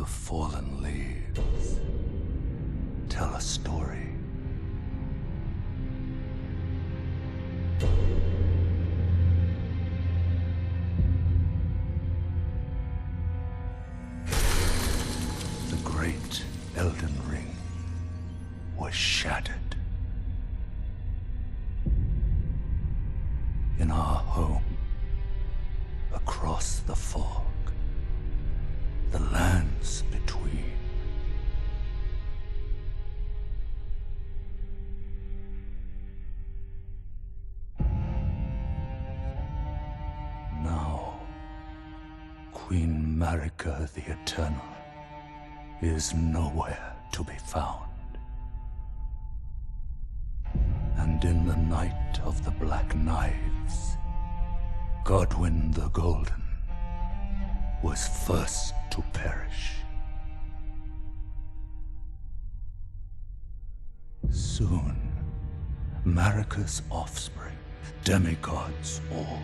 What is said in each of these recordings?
The fallen leaves tell a story. The great Elden Ring was shattered. In our home, across the fog, the lands between. Now, Queen Marika the Eternal is nowhere to be found. And in the night of the Black Knives, Godwyn the Golden was first to perish. Soon, Marika's offspring, demigods all,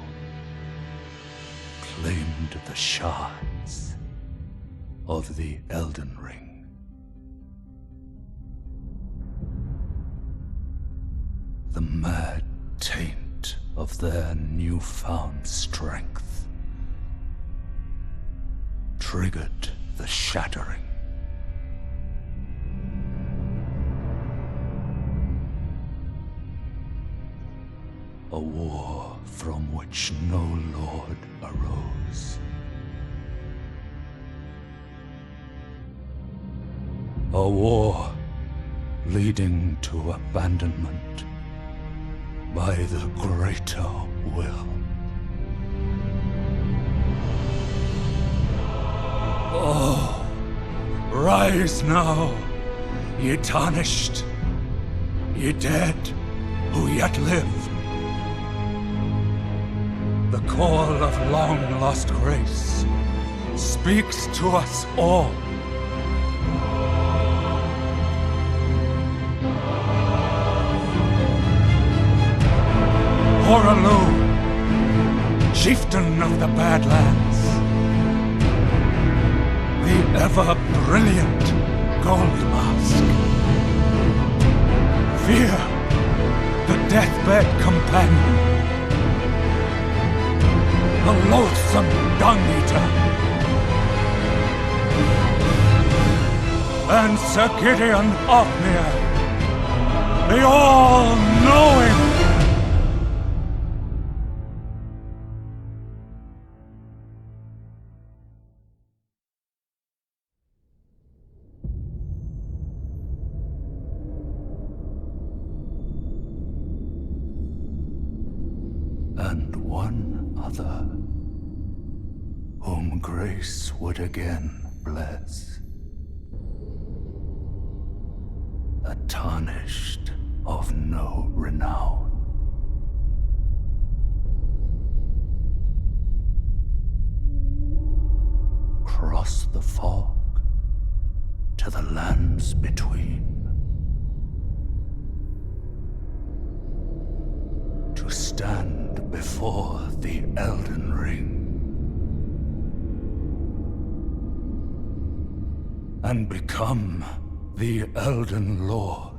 claimed the shards of the Elden Ring. The mad taint of their newfound strength triggered the shattering. A war from which no lord arose. A war leading to abandonment by the greater will. Oh, rise now, ye tarnished, ye dead who yet live. The call of long-lost grace speaks to us all. Horalu, chieftain of the Badlands, the ever-brilliant Gold Mask, Fia, the deathbed companion, the loathsome dung-eater, and Sir Gideon Ofnir, the all-knowing. And one other, whom grace would again bless. A tarnished of no renown. Cross the fog to the lands between. To stand before the Elden Ring and become the Elden Lord.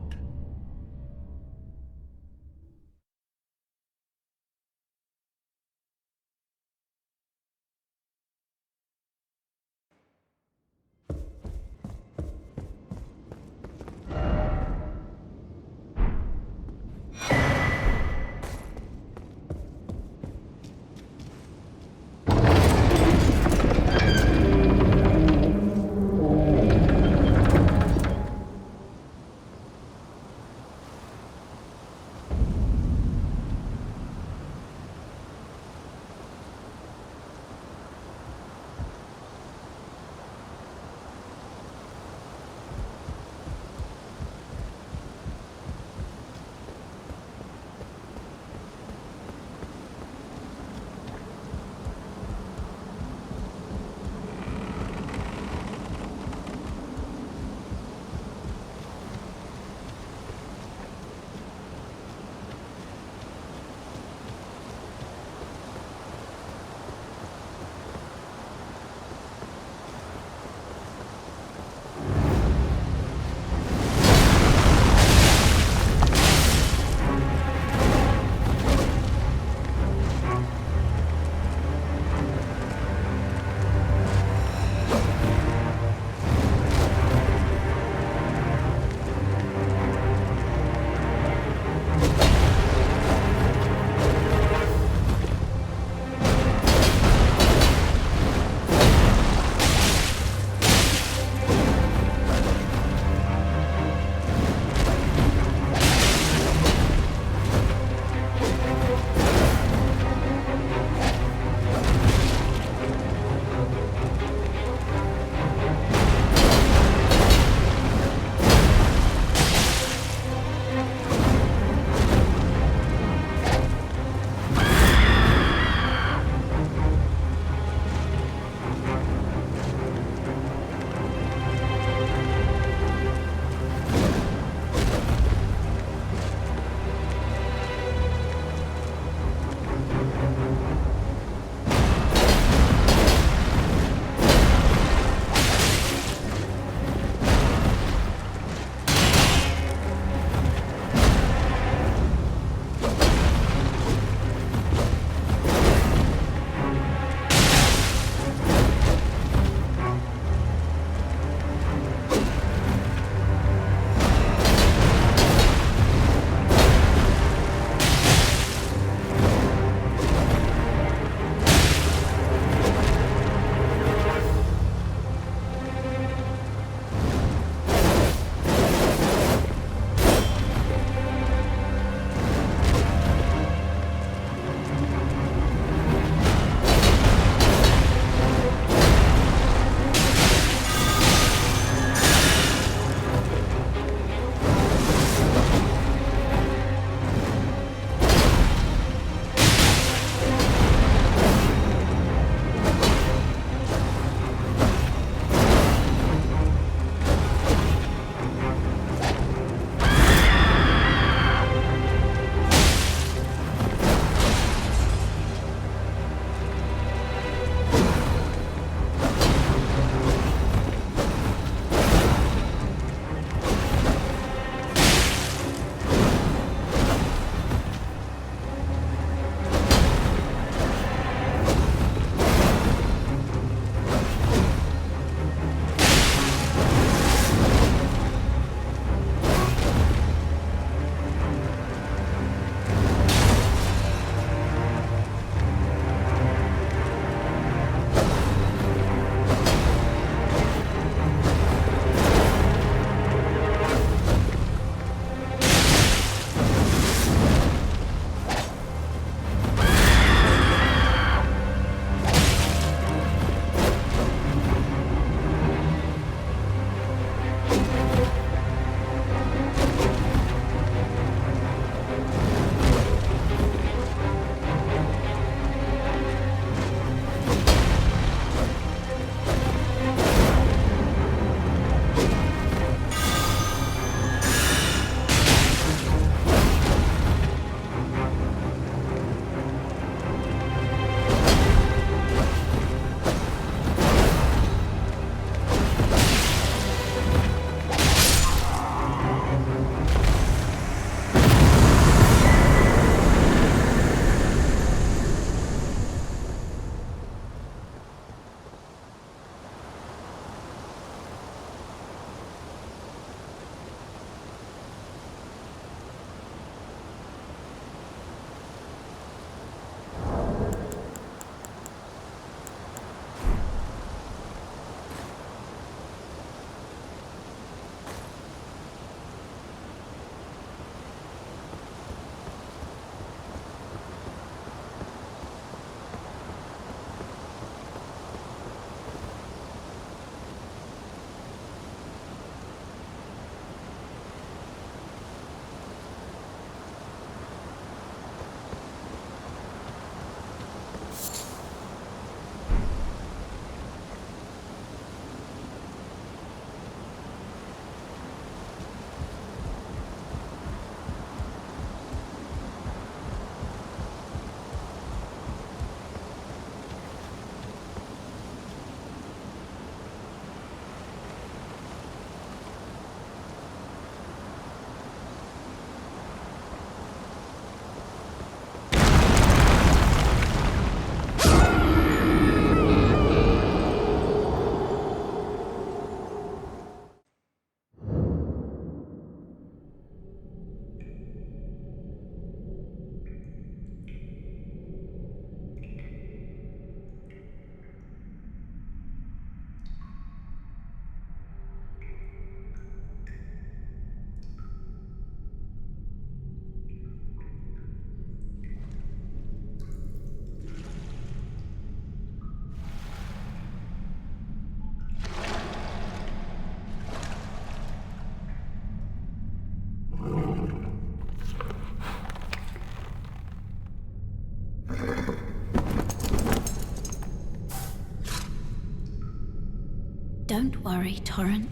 Don't worry, Torrent.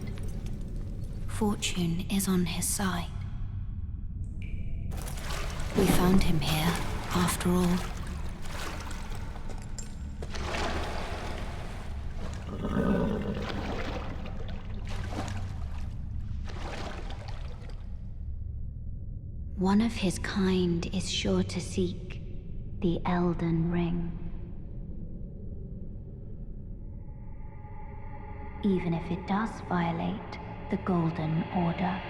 Fortune is on his side. We found him here, after all. One of his kind is sure to seek the Elden Ring. Even if it does violate the Golden Order.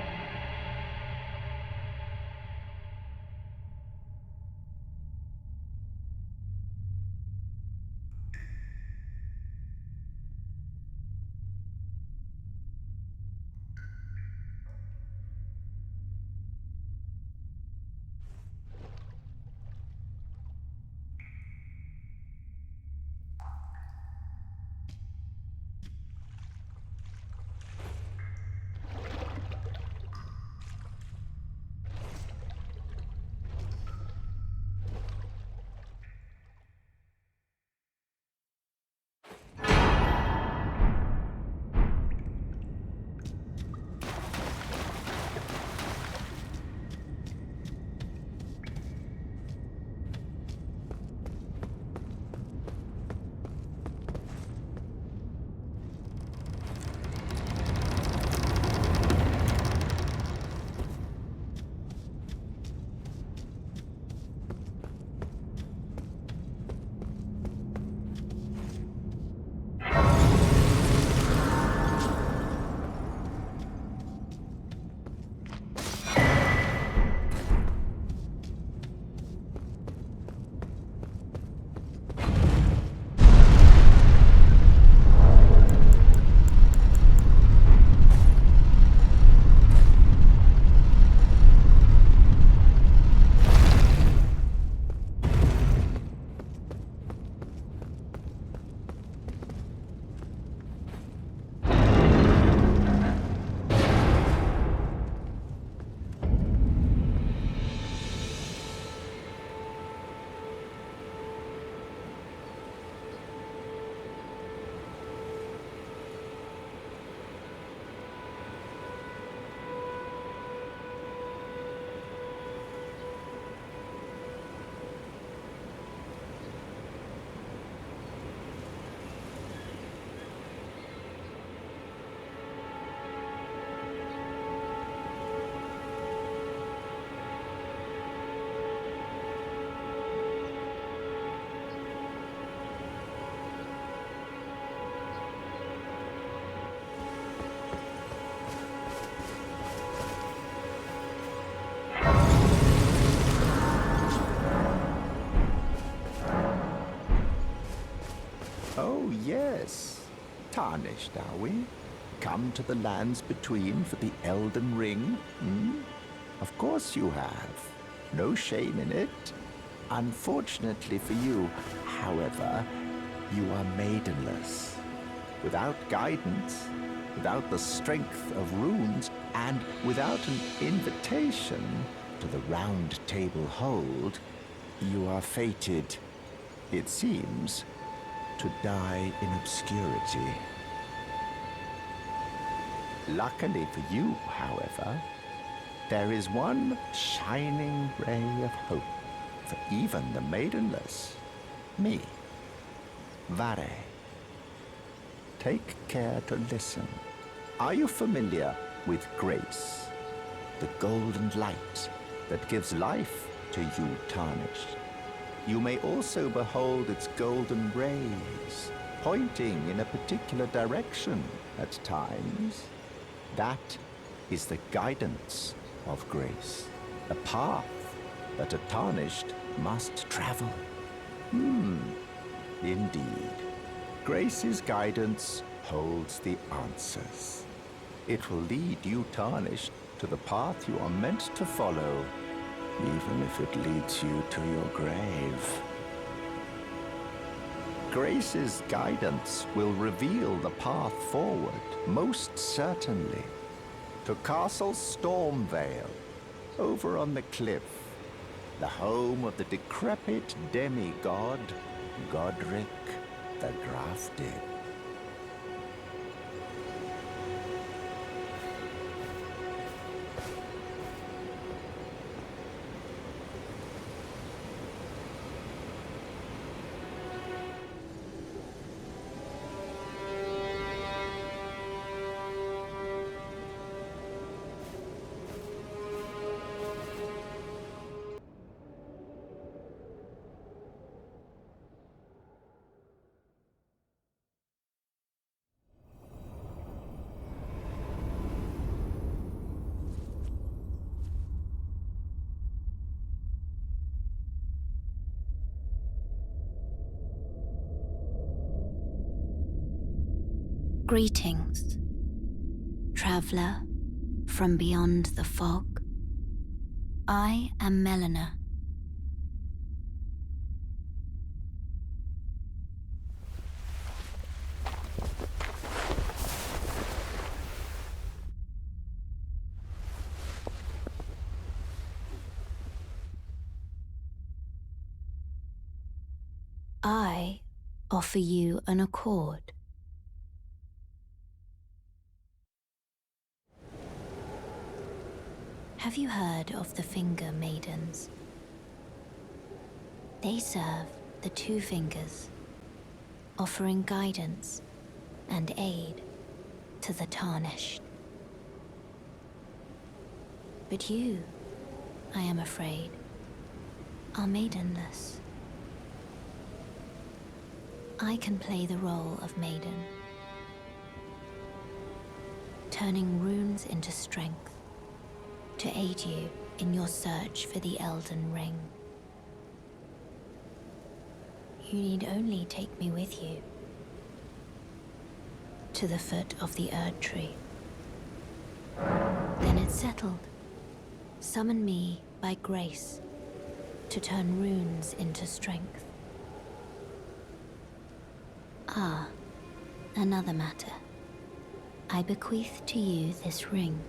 Oh, yes. Tarnished, are we? Come to the lands between for the Elden Ring? Hmm? Of course you have. No shame in it. Unfortunately for you, however, you are maidenless. Without guidance, without the strength of runes, and without an invitation to the Round Table Hold, you are fated, it seems, to die in obscurity. Luckily for you, however, there is one shining ray of hope for even the maidenless. Me, Varre. Take care to listen. Are you familiar with grace? The golden light that gives life to you tarnished. You may also behold its golden rays, pointing in a particular direction at times. That is the guidance of grace, a path that a tarnished must travel. Indeed. Grace's guidance holds the answers. It will lead you tarnished to the path you are meant to follow, even if it leads you to your grave. Grace's guidance will reveal the path forward, most certainly, to Castle Stormvale, over on the cliff, the home of the decrepit demigod, Godrick the Grafted. Greetings, traveler from beyond the fog. I am Melina. I offer you an accord. Have you heard of the Finger Maidens? They serve the Two Fingers, offering guidance and aid to the Tarnished. But you, I am afraid, are maidenless. I can play the role of maiden, turning runes into strength to aid you in your search for the Elden Ring. You need only take me with you to the foot of the Erd Tree. Then it's settled. Summon me by grace to turn runes into strength. Ah, another matter. I bequeath to you this ring.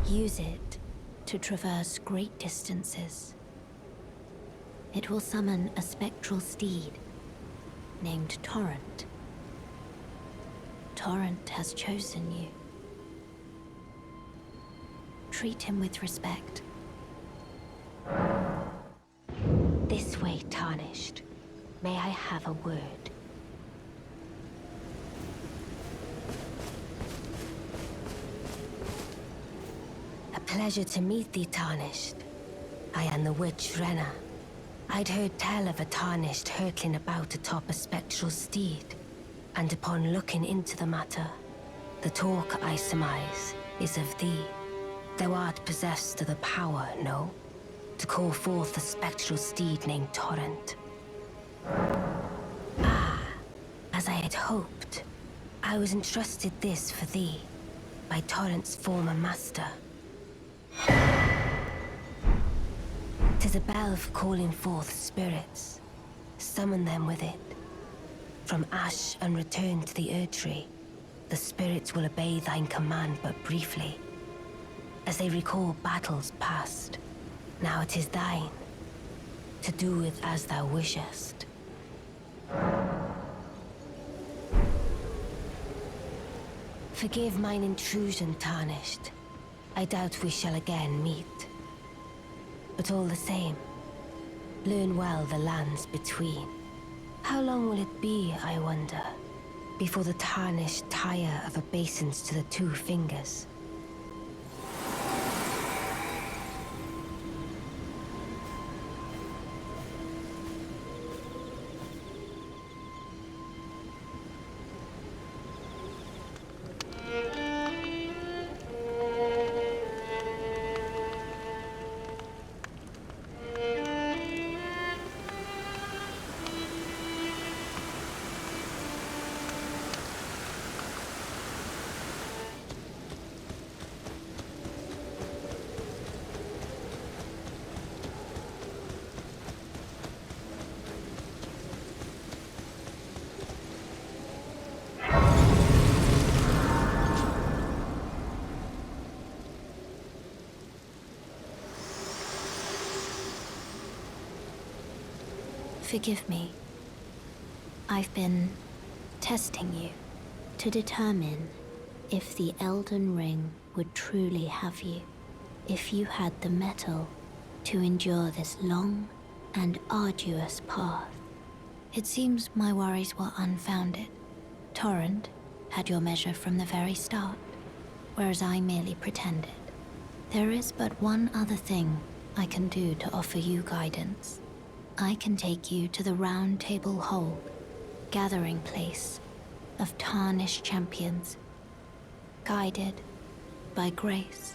Use it to traverse great distances. It will summon a spectral steed named Torrent. Torrent has chosen you. Treat him with respect. This way, Tarnished. May I have a word? Pleasure to meet thee, Tarnished. I am the witch Renna. I'd heard tell of a Tarnished hurtling about atop a spectral steed, and upon looking into the matter, the talk, I surmise, is of thee. Thou art possessed of the power, no? To call forth a spectral steed named Torrent. Ah, as I had hoped, I was entrusted this for thee, by Torrent's former master. 'Tis a bell for calling forth spirits. Summon them with it. From ash and return to the Erd Tree, the spirits will obey thine command but briefly, as they recall battles past. Now it is thine, to do with as thou wishest. Forgive mine intrusion, Tarnished. I doubt we shall again meet. But all the same, learn well the lands between. How long will it be, I wonder, before the Tarnished tire of obeisance to the Two Fingers? Forgive me. I've been testing you to determine if the Elden Ring would truly have you, if you had the mettle to endure this long and arduous path. It seems my worries were unfounded. Torrent had your measure from the very start, whereas I merely pretended. There is but one other thing I can do to offer you guidance. I can take you to the Round Table Hold, gathering place of Tarnished champions, guided by grace.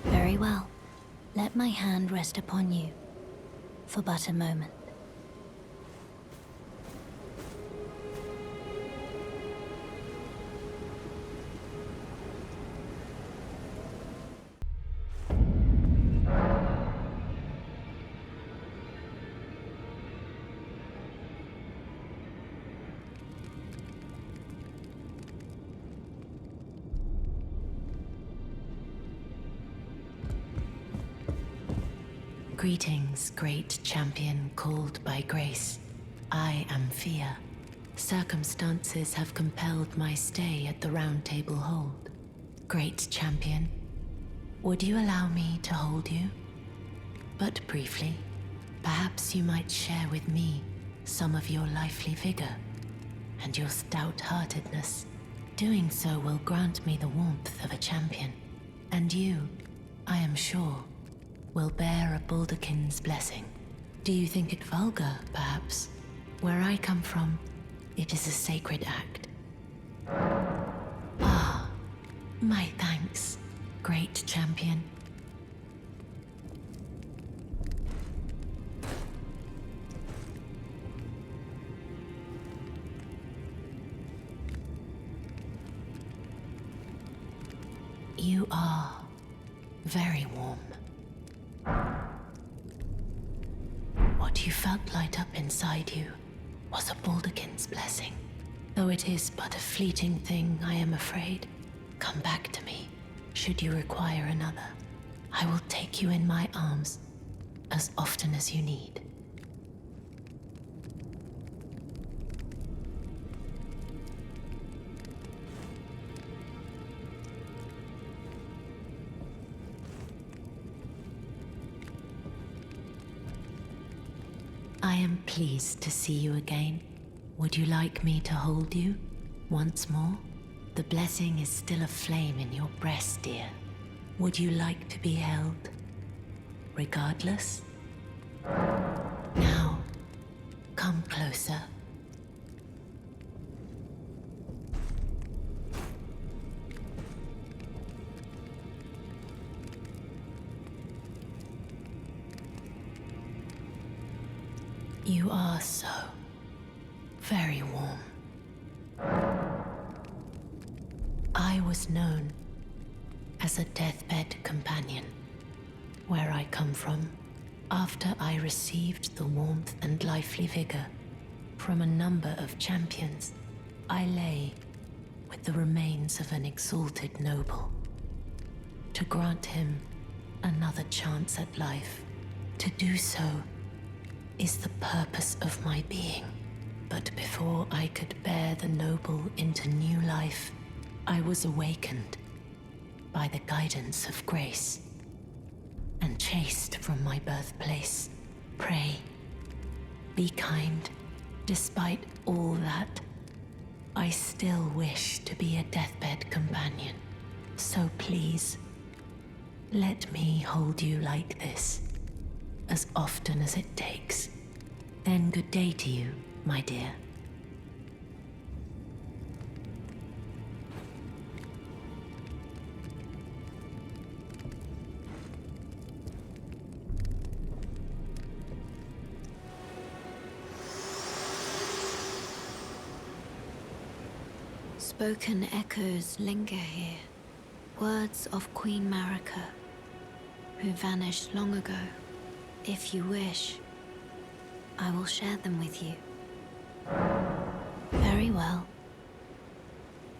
Very well. Let my hand rest upon you. for but a moment. Greetings, great champion called by grace. I am Fia. Circumstances have compelled my stay at the Round Table Hold. Great champion, would you allow me to hold you? But briefly, perhaps you might share with me some of your lively vigor and your stout-heartedness. Doing so will grant me the warmth of a champion, and you, I am sure, will bear a Baldakin's blessing. Do you think it vulgar, perhaps? Where I come from, it is a sacred act. Ah, my thanks, great champion. You are very warm. What you felt light up inside you was a Baldakin's blessing. Though it is but a fleeting thing, I am afraid. Come back to me, should you require another. I will take you in my arms as often as you need. I am pleased to see you again. Would you like me to hold you once more? The blessing is still aflame in your breast, dear. Would you like to be held, regardless? Now, come closer. You are so very warm. I was known as a deathbed companion where I come from. After I received the warmth and lively vigor from a number of champions, I lay with the remains of an exalted noble. To grant him another chance at life, to do so is the purpose of my being. But before I could bear the noble into new life, I was awakened by the guidance of grace and chased from my birthplace. Pray, be kind. Despite all that, I still wish to be a deathbed companion. So please, let me hold you like this, as often as it takes. Then good day to you, my dear. Spoken echoes linger here. Words of Queen Marika, who vanished long ago. If you wish, I will share them with you. Very well.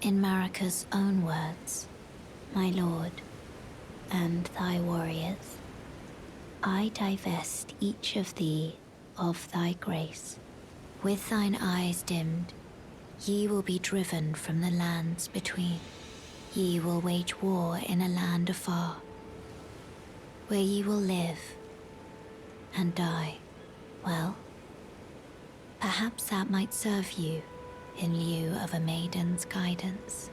In Marika's own words, my lord, and thy warriors, I divest each of thee of thy grace. With thine eyes dimmed, ye will be driven from the lands between. Ye will wage war in a land afar, where ye will live and die. Well, perhaps that might serve you in lieu of a maiden's guidance.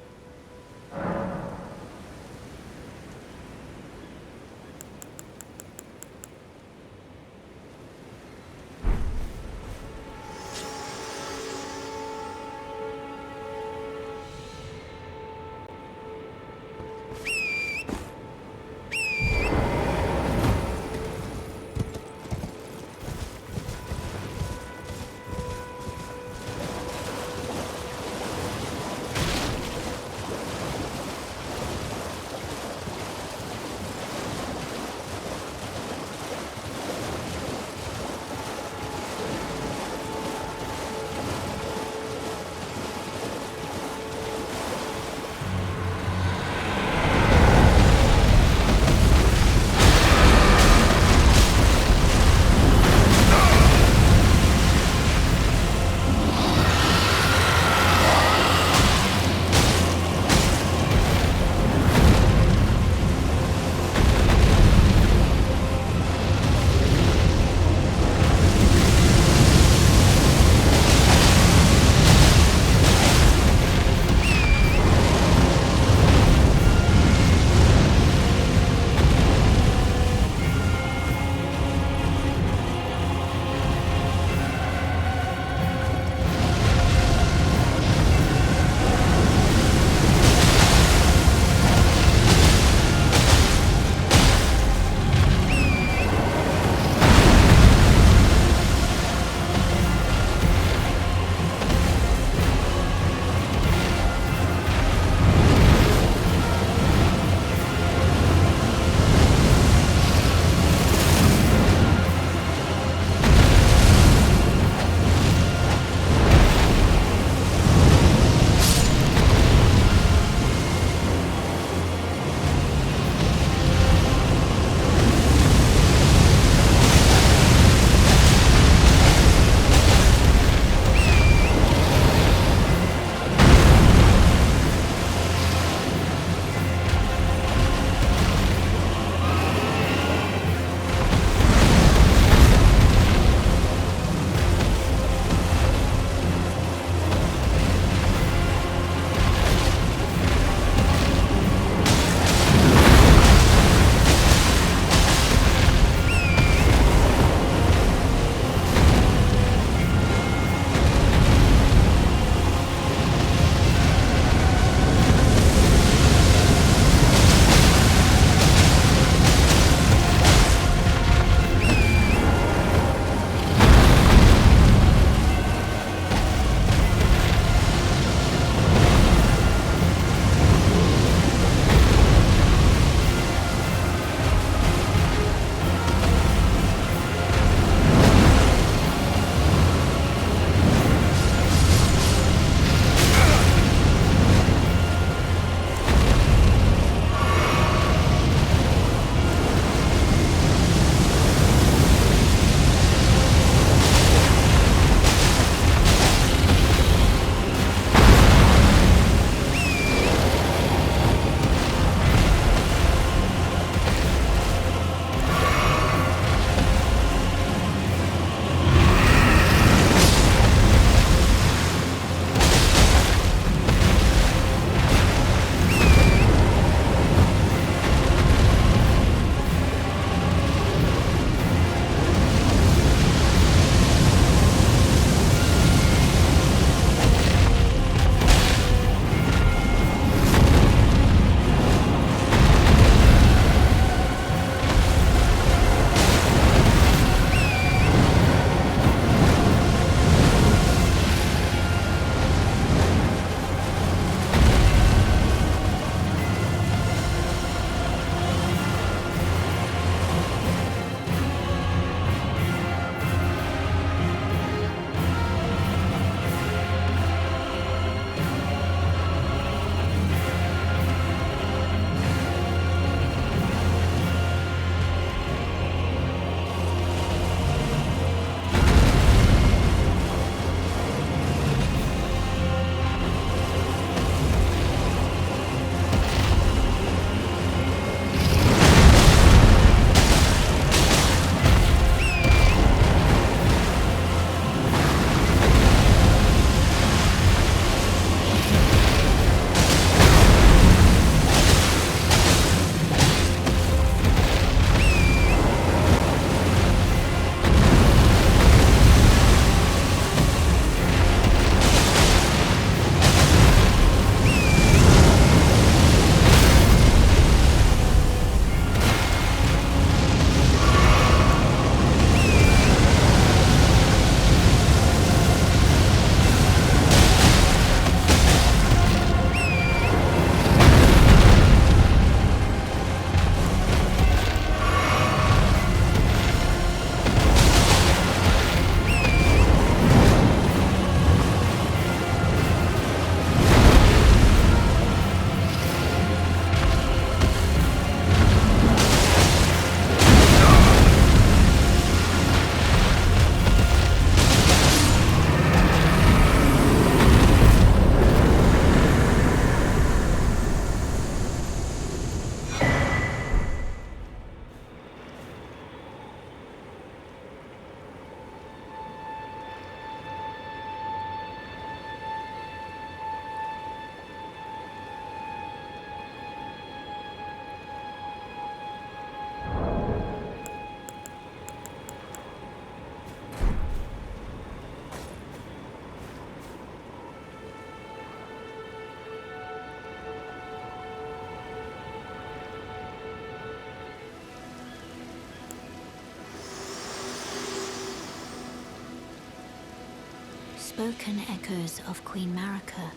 unspoken echoes of Queen Marika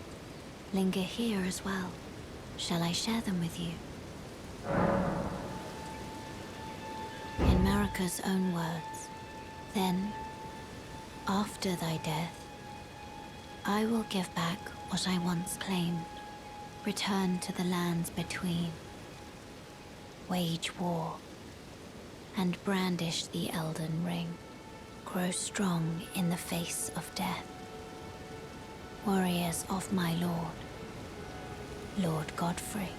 linger here as well. Shall I share them with you? In Marika's own words, then, after thy death, I will give back what I once claimed, return to the lands between, wage war, and brandish the Elden Ring, grow strong in the face of death. Warriors of my lord, Lord Godfrey.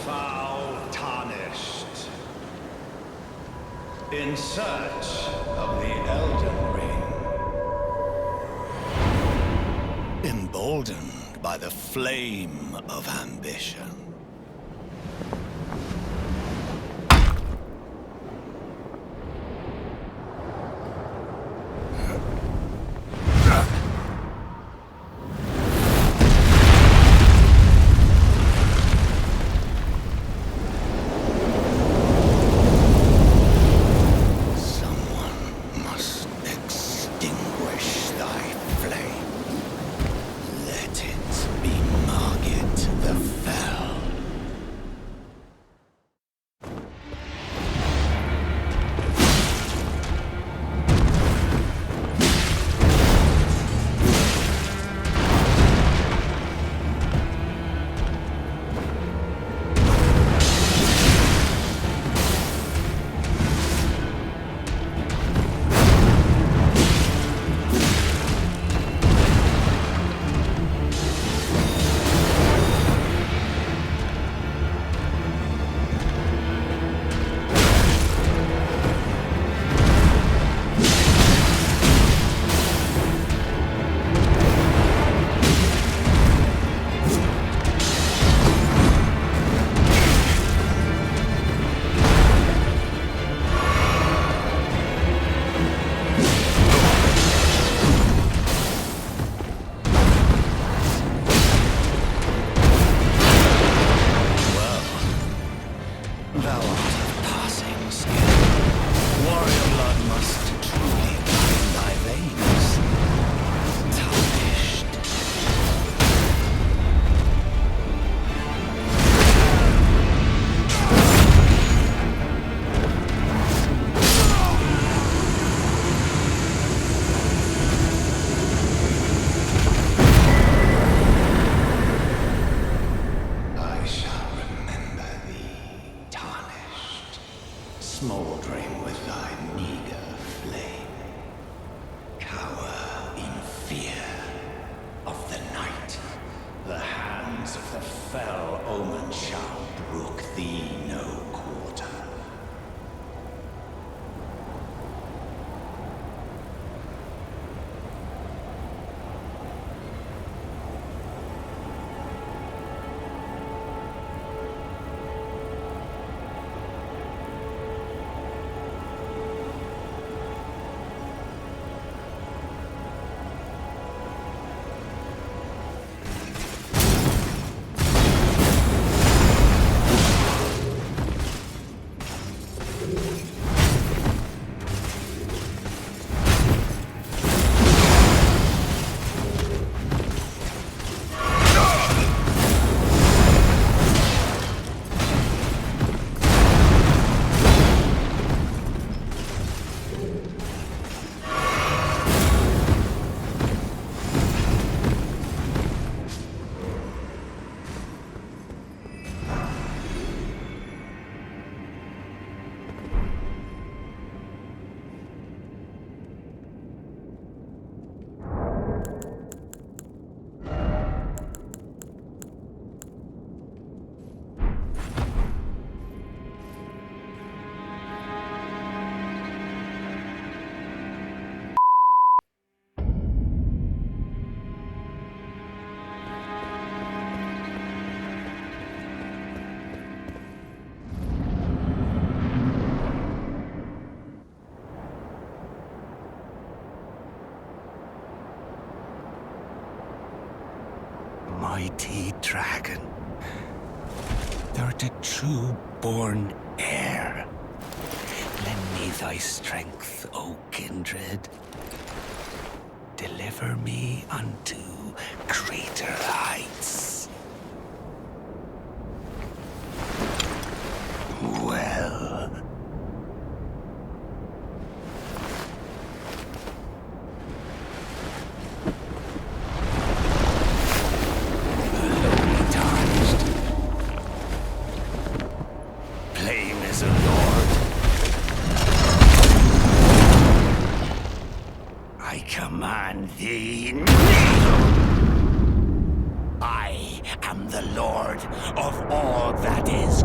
foul tarnished, in search of the Elden Ring, emboldened by the flame of ambition. Smoldering with thy meager flame, cower in fear of the night. The hands of the fell omen shall brook thee no quarter. Mighty dragon, thou'rt a true-born heir. Lend me thy strength, O kindred. Deliver me unto greater heights. Well. Thee kneel! I am the lord of all that is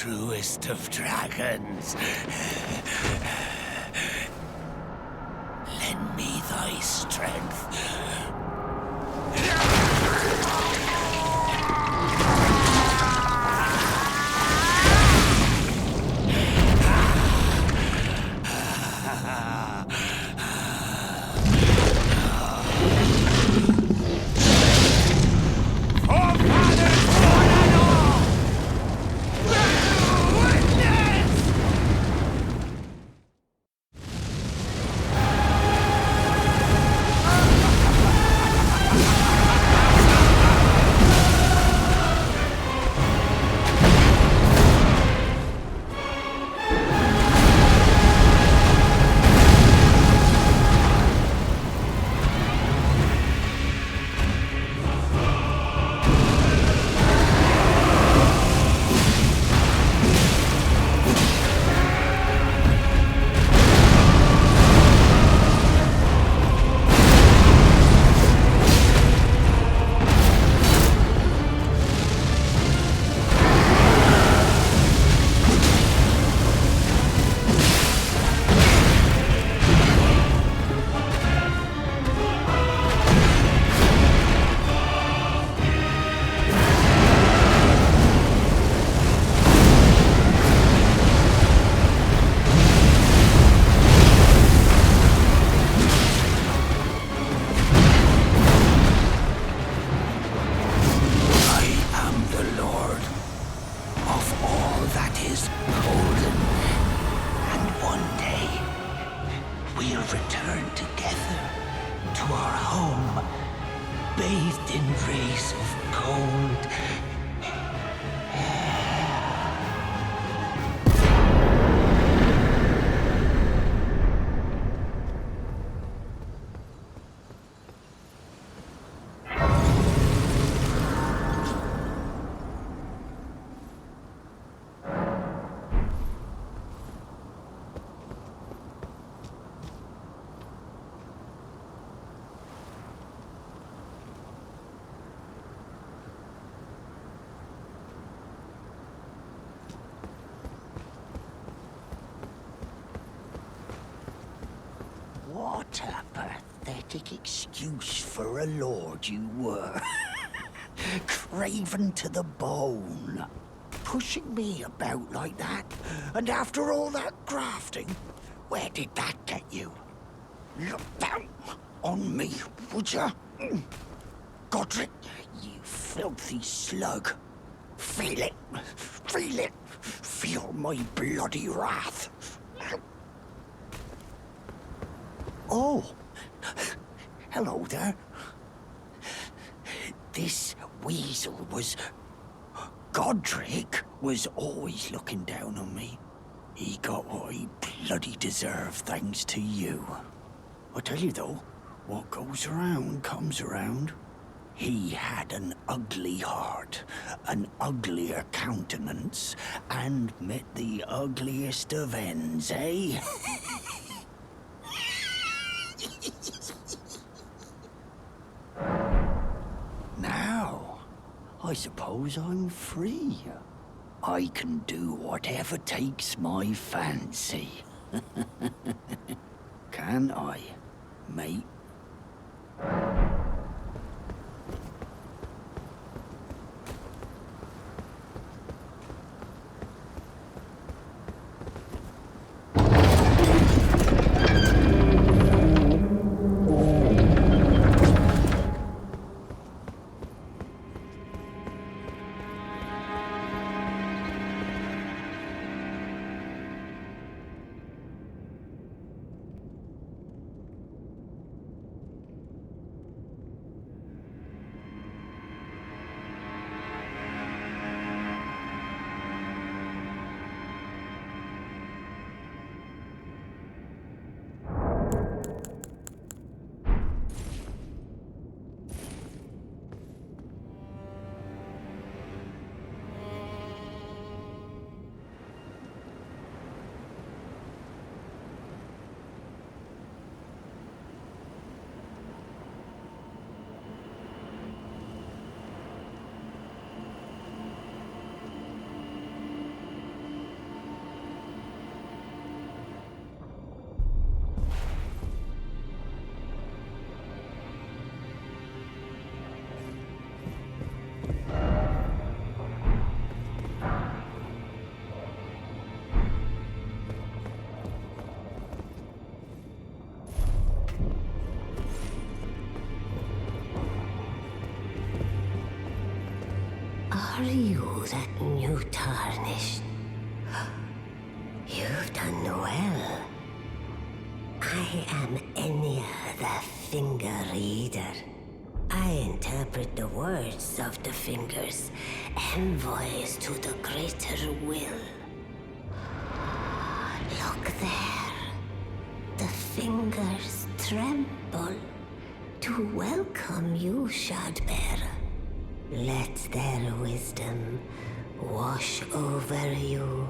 truest of dragons. Lend me thy strength. What a pathetic excuse for a lord you were. Craven to the bone. Pushing me about like that, and after all that grafting, where did that get you? Look down on me, would ya? Godrick, you filthy slug. Feel it. Feel it. Feel my bloody wrath. Oh, hello there. This weasel was... Godrick was always looking down on me. He got what he bloody deserved thanks to you. I tell you though, what goes around comes around. He had an ugly heart, an uglier countenance, and met the ugliest of ends, eh? Now, I suppose I'm free. I can do whatever takes my fancy. Can I, mate? that new tarnished. You've done well. I am Enya the Finger Reader. I interpret the words of the fingers, envoys to the greater will. Look there. The fingers tremble to welcome you, Shardbearer. Let their wisdom wash over you.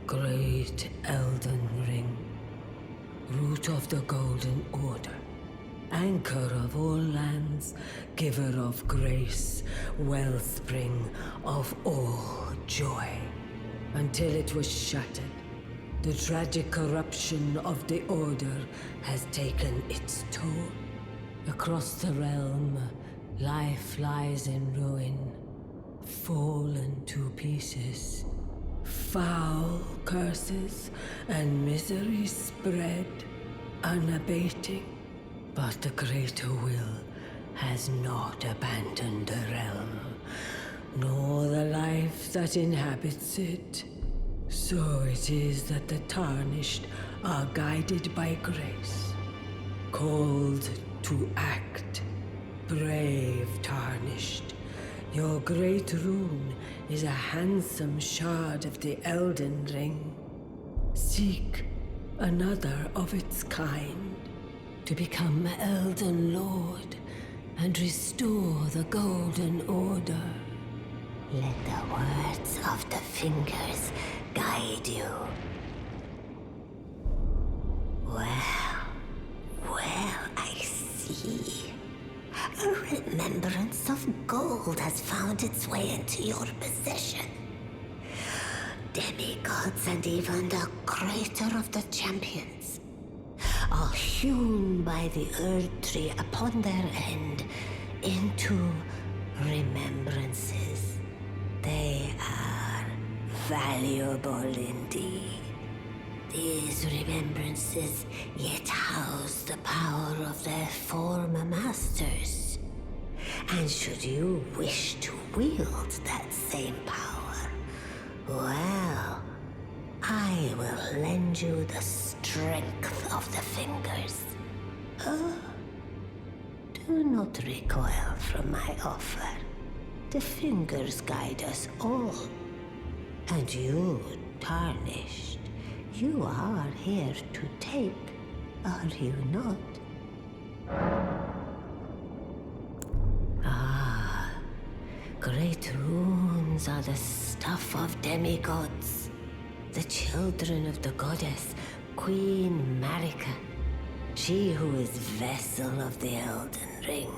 Great Elden Ring, root of the Golden Order, anchor of all lands, giver of grace, wellspring of all joy. Until it was shattered, the tragic corruption of the Order has taken its toll. Across the realm, life lies in ruin, fallen to pieces. Foul curses and misery spread, unabating. But the greater will has not abandoned the realm, nor the life that inhabits it. So it is that the Tarnished are guided by grace, called to act. Brave Tarnished, your great rune is a handsome shard of the Elden Ring. Seek another of its kind to become Elden Lord and restore the Golden Order. Let the words of the fingers guide you. Well, I see. A remembrance of gold has found its way into your possession. Demigods and even the creator of the champions are hewn by the Earth Tree upon their end into remembrances. They are valuable indeed. These remembrances yet house the power of their former masters. And should you wish to wield that same power, well, I will lend you the strength of the fingers. Do not recoil from my offer. The fingers guide us all. And you, Tarnished, you are here to take, are you not? Great runes are the stuff of demigods, the children of the goddess, Queen Marika, she who is vessel of the Elden Ring.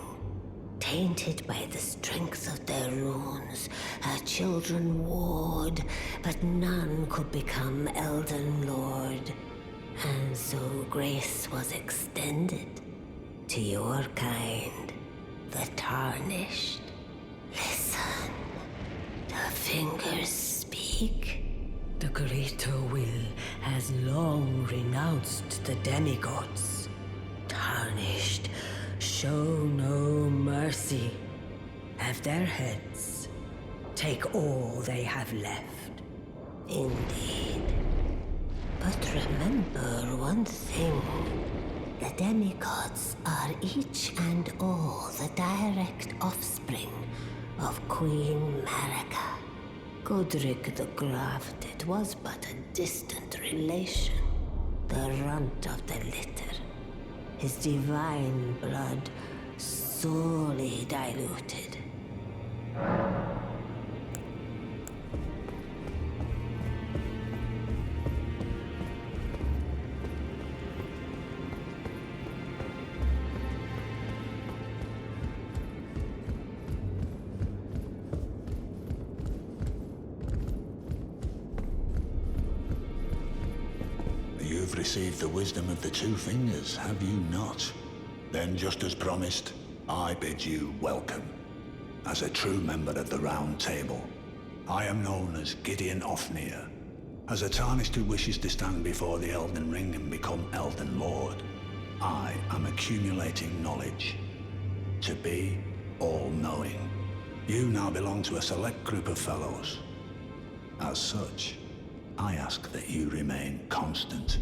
Tainted by the strength of their runes, her children warred, but none could become Elden Lord. And so grace was extended to your kind, the Tarnished. Listen, the fingers speak. The greater will has long renounced the demigods. Tarnished, show no mercy. Have their heads. Take all they have left. Indeed. But remember one thing. The demigods are each and all the direct offspring of Queen Marika. Godrick the Grafted was but a distant relation, the runt of the litter. His divine blood sorely diluted. You've received the wisdom of the two fingers, have you not? Then, just as promised, I bid you welcome. As a true member of the Round Table, I am known as Gideon Ofnir. As a Tarnished who wishes to stand before the Elden Ring and become Elden Lord, I am accumulating knowledge. To be all-knowing. You now belong to a select group of fellows. As such, I ask that you remain constant.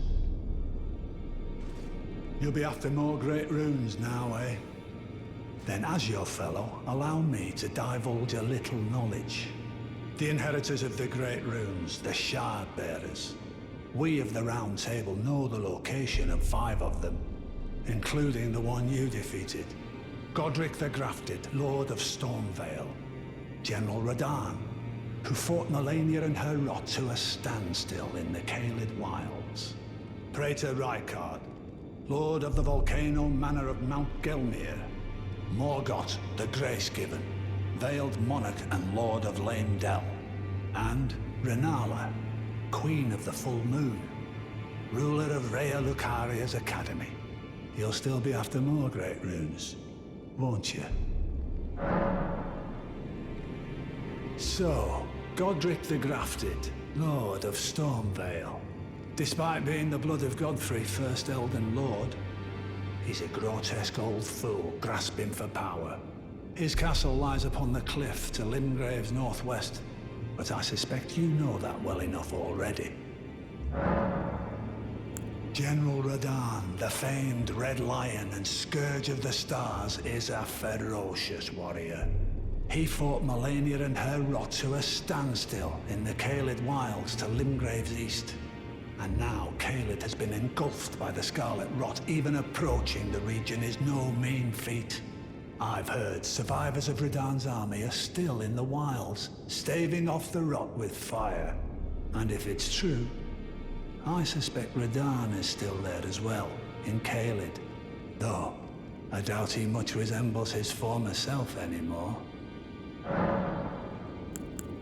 You'll be after more great runes now, eh? Then as your fellow, allow me to divulge a little knowledge. The inheritors of the great runes, the Shard Bearers. We of the Round Table know the location of 5 of them, including the one you defeated. Godrick the Grafted, Lord of Stormvale. General Radahn, who fought Melina and her rot to a standstill in the Caelid Wilds. Praetor Rykard, Lord of the Volcano Manor of Mount Gelmir. Morgott the Grace-Given, Veiled Monarch and Lord of Leyndell. And Renala, Queen of the Full Moon, ruler of Rhea Lucaria's Academy. You'll still be after more great runes, won't you? So, Godrick the Grafted, Lord of Stormvale. Despite being the blood of Godfrey, first Elden Lord, he's a grotesque old fool grasping for power. His castle lies upon the cliff to Limgrave's northwest, but I suspect you know that well enough already. General Radahn, the famed Red Lion and Scourge of the Stars, is a ferocious warrior. He fought Melina and her rot to a standstill in the Caelid Wilds to Limgrave's east. And now Caelid has been engulfed by the Scarlet Rot. Even approaching the region is no mean feat. I've heard survivors of Radahn's army are still in the wilds, staving off the rot with fire. And if it's true, I suspect Radahn is still there as well, in Caelid. Though, I doubt he much resembles his former self anymore.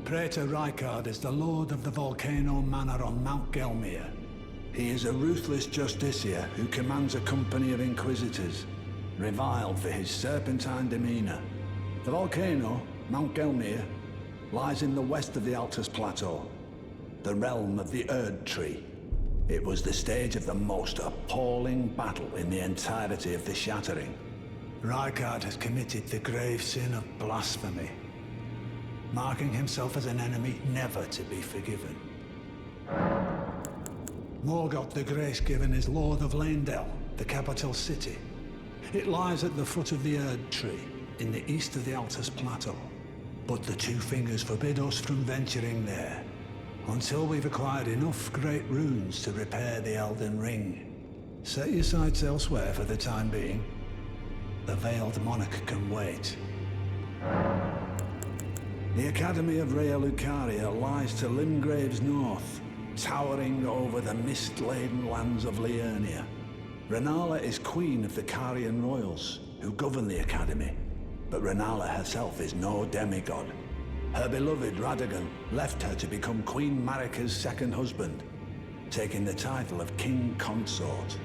Praetor Rykard is the Lord of the Volcano Manor on Mount Gelmir. He is a ruthless justiciar who commands a company of inquisitors, reviled for his serpentine demeanor. The volcano, Mount Gelmir, lies in the west of the Altus Plateau, the realm of the Erd Tree. It was the stage of the most appalling battle in the entirety of the Shattering. Rykard has committed the grave sin of blasphemy, marking himself as an enemy never to be forgiven. Morgott the Grace-Given is Lord of Leyndell, the capital city. It lies at the foot of the Erd Tree, in the east of the Altus Plateau. But the Two Fingers forbid us from venturing there, until we've acquired enough great runes to repair the Elden Ring. Set your sights elsewhere for the time being. The Veiled Monarch can wait. The Academy of Rhea Lucaria lies to Limgrave's north, towering over the mist-laden lands of Liurnia. Renala is queen of the Carian royals, who govern the Academy, but Renala herself is no demigod. Her beloved Radagon left her to become Queen Marika's second husband, taking the title of King Consort.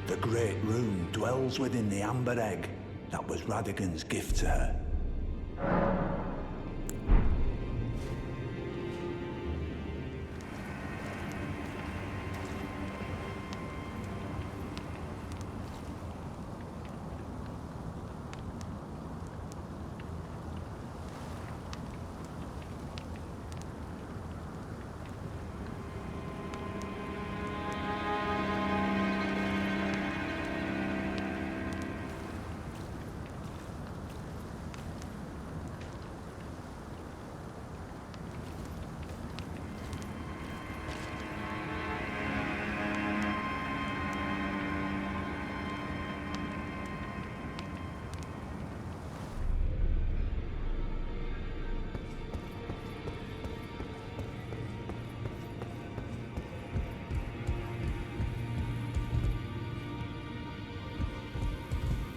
The Great Rune dwells within the Amber Egg that was Radagon's gift to her.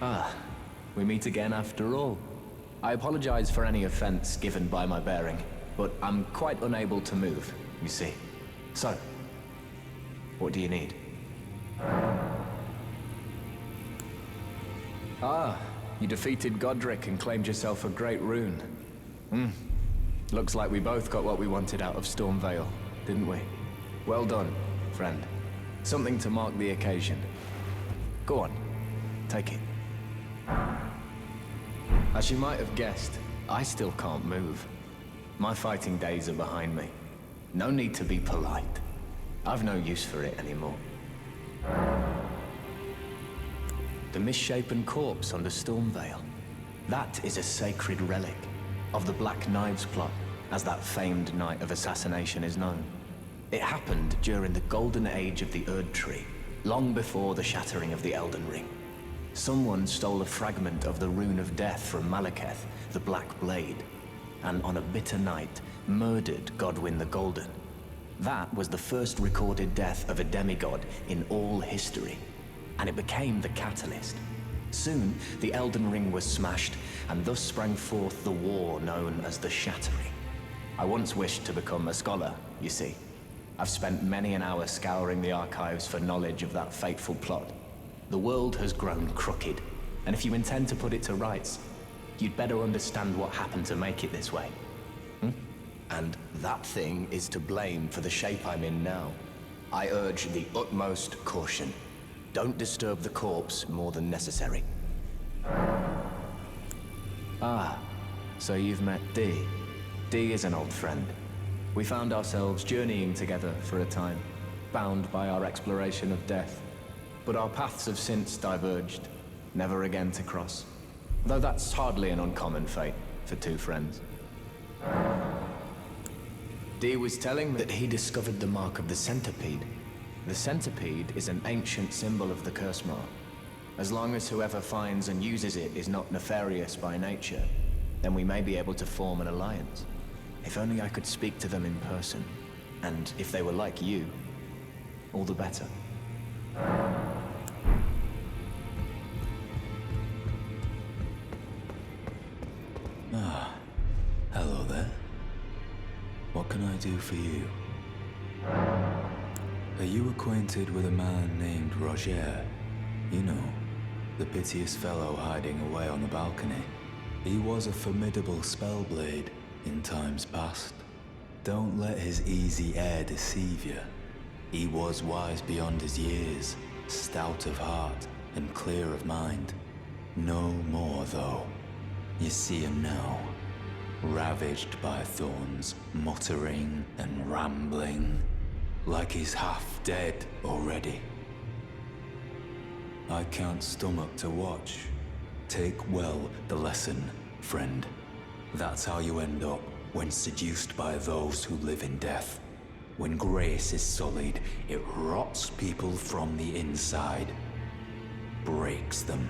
Ah, we meet again after all. I apologize for any offense given by my bearing, but I'm quite unable to move, you see. So, what do you need? Ah, you defeated Godrick and claimed yourself a great rune. Looks like we both got what we wanted out of Stormvale, didn't we? Well done, friend. Something to mark the occasion. Go on, take it. As you might have guessed, I still can't move. My fighting days are behind me. No need to be polite. I've no use for it anymore. The misshapen corpse under Stormvale. That is a sacred relic of the Black Knives plot, as that famed night of assassination is known. It happened during the golden age of the Erd Tree, long before the shattering of the Elden Ring. Someone stole a fragment of the Rune of Death from Malekith, the Black Blade, and on a bitter night, murdered Godwyn the Golden. That was the first recorded death of a demigod in all history, and it became the catalyst. Soon, the Elden Ring was smashed, and thus sprang forth the war known as the Shattering. I once wished to become a scholar, you see. I've spent many an hour scouring the archives for knowledge of that fateful plot. The world has grown crooked, and if you intend to put it to rights, you'd better understand what happened to make it this way. And that thing is to blame for the shape I'm in now. I urge the utmost caution. Don't disturb the corpse more than necessary. Ah, so you've met Dee. Dee is an old friend. We found ourselves journeying together for a time, bound by our exploration of death. But our paths have since diverged, never again to cross. Though that's hardly an uncommon fate for two friends. Dee was telling me that he discovered the mark of the centipede. The centipede is an ancient symbol of the curse mark. As long as whoever finds and uses it is not nefarious by nature, then we may be able to form an alliance. If only I could speak to them in person, and if they were like you, all the better. Ah, hello there. What can I do for you? Are you acquainted with a man named Rogier? You know, the piteous fellow hiding away on the balcony. He was a formidable spellblade in times past. Don't let his easy air deceive you. He was wise beyond his years, stout of heart and clear of mind. No more, though. You see him now, ravaged by thorns, muttering and rambling, like he's half dead already. I can't stomach to watch. Take well the lesson, friend. That's how you end up when seduced by those who live in death. When grace is sullied, it rots people from the inside, breaks them.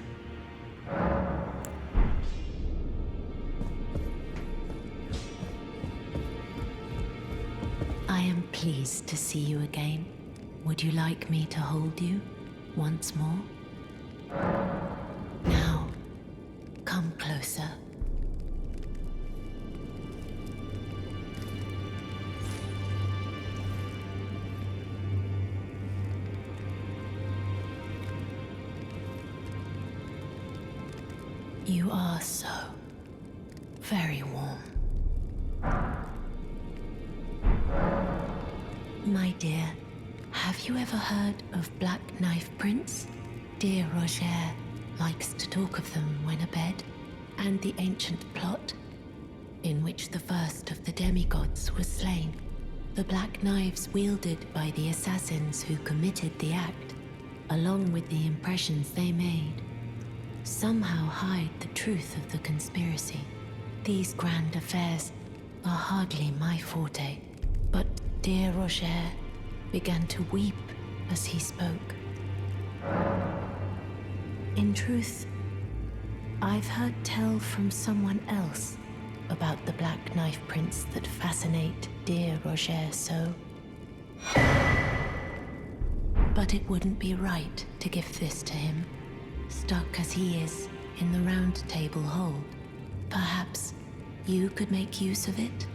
I am pleased to see you again. Would you like me to hold you once more? Now, come closer. You are so very warm. My dear, have you ever heard of Black Knife Prince? Dear Rogier likes to talk of them when abed, and the ancient plot in which the first of the demigods was slain. The black knives wielded by the assassins who committed the act, along with the impressions they made, somehow hide the truth of the conspiracy. These grand affairs are hardly my forte, but dear Rogier began to weep as he spoke. In truth, I've heard tell from someone else about the Black Knife Prince that fascinate dear Rogier so. But it wouldn't be right to give this to him, stuck as he is in the Round Table hold. Perhaps you could make use of it?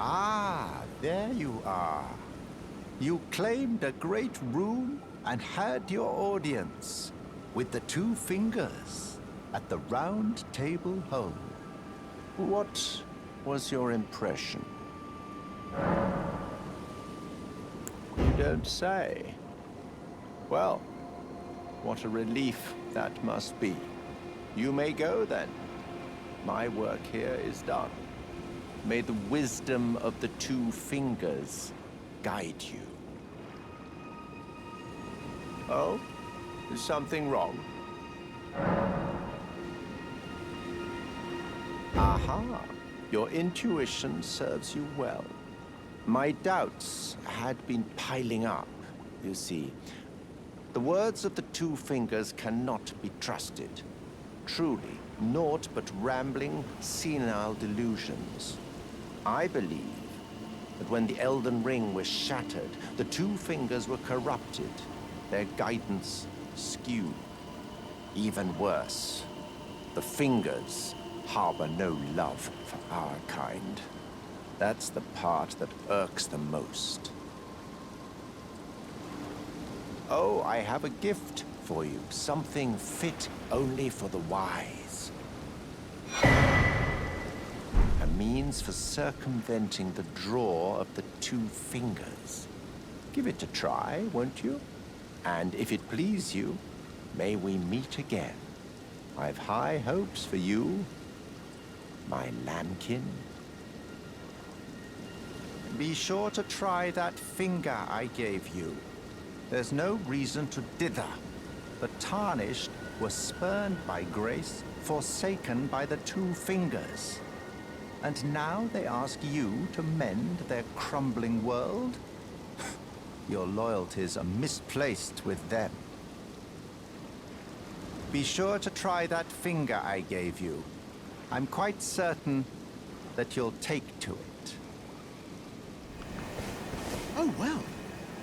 Ah, there you are. You claimed a great room and had your audience with the two fingers at the round table home. What was your impression? You don't say. Well, what a relief that must be. You may go then. My work here is done. May the wisdom of the two fingers guide you. Oh? Is something wrong? Aha! Your intuition serves you well. My doubts had been piling up, you see. The words of the two fingers cannot be trusted. Truly, naught but rambling, senile delusions. I believe that when the Elden Ring was shattered, the two fingers were corrupted, their guidance skewed. Even worse, the fingers harbor no love for our kind. That's the part that irks the most. Oh, I have a gift for you, something fit only for the wise. A means for circumventing the draw of the two fingers. Give it a try, won't you? And if it please you, may we meet again. I've high hopes for you, my lambkin. Be sure to try that finger I gave you. There's no reason to dither. The tarnished were spurned by grace, forsaken by the two fingers. And now they ask you to mend their crumbling world? Your loyalties are misplaced with them. Be sure to try that finger I gave you. I'm quite certain that you'll take to it. Oh, well.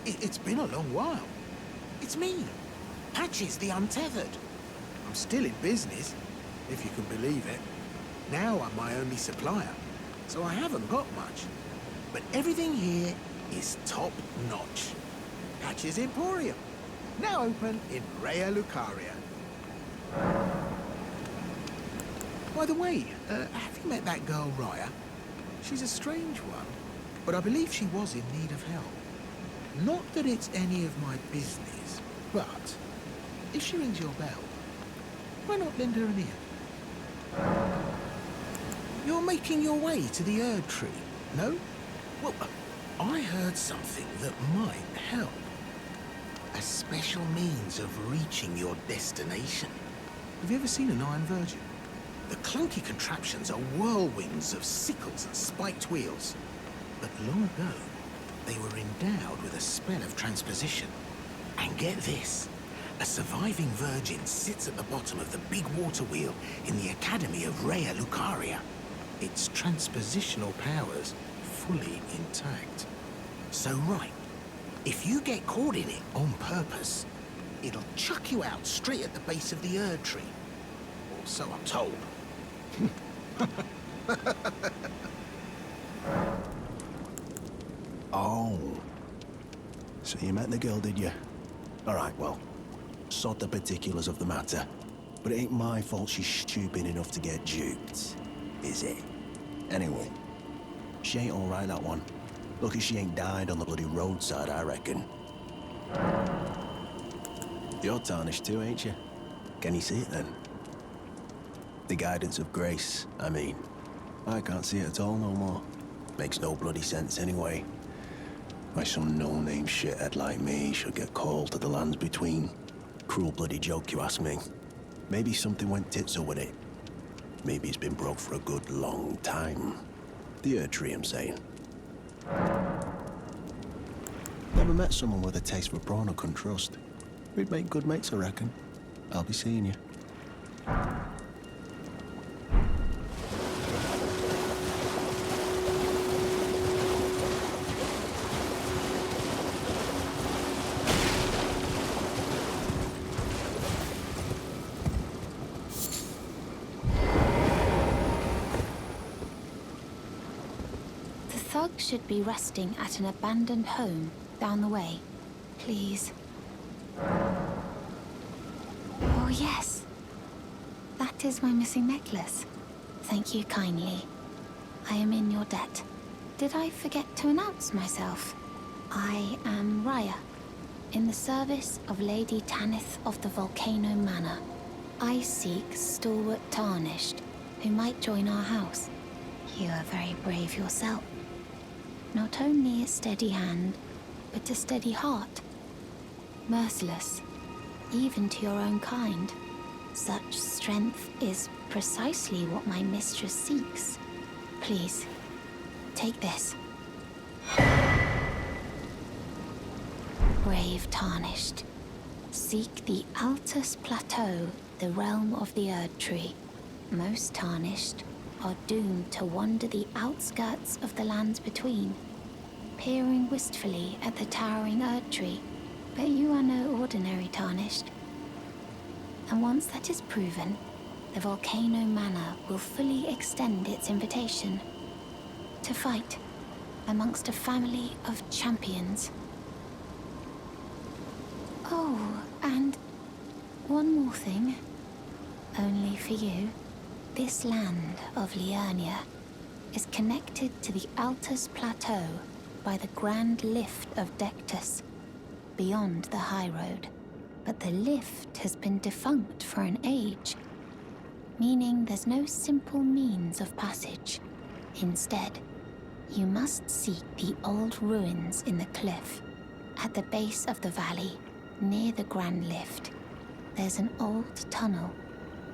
It's been a long while. It's me, Parches the Untethered. I'm still in business, if you can believe it. Now I'm my only supplier, so I haven't got much. But everything here is top-notch. Parches Emporium, now open in Raya Lucaria. By the way, have you met that girl, Raya? She's a strange one, but I believe she was in need of help. Not that it's any of my business, but if she rings your bell, why not lend her an ear? You're making your way to the Erd Tree, no? Well, I heard something that might help. A special means of reaching your destination. Have you ever seen an Iron Virgin? The clunky contraptions are whirlwinds of sickles and spiked wheels. But long ago, they were endowed with a spell of transposition. And get this, a surviving virgin sits at the bottom of the big water wheel in the Academy of Raya Lucaria. Its transpositional powers fully intact. So right, if you get caught in it on purpose, it'll chuck you out straight at the base of the Erd Tree. Or so I'm told. Oh. So you met the girl, did you? Alright, well, sod the particulars of the matter. But it ain't my fault she's stupid enough to get duped, is it? Anyway, she ain't alright, that one. Lucky she ain't died on the bloody roadside, I reckon. You're tarnished too, ain't you? Can you see it then? The guidance of grace, I mean. I can't see it at all no more. Makes no bloody sense anyway. Why some no-name shithead like me should get called to the lands between. Cruel bloody joke, you ask me. Maybe something went tits-up with it. Maybe it's been broke for a good long time. The Erd Tree, I'm saying. Never met someone with a taste for prawn I couldn't trust. We'd make good mates, I reckon. I'll be seeing you. Hewg should be resting at an abandoned home down the way. Please. Oh, yes. That is my missing necklace. Thank you kindly. I am in your debt. Did I forget to announce myself? I am Raya, in the service of Lady Tanith of the Volcano Manor. I seek stalwart Tarnished, who might join our house. You are very brave yourself. Not only a steady hand, but a steady heart. Merciless, even to your own kind. Such strength is precisely what my mistress seeks. Please, take this. Brave Tarnished, seek the Altus Plateau, the realm of the Erd Tree. Most Tarnished are doomed to wander the outskirts of the lands between, peering wistfully at the towering Erd Tree. But you are no ordinary Tarnished. And once that is proven, the Volcano Manor will fully extend its invitation to fight amongst a family of champions. Oh, and one more thing, only for you. This land of Liurnia is connected to the Altus Plateau by the Grand Lift of Dectus, beyond the High Road. But the lift has been defunct for an age, meaning there's no simple means of passage. Instead, you must seek the old ruins in the cliff. At the base of the valley, near the Grand Lift, there's an old tunnel.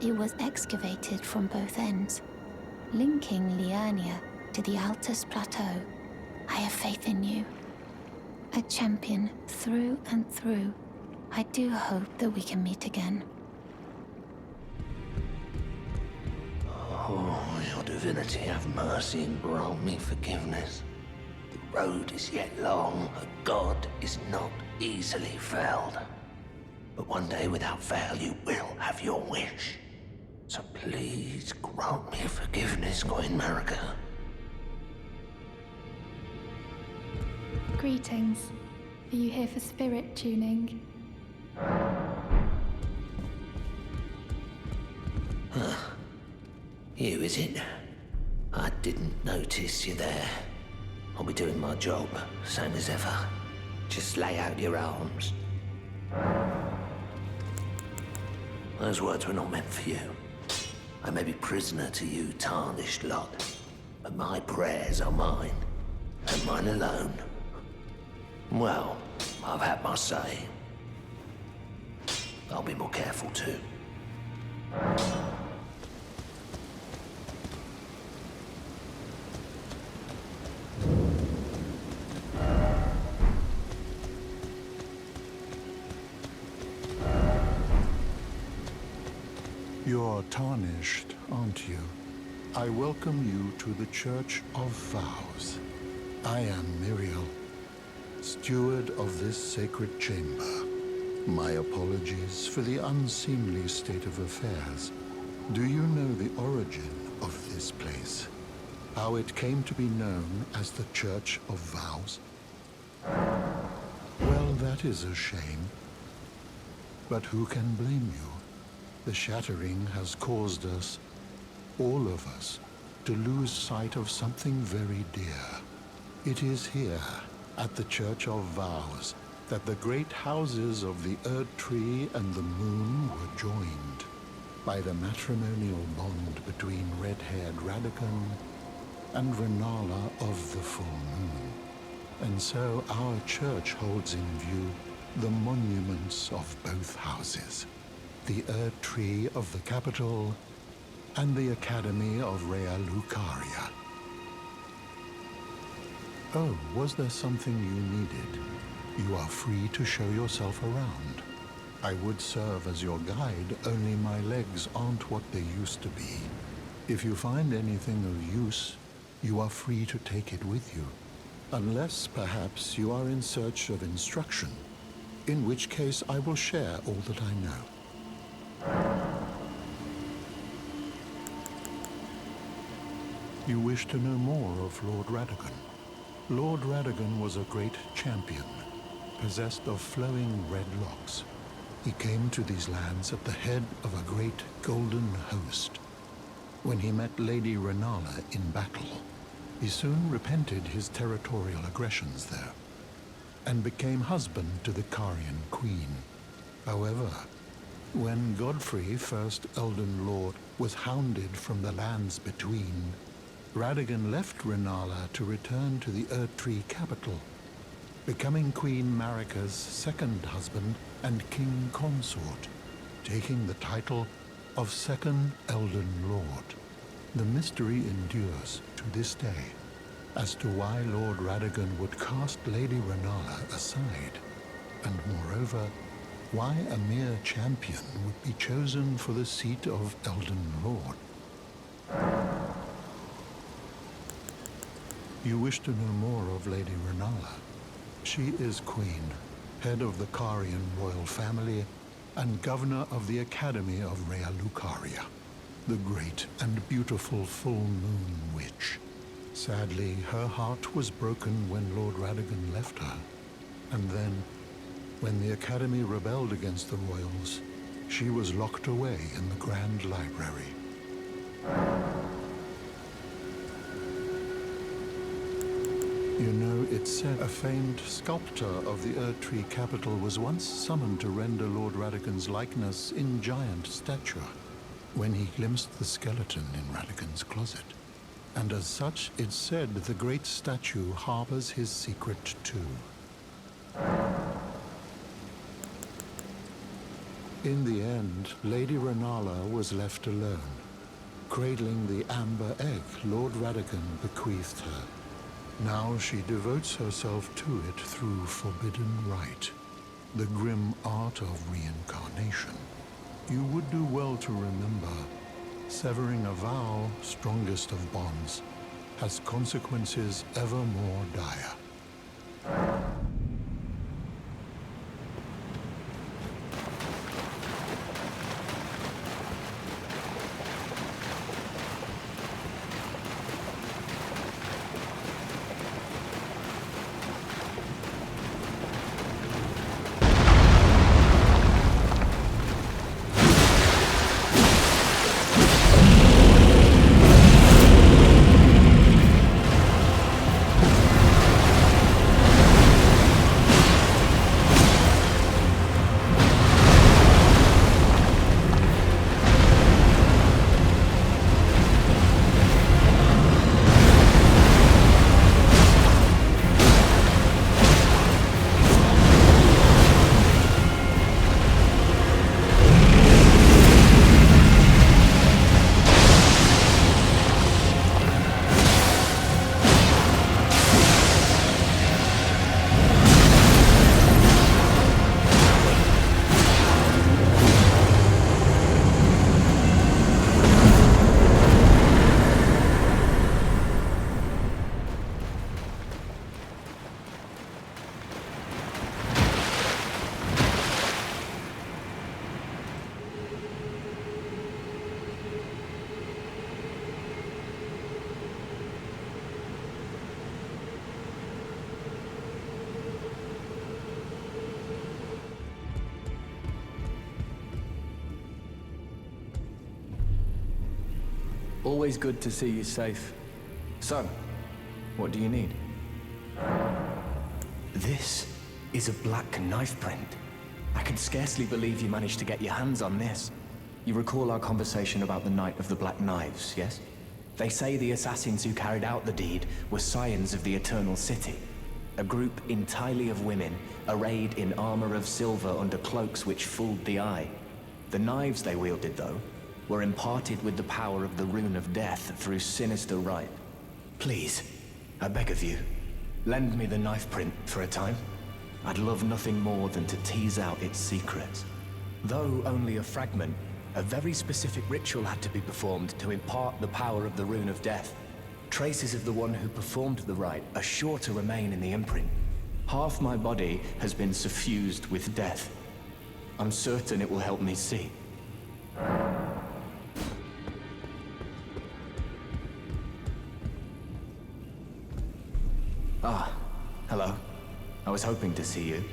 It was excavated from both ends, linking Liurnia to the Altus Plateau. I have faith in you. A champion through and through. I do hope that we can meet again. Oh, your divinity, have mercy and grant me forgiveness. The road is yet long, a god is not easily felled. But one day without fail you will have your wish. So please grant me forgiveness, Queen Marika. Greetings. Are you here for spirit tuning? Huh. You, is it? I didn't notice you there. I'll be doing my job, same as ever. Just lay out your arms. Those words were not meant for you. I may be prisoner to you, tarnished lot, but my prayers are mine, and mine alone. Well, I've had my say. I'll be more careful too. You're tarnished, aren't you? I welcome you to the Church of Vows. I am Miriel, steward of this sacred chamber. My apologies for the unseemly state of affairs. Do you know the origin of this place? How it came to be known as the Church of Vows? Well, that is a shame. But who can blame you? The shattering has caused us, all of us, to lose sight of something very dear. It is here, at the Church of Vows, that the great houses of the Erd Tree and the Moon were joined by the matrimonial bond between red-haired Radicon and Renala of the Full Moon. And so our church holds in view the monuments of both houses. The Erd Tree of the capital, and the Academy of Rea Lucaria. Oh, was there something you needed? You are free to show yourself around. I would serve as your guide, only my legs aren't what they used to be. If you find anything of use, you are free to take it with you. Unless, perhaps, you are in search of instruction, in which case I will share all that I know. You wish to know more of Lord Radicon? Lord Radagon was a great champion, possessed of flowing red locks. He came to these lands at the head of a great golden host. When he met Lady Rennala in battle, he soon repented his territorial aggressions there, and became husband to the Carian queen. However, when Godfrey, first Elden Lord, was hounded from the lands between, Radagon left Rennala to return to the Erdtree capital, becoming Queen Marika's second husband and king consort, taking the title of Second Elden Lord. The mystery endures to this day as to why Lord Radagon would cast Lady Rennala aside, and moreover, why a mere champion would be chosen for the seat of Elden Lord. You wish to know more of Lady Rennala? She is Queen, head of the Carian royal family, and governor of the Academy of Rea Lucaria, the great and beautiful full moon witch. Sadly, her heart was broken when Lord Radagon left her, and then, when the Academy rebelled against the royals, she was locked away in the Grand Library. You know, it's said a famed sculptor of the Erdtree capital was once summoned to render Lord Radagon's likeness in giant stature, when he glimpsed the skeleton in Radagon's closet. And as such, it's said the great statue harbors his secret too. In the end, Lady Rennala was left alone, cradling the amber egg Lord Radagon bequeathed her. Now she devotes herself to it through forbidden rite, the grim art of reincarnation. You would do well to remember, severing a vow, strongest of bonds, has consequences ever more dire. Always good to see you safe. So, what do you need? This is a black knife print. I can scarcely believe you managed to get your hands on this. You recall our conversation about the Night of the Black Knives, yes? They say the assassins who carried out the deed were scions of the Eternal City, a group entirely of women, arrayed in armor of silver under cloaks which fooled the eye. The knives they wielded, though, were imparted with the power of the Rune of Death through sinister rite. Please, I beg of you, lend me the knife print for a time. I'd love nothing more than to tease out its secrets. Though only a fragment, a very specific ritual had to be performed to impart the power of the Rune of Death. Traces of the one who performed the rite are sure to remain in the imprint. Half my body has been suffused with death. I'm certain it will help me see. Ah, hello. I was hoping to see you.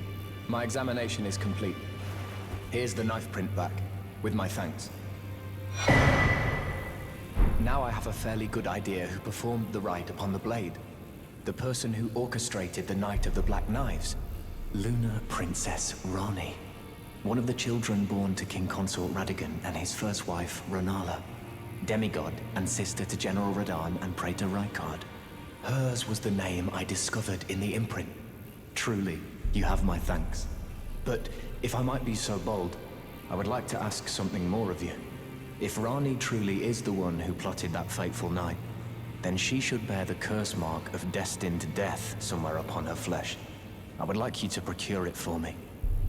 My examination is complete. Here's the knife print back, with my thanks. Now I have a fairly good idea who performed the rite upon the blade. The person who orchestrated the Night of the Black Knives. Lunar Princess Ranni. One of the children born to King Consort Radagon and his first wife, Rennala. Demigod and sister to General Radahn and Praetor Rykard. Hers was the name I discovered in the imprint. Truly, you have my thanks. But if I might be so bold, I would like to ask something more of you. If Ranni truly is the one who plotted that fateful night, then she should bear the curse mark of destined death somewhere upon her flesh. I would like you to procure it for me.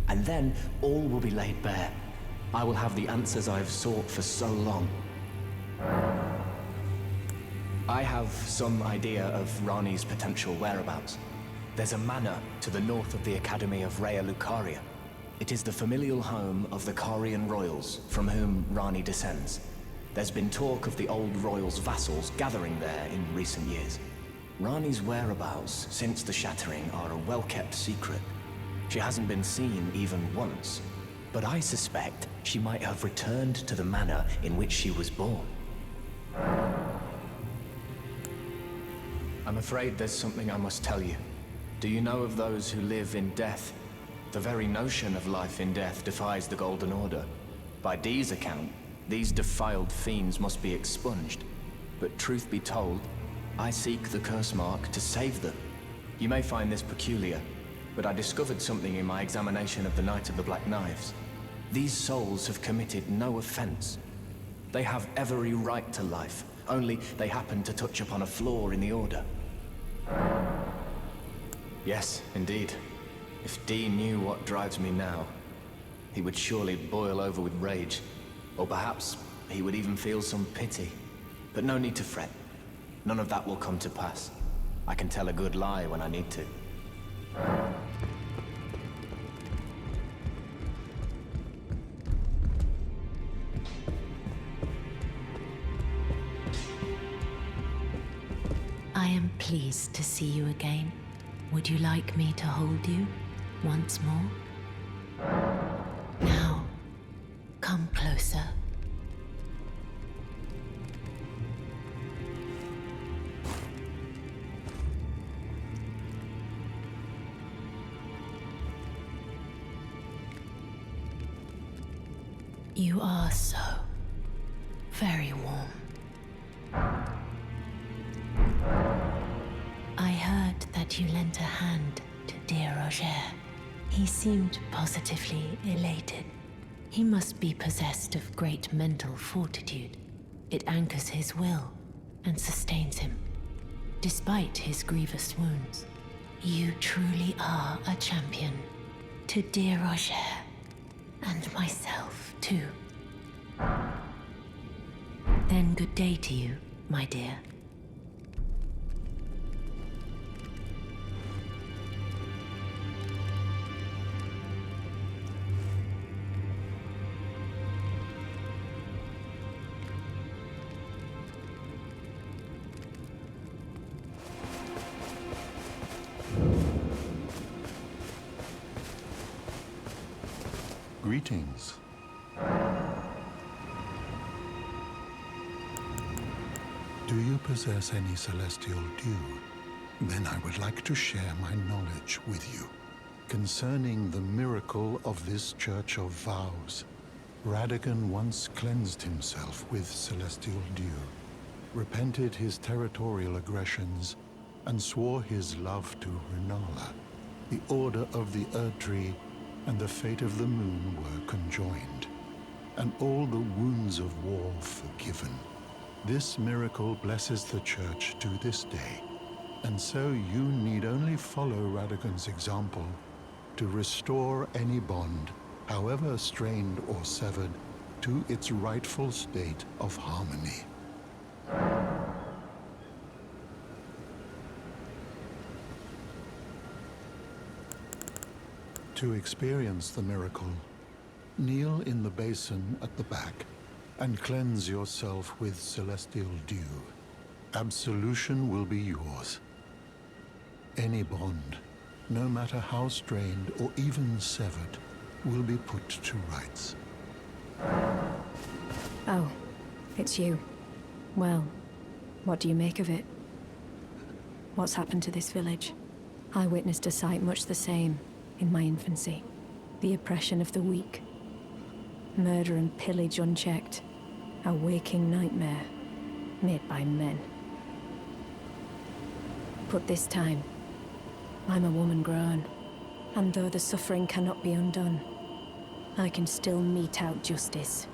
And then all will be laid bare. I will have the answers I have sought for so long. I have some idea of Ranni's potential whereabouts. There's a manor to the north of the Academy of Rea Lucaria. It is the familial home of the Carian royals, from whom Ranni descends. There's been talk of the old royals' vassals gathering there in recent years. Ranni's whereabouts since the Shattering are a well-kept secret. She hasn't been seen even once, but I suspect she might have returned to the manor in which she was born. I'm afraid there's something I must tell you. Do you know of those who live in death? The very notion of life in death defies the Golden Order. By Dee's account, these defiled fiends must be expunged. But truth be told, I seek the curse mark to save them. You may find this peculiar, but I discovered something in my examination of the Night of the Black Knives. These souls have committed no offense. They have every right to life, only they happen to touch upon a flaw in the Order. Yes, indeed. If Dee knew what drives me now, he would surely boil over with rage. Or perhaps he would even feel some pity. But no need to fret. None of that will come to pass. I can tell a good lie when I need to. I am pleased to see you again. Would you like me to hold you once more? Now, come closer. You are so very warm. I heard that you lent a hand to dear Rogier. He seemed positively elated. He must be possessed of great mental fortitude. It anchors his will and sustains him, despite his grievous wounds. You truly are a champion. To dear Rogier, and myself too. Then good day to you, my dear. Greetings. Do you possess any celestial dew? Then I would like to share my knowledge with you. Concerning the miracle of this Church of Vows, Radagon once cleansed himself with celestial dew, repented his territorial aggressions, and swore his love to Rennala. The Order of the Erdtree and the fate of the moon were conjoined, and all the wounds of war forgiven. This miracle blesses the Church to this day, and so you need only follow Radagon's example to restore any bond, however strained or severed, to its rightful state of harmony. To experience the miracle, kneel in the basin at the back and cleanse yourself with celestial dew. Absolution will be yours. any bond, no matter how strained or even severed, will be put to rights. Oh, it's you. Well, what do you make of it? What's happened to this village? I witnessed a sight much the same in my infancy. The oppression of the weak. Murder and pillage unchecked. A waking nightmare made by men. But this time, I'm a woman grown. And though the suffering cannot be undone, I can still mete out justice.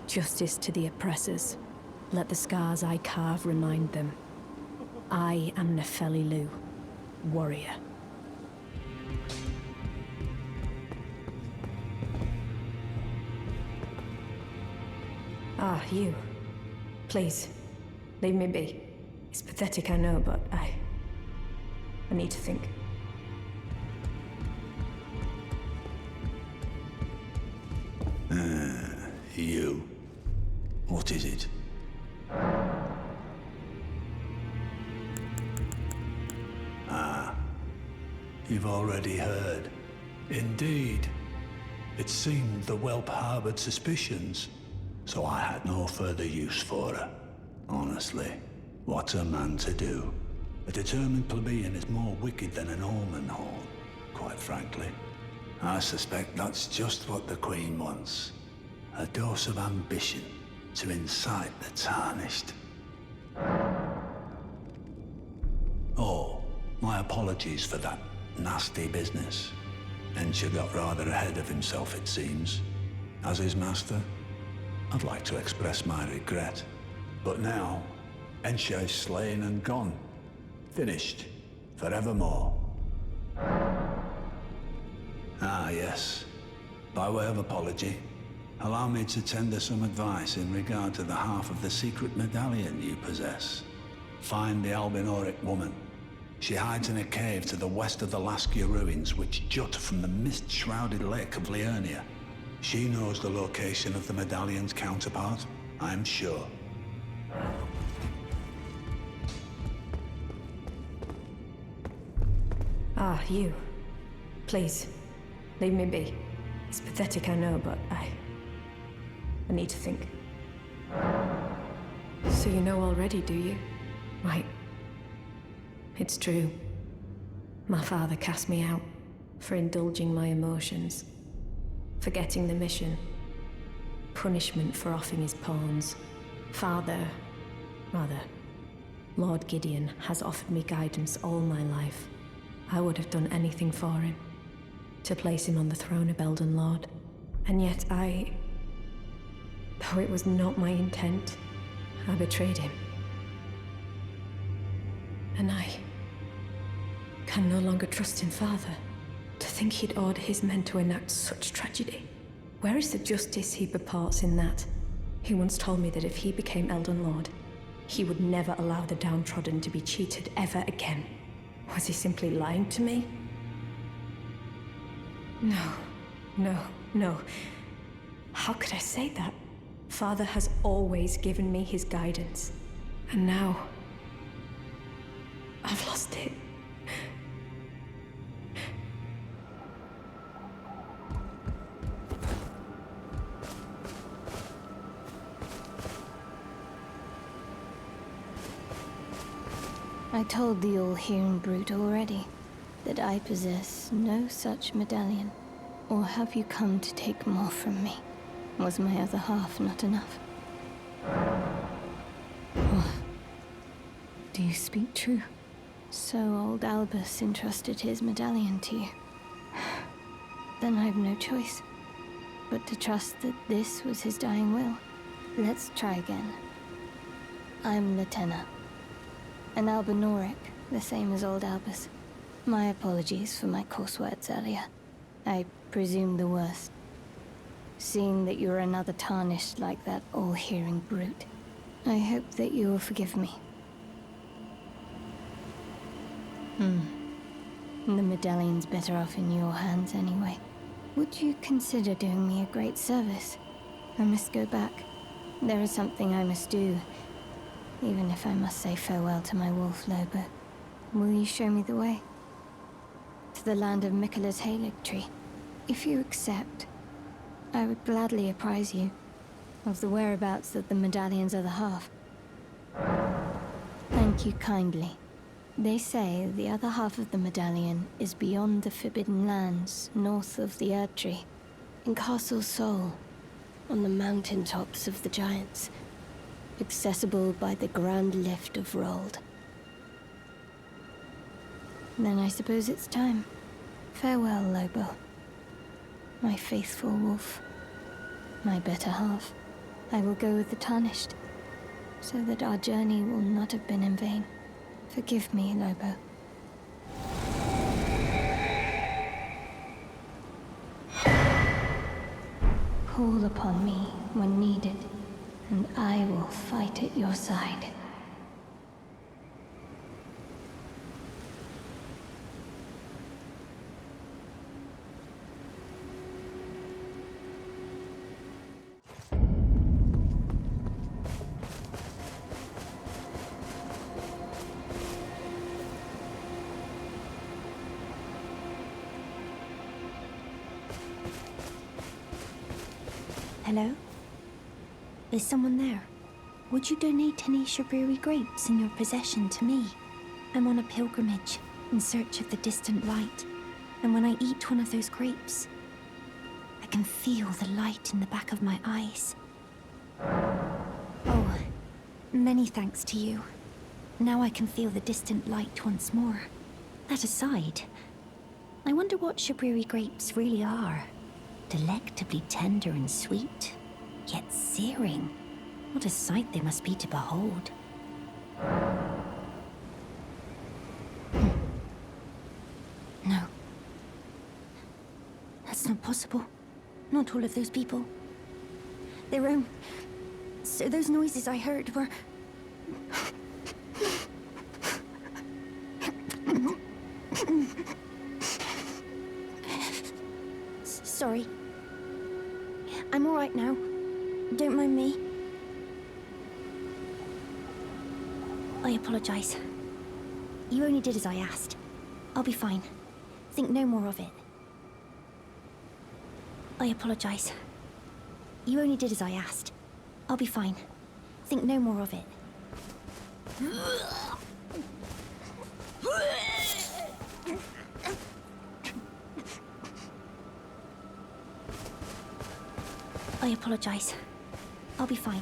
Justice to the oppressors. Let the scars I carve remind them. I am Nefeli Lu, warrior. Ah, you. Please, leave me be. It's pathetic, I know, but I need to think. You. What is it? You've already heard. Indeed. It seemed the whelp harbored suspicions, so I had no further use for her. Honestly, what's a man to do? A determined plebeian is more wicked than an omen horn, quite frankly. I suspect that's just what the Queen wants. A dose of ambition to incite the tarnished. Oh, my apologies for that nasty business. Ensha got rather ahead of himself, it seems. As his master, I'd like to express my regret. But now, Ensha is slain and gone. Finished. Forevermore. Ah, yes. By way of apology, allow me to tender some advice in regard to the half of the secret medallion you possess. Find the Albinoric woman. She hides in a cave to the west of the Laskia ruins, which jut from the mist-shrouded lake of Liurnia. She knows the location of the medallion's counterpart, I'm sure. Ah, you. Please, leave me be. It's pathetic, I know, but I need to think. So you know already, do you? Right. It's true. My father cast me out for indulging my emotions, forgetting the mission, punishment for offing his pawns. Lord Gideon has offered me guidance all my life. I would have done anything for him, to place him on the throne of Elden Lord. And yet though it was not my intent, I betrayed him. And I can no longer trust in Father. To think he'd order his men to enact such tragedy. Where is the justice he purports in that? He once told me that if he became Elden Lord, he would never allow the downtrodden to be cheated ever again. Was he simply lying to me? No. How could I say that? Father has always given me his guidance. And now, I've lost it. I told the all-hearing brute already that I possess no such medallion. Or have you come to take more from me? Was my other half not enough? Oh. Do you speak true? So old Albus entrusted his medallion to you. Then I've no choice but to trust that this was his dying will. Let's try again. I'm Lectora. An Albinoric, the same as old Albus. My apologies for my coarse words earlier. I presume the worst. Seeing that you're another tarnished like that all-hearing brute, I hope that you will forgive me. The medallion's better off in your hands anyway. Would you consider doing me a great service? I must go back. There is something I must do, even if I must say farewell to my wolf Lobo. Will you show me the way? the land of Miquella's Hewg tree. If you accept, I would gladly apprise you of the whereabouts of the medallion's other half. Thank you kindly. They say the other half of the medallion is beyond the Forbidden Lands, north of the Erd Tree, in Castle Sol, on the mountain tops of the Giants, accessible by the Grand Lift of Rold. Then I suppose it's time. Farewell, Lobo. My faithful wolf. My better half. I will go with the Tarnished, so that our journey will not have been in vain. Forgive me, Lobo. Call upon me when needed, and I will fight at your side. Hello? Is someone there? Would you donate any Shabriri grapes in your possession to me? I'm on a pilgrimage in search of the distant light, and when I eat one of those grapes, I can feel the light in the back of my eyes. Oh, many thanks to you. Now I can feel the distant light once more. That aside, I wonder what Shabriri grapes really are. Delectably tender and sweet, yet searing. What a sight they must be to behold. No. That's not possible. Not all of those people. Their own... So those noises I heard were... Sorry. I'm all right now. Don't mind me. I apologize. You only did as I asked. I'll be fine. Think no more of it. I apologize. You only did as I asked. I'll be fine. Think no more of it. I apologize. I'll be fine.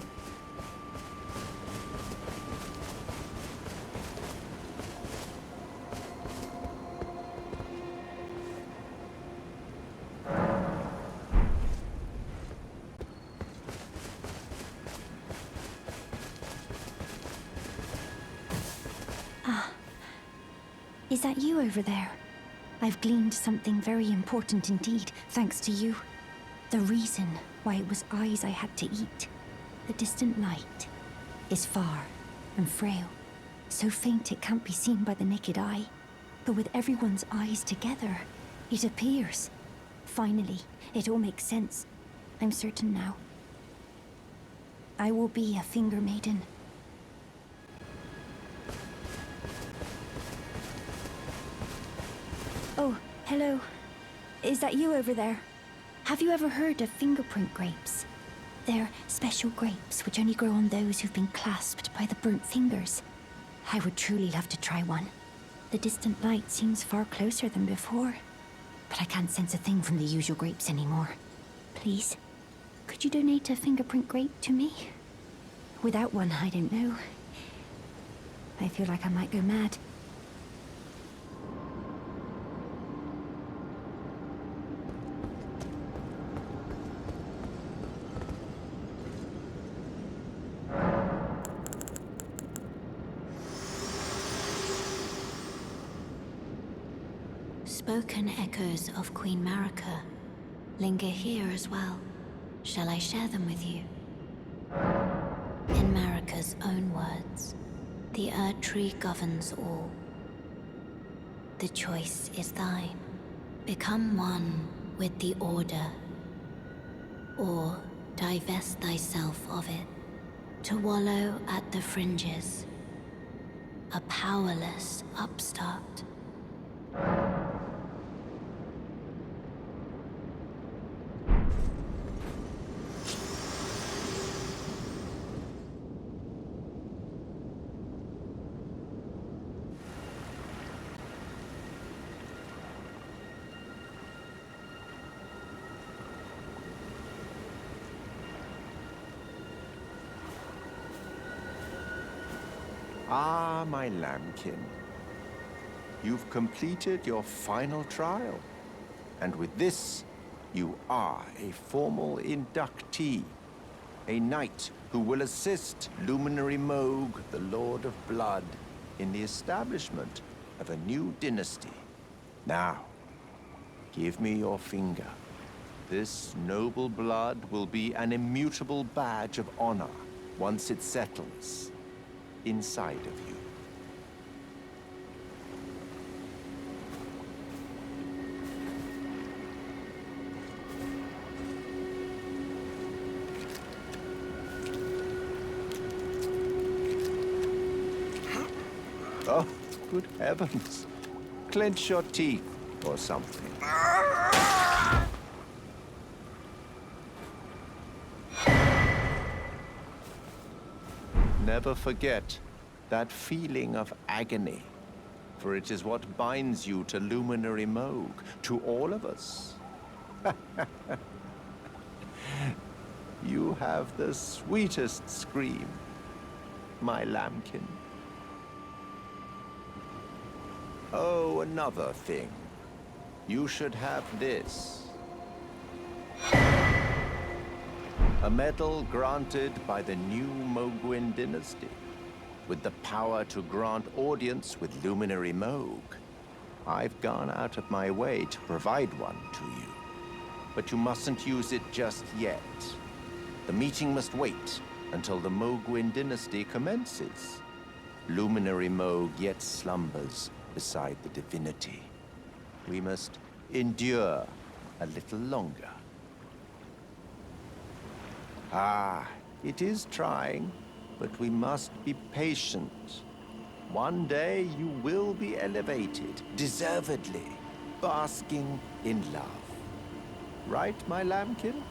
Ah. Is that you over there? I've gleaned something very important indeed, thanks to you. The reason why it was eyes I had to eat. The distant light is far and frail, so faint it can't be seen by the naked eye. But with everyone's eyes together, it appears. Finally, it all makes sense. I'm certain now. I will be a finger maiden. Oh, hello. Is that you over there? Have you ever heard of fingerprint grapes? They're special grapes which only grow on those who've been clasped by the burnt fingers. I would truly love to try one. The distant light seems far closer than before, but I can't sense a thing from the usual grapes anymore. Please, could you donate a fingerprint grape to me? Without one, I don't know. I feel like I might go mad. Spoken echoes of Queen Marika linger here as well. Shall I share them with you? In Marika's own words, the Erd Tree governs all. The choice is thine. Become one with the Order, or divest thyself of it, to wallow at the fringes, a powerless upstart. Ah, my lambkin. You've completed your final trial. And with this, you are a formal inductee. A knight who will assist Luminary Mohg, the Lord of Blood, in the establishment of a new dynasty. Now, give me your finger. This noble blood will be an immutable badge of honor once it settles inside of you. Oh, good heavens. Clench your teeth or something. Never forget that feeling of agony, for it is what binds you to Luminary Mohg, to all of us. You have the sweetest scream, my lambkin. Oh, another thing. You should have this. A medal granted by the new Mohgwyn dynasty, with the power to grant audience with Luminary Mohg. I've gone out of my way to provide one to you, but you mustn't use it just yet. The meeting must wait until the Mohgwyn dynasty commences. Luminary Mohg yet slumbers beside the divinity. We must endure a little longer. Ah, it is trying, but we must be patient. One day you will be elevated, deservedly, basking in love. Right, my lambkin?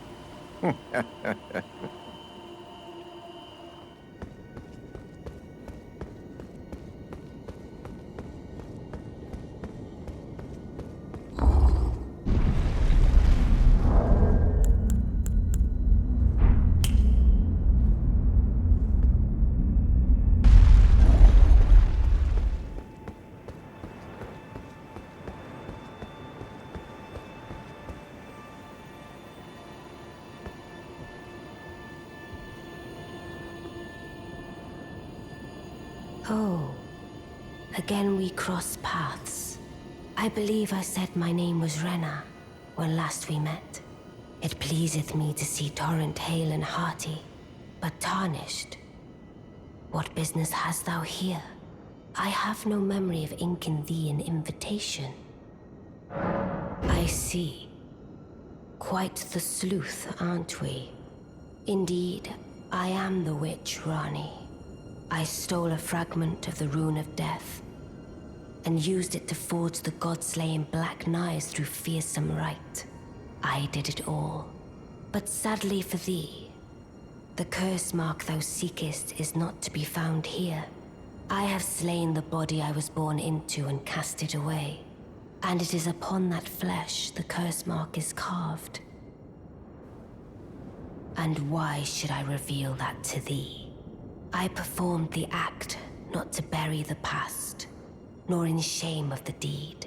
Oh, again we cross paths. I believe I said my name was Renna when last we met. It pleaseth me to see Torrent hale and hearty, but tarnished. What business hast thou here? I have no memory of inking thee an invitation. I see. Quite the sleuth, aren't we? Indeed, I am the witch, Ranni. I stole a fragment of the Rune of Death, and used it to forge the god-slaying black knives through fearsome rite. I did it all. But sadly for thee, the curse mark thou seekest is not to be found here. I have slain the body I was born into and cast it away, and it is upon that flesh the curse mark is carved. And why should I reveal that to thee? I performed the act not to bury the past, nor in shame of the deed,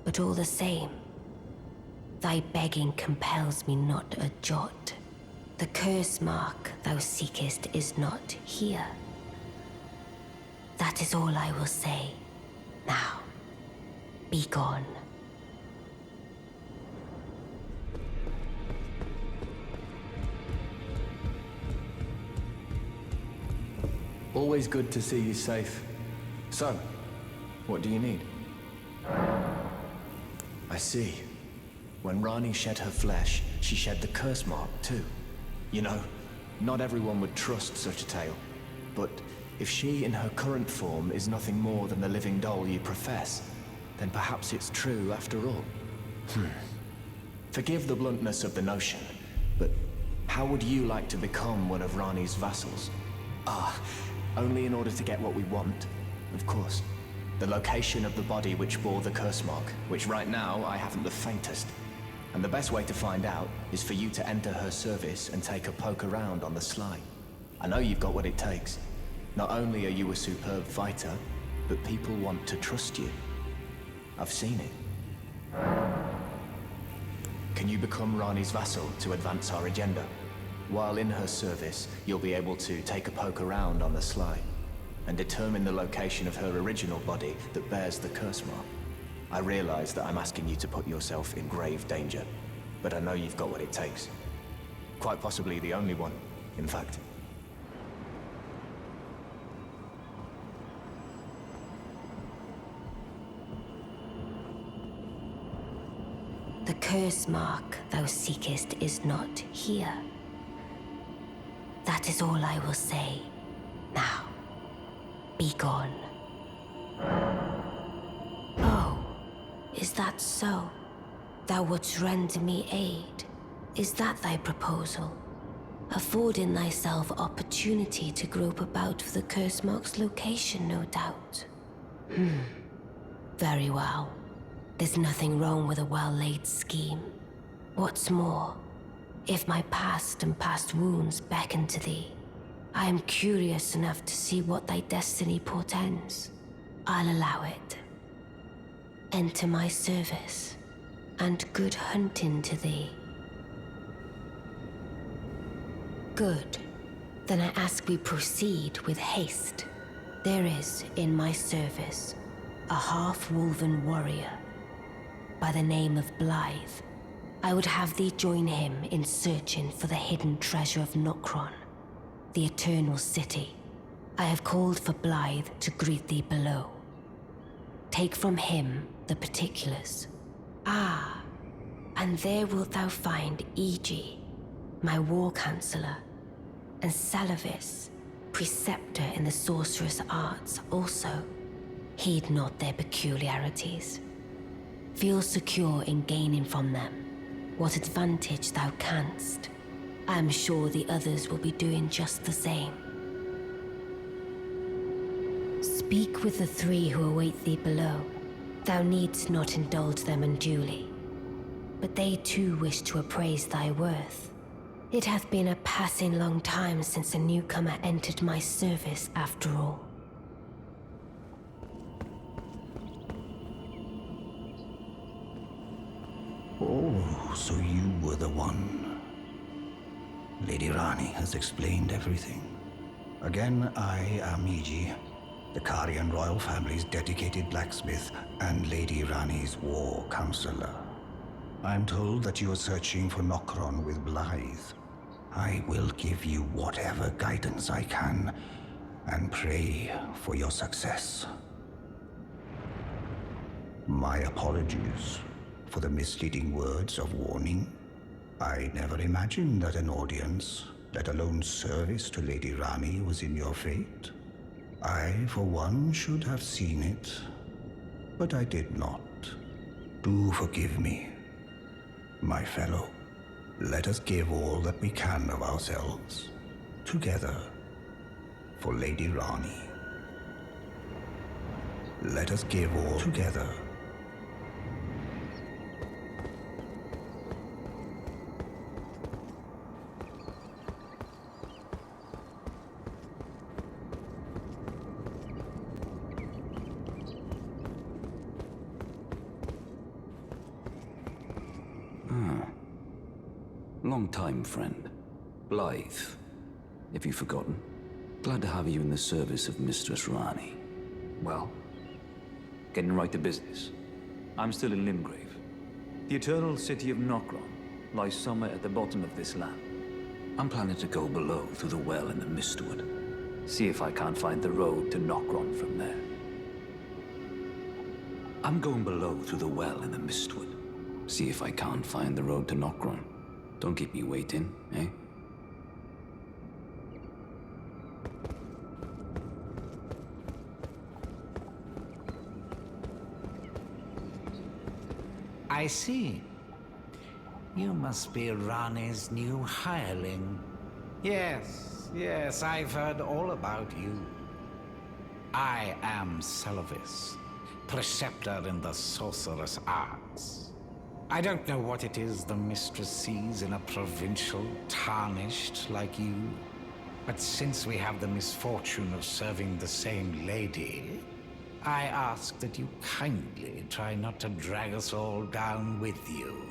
but all the same, thy begging compels me not a jot. The curse mark thou seekest is not here. That is all I will say. Now, be gone. Always good to see you safe. So, what do you need? I see. When Ranni shed her flesh, she shed the curse mark too. You know, not everyone would trust such a tale. But if she in her current form is nothing more than the living doll you profess, then perhaps it's true after all. Forgive the bluntness of the notion, but how would you like to become one of Ranni's vassals? Only in order to get what we want, of course. The location of the body which bore the curse mark, which right now I haven't the faintest. And the best way to find out is for you to enter her service and take a poke around on the sly. I know you've got what it takes. Not only are you a superb fighter, but people want to trust you. I've seen it. Can you become Ranni's vassal to advance our agenda? While in her service, you'll be able to take a poke around on the sly and determine the location of her original body that bears the curse mark. I realize that I'm asking you to put yourself in grave danger, but I know you've got what it takes. Quite possibly the only one, in fact. The curse mark thou seekest is not here. That is all I will say. Now, be gone. Oh, is that so? Thou wouldst render me aid? Is that thy proposal? Affording thyself opportunity to grope about for the curse mark's location, no doubt. Very well. There's nothing wrong with a well-laid scheme. What's more, if my past and past wounds beckon to thee, I am curious enough to see what thy destiny portends. I'll allow it. Enter my service, and good hunting to thee. Good. Then I ask we proceed with haste. There is, in my service, a half-wolven warrior by the name of Blythe. I would have thee join him in searching for the hidden treasure of Nokron, the Eternal City. I have called for Blythe to greet thee below. Take from him the particulars. Ah, and there wilt thou find Iji, my war counselor, and Salavis, preceptor in the sorcerous arts also. Heed not their peculiarities. Feel secure in gaining from them what advantage thou canst. I am sure the others will be doing just the same. Speak with the three who await thee below. Thou needst not indulge them unduly, but they too wish to appraise thy worth. It hath been a passing long time since a newcomer entered my service, after all. Oh, so you were the one. Lady Ranni has explained everything. Again, I am Iji, the Karian royal family's dedicated blacksmith and Lady Ranni's war counselor. I'm told that you are searching for Nokron with Blythe. I will give you whatever guidance I can, and pray for your success. My apologies for the misleading words of warning. I never imagined that an audience, let alone service to Lady Ranni, was in your fate. I, for one, should have seen it, but I did not. Do forgive me, my fellow. Let us give all that we can of ourselves, together, for Lady Ranni. Let us give all together. Long time, friend. Blythe, if you've forgotten. Glad to have you in the service of Mistress Ranni. Well, getting right to business. I'm still in Limgrave. The eternal city of Nokron lies somewhere at the bottom of this land. I'm planning to go below through the well in the Mistwood. See if I can't find the road to Nokron from there. I'm going below through the well in the Mistwood. See if I can't find the road to Nokron. Don't keep me waiting, eh? I see. You must be Ranni's new hireling. Yes, I've heard all about you. I am Salavis, preceptor in the sorcerous arts. I don't know what it is the mistress sees in a provincial tarnished like you, But since we have the misfortune of serving the same lady, I ask that you kindly try not to drag us all down with you.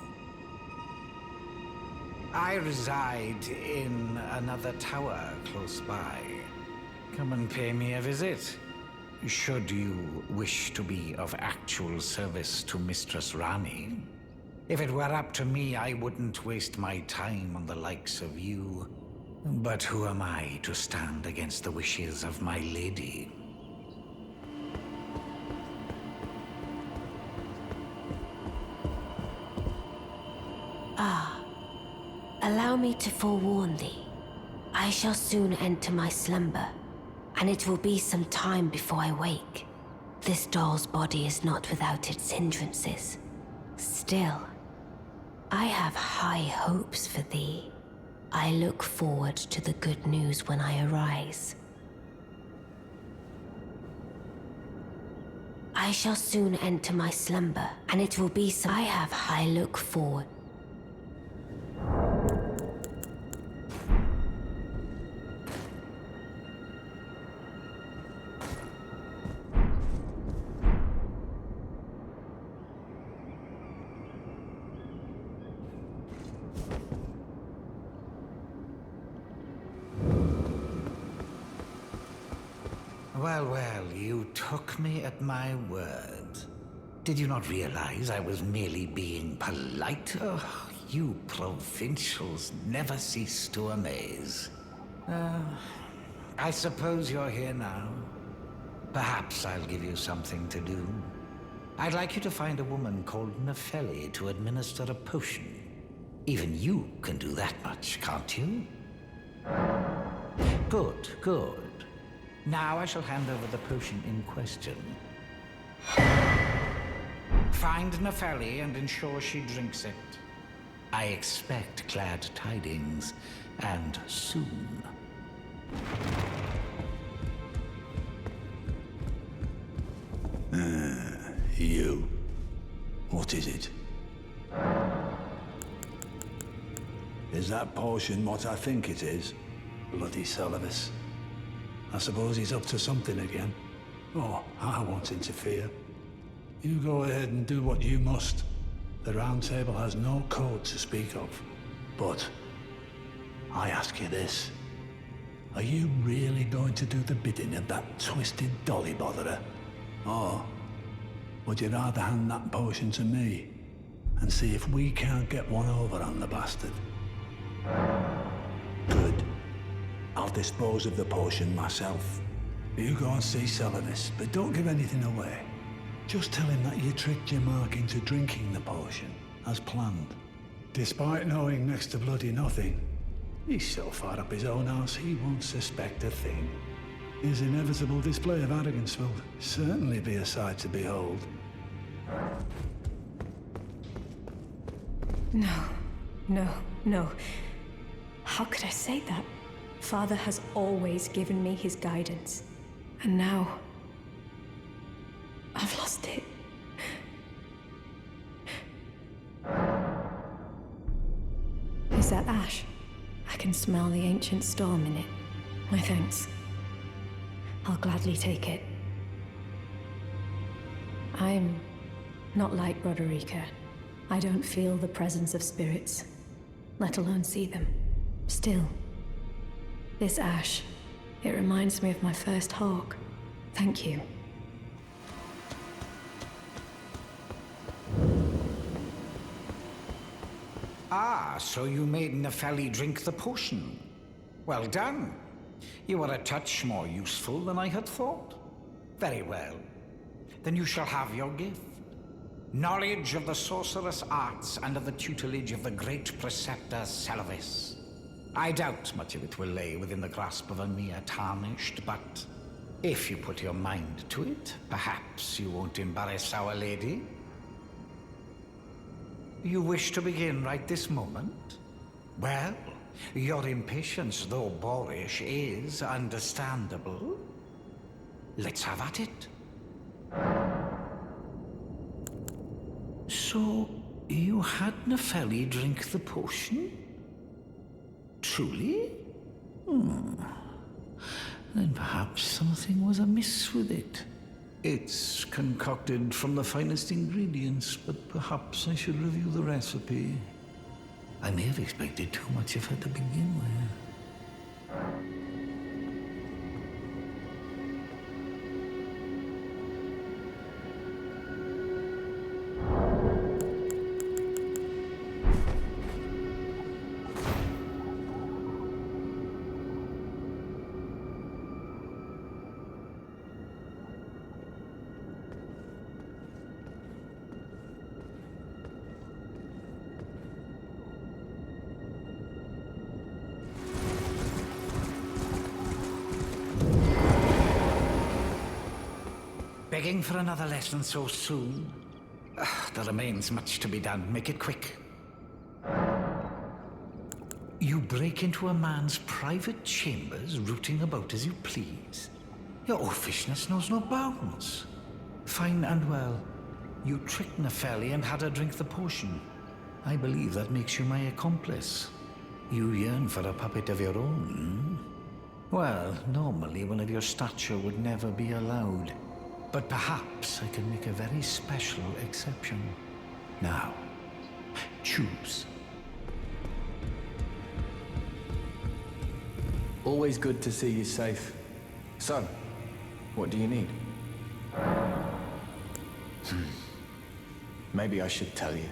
I reside in another tower close by. Come and pay me a visit, should you wish to be of actual service to Mistress Ranni. If it were up to me, I wouldn't waste my time on the likes of you. But who am I to stand against the wishes of my lady? Allow me to forewarn thee. I shall soon enter my slumber, and it will be some time before I wake. This doll's body is not without its hindrances. Still, I have high hopes for thee. I look forward to the good news when I arise. I shall soon enter my slumber, and it will be some... I look forward. Well, you took me at my word. Did you not realize I was merely being polite? Oh, you provincials never cease to amaze. I suppose you're here now. Perhaps I'll give you something to do. I'd like you to find a woman called Nefeli to administer a potion. Even you can do that much, can't you? Good. Now I shall hand over the potion in question. Find Nefeli and ensure she drinks it. I expect glad tidings, and soon. You. What is it? Is that potion what I think it is? Bloody Celovus. I suppose he's up to something again. Oh, I won't interfere. You go ahead and do what you must. The Round Table has no code to speak of. But I ask you this. Are you really going to do the bidding of that twisted dolly botherer? Or would you rather hand that potion to me and see if we can't get one over on the bastard? Good. I'll dispose of the potion myself. You go and see Celovus, but don't give anything away. Just tell him that you tricked your Mark into drinking the potion, as planned. Despite knowing next to bloody nothing, he's so far up his own arse he won't suspect a thing. His inevitable display of arrogance will certainly be a sight to behold. No. How could I say that? Father has always given me his guidance. And now... I've lost it. Is that ash? I can smell the ancient storm in it. My thanks. I'll gladly take it. I'm not like Roderica. I don't feel the presence of spirits, let alone see them. Still, this ash, it reminds me of my first hawk. Thank you. Ah, so you made Nefeli drink the potion. Well done. You are a touch more useful than I had thought. Very well. Then you shall have your gift. Knowledge of the sorcerous arts under the tutelage of the great preceptor Celovus. I doubt much of it will lay within the grasp of a mere tarnished, but if you put your mind to it, perhaps you won't embarrass Our Lady. You wish to begin right this moment? Well, your impatience, though boorish, is understandable. Let's have at it. So, you had Nefeli drink the potion? Truly? Then perhaps something was amiss with it. It's concocted from the finest ingredients, but perhaps I should review the recipe. I may have expected too much of her to begin with. Begging for another lesson so soon? There remains much to be done. Make it quick. You break into a man's private chambers, rooting about as you please. Your oafishness knows no bounds. Fine and well. You tricked Nepheli and had her drink the potion. I believe that makes you my accomplice. You yearn for a puppet of your own, hmm? Well, normally one of your stature would never be allowed. But perhaps I can make a very special exception. Now, choose. Always good to see you safe. So, what do you need? Maybe I should tell you.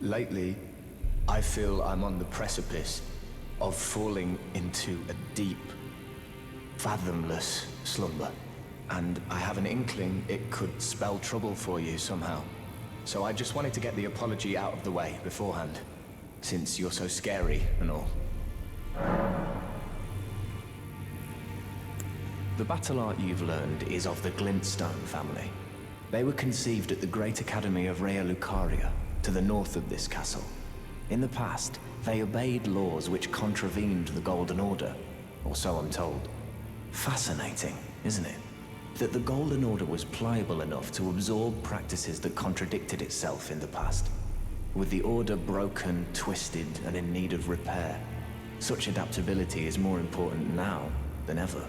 Lately, I feel I'm on the precipice of falling into a deep, fathomless slumber. And I have an inkling it could spell trouble for you somehow. So I just wanted to get the apology out of the way beforehand, since you're so scary and all. The battle art you've learned is of the Glintstone family. They were conceived at the Great Academy of Rea Lucaria, to the north of this castle. In the past, they obeyed laws which contravened the Golden Order, or so I'm told. Fascinating, isn't it? That the Golden Order was pliable enough to absorb practices that contradicted itself in the past. With the Order broken, twisted, and in need of repair, such adaptability is more important now than ever.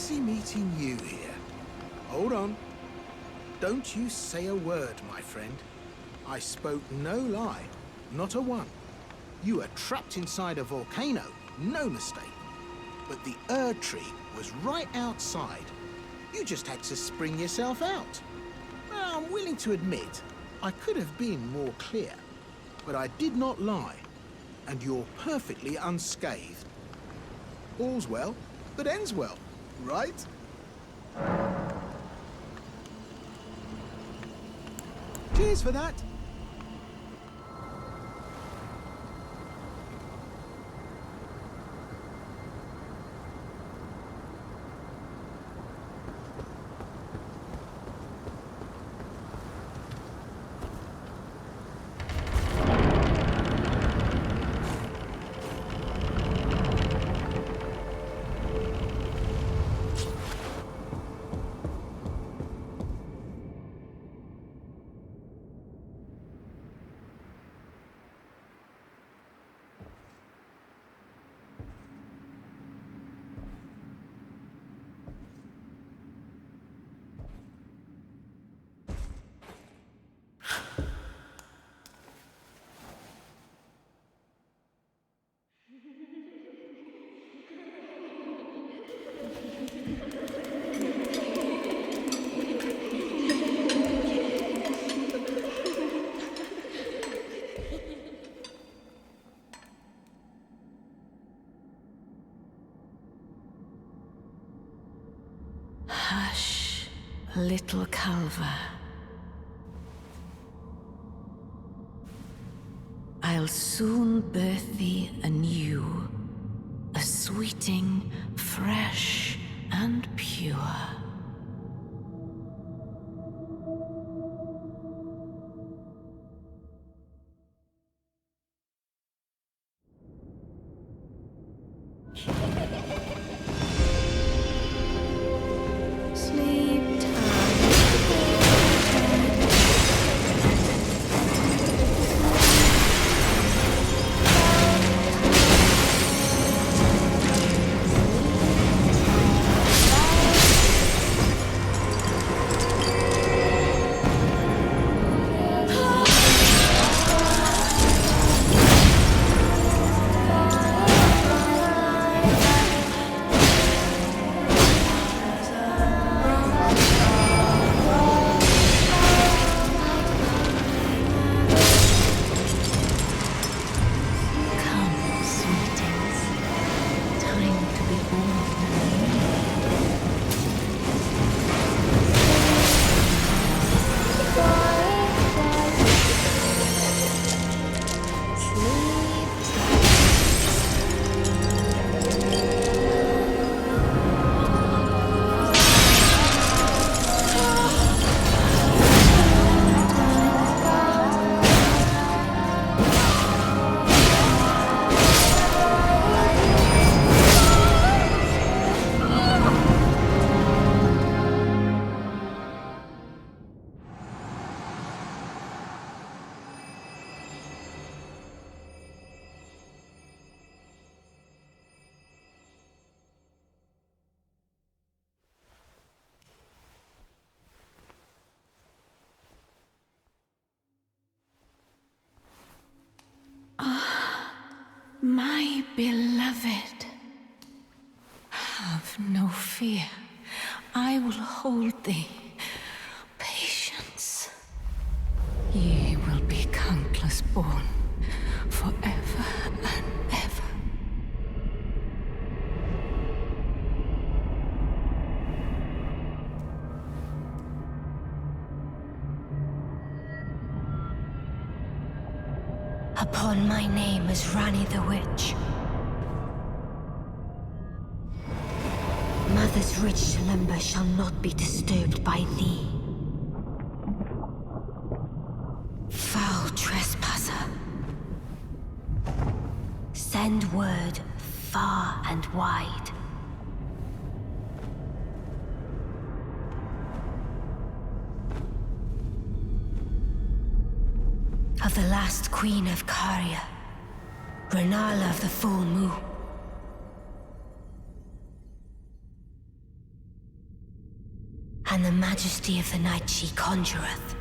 fancy meeting you here. Hold on. Don't you say a word, my friend. I spoke no lie, not a one. You were trapped inside a volcano, no mistake. But the Tree was right outside. You just had to spring yourself out. Well, I'm willing to admit, I could have been more clear. But I did not lie, and you're perfectly unscathed. All's well that ends well, right? Cheers for that. Hush, little Calva. I'll soon birth thee anew, a sweeting, fresh and pure. My beloved, have no fear. I will hold thee. Patience. Ye will be countless born, forever and ever. Upon my name as Ranni the Witch. Mother's rich slumber shall not be disturbed by thee. Foul trespasser. Send word far and wide. Of the last queen of Caria, Renala of the Full Moon. and the majesty of the night she conjureth.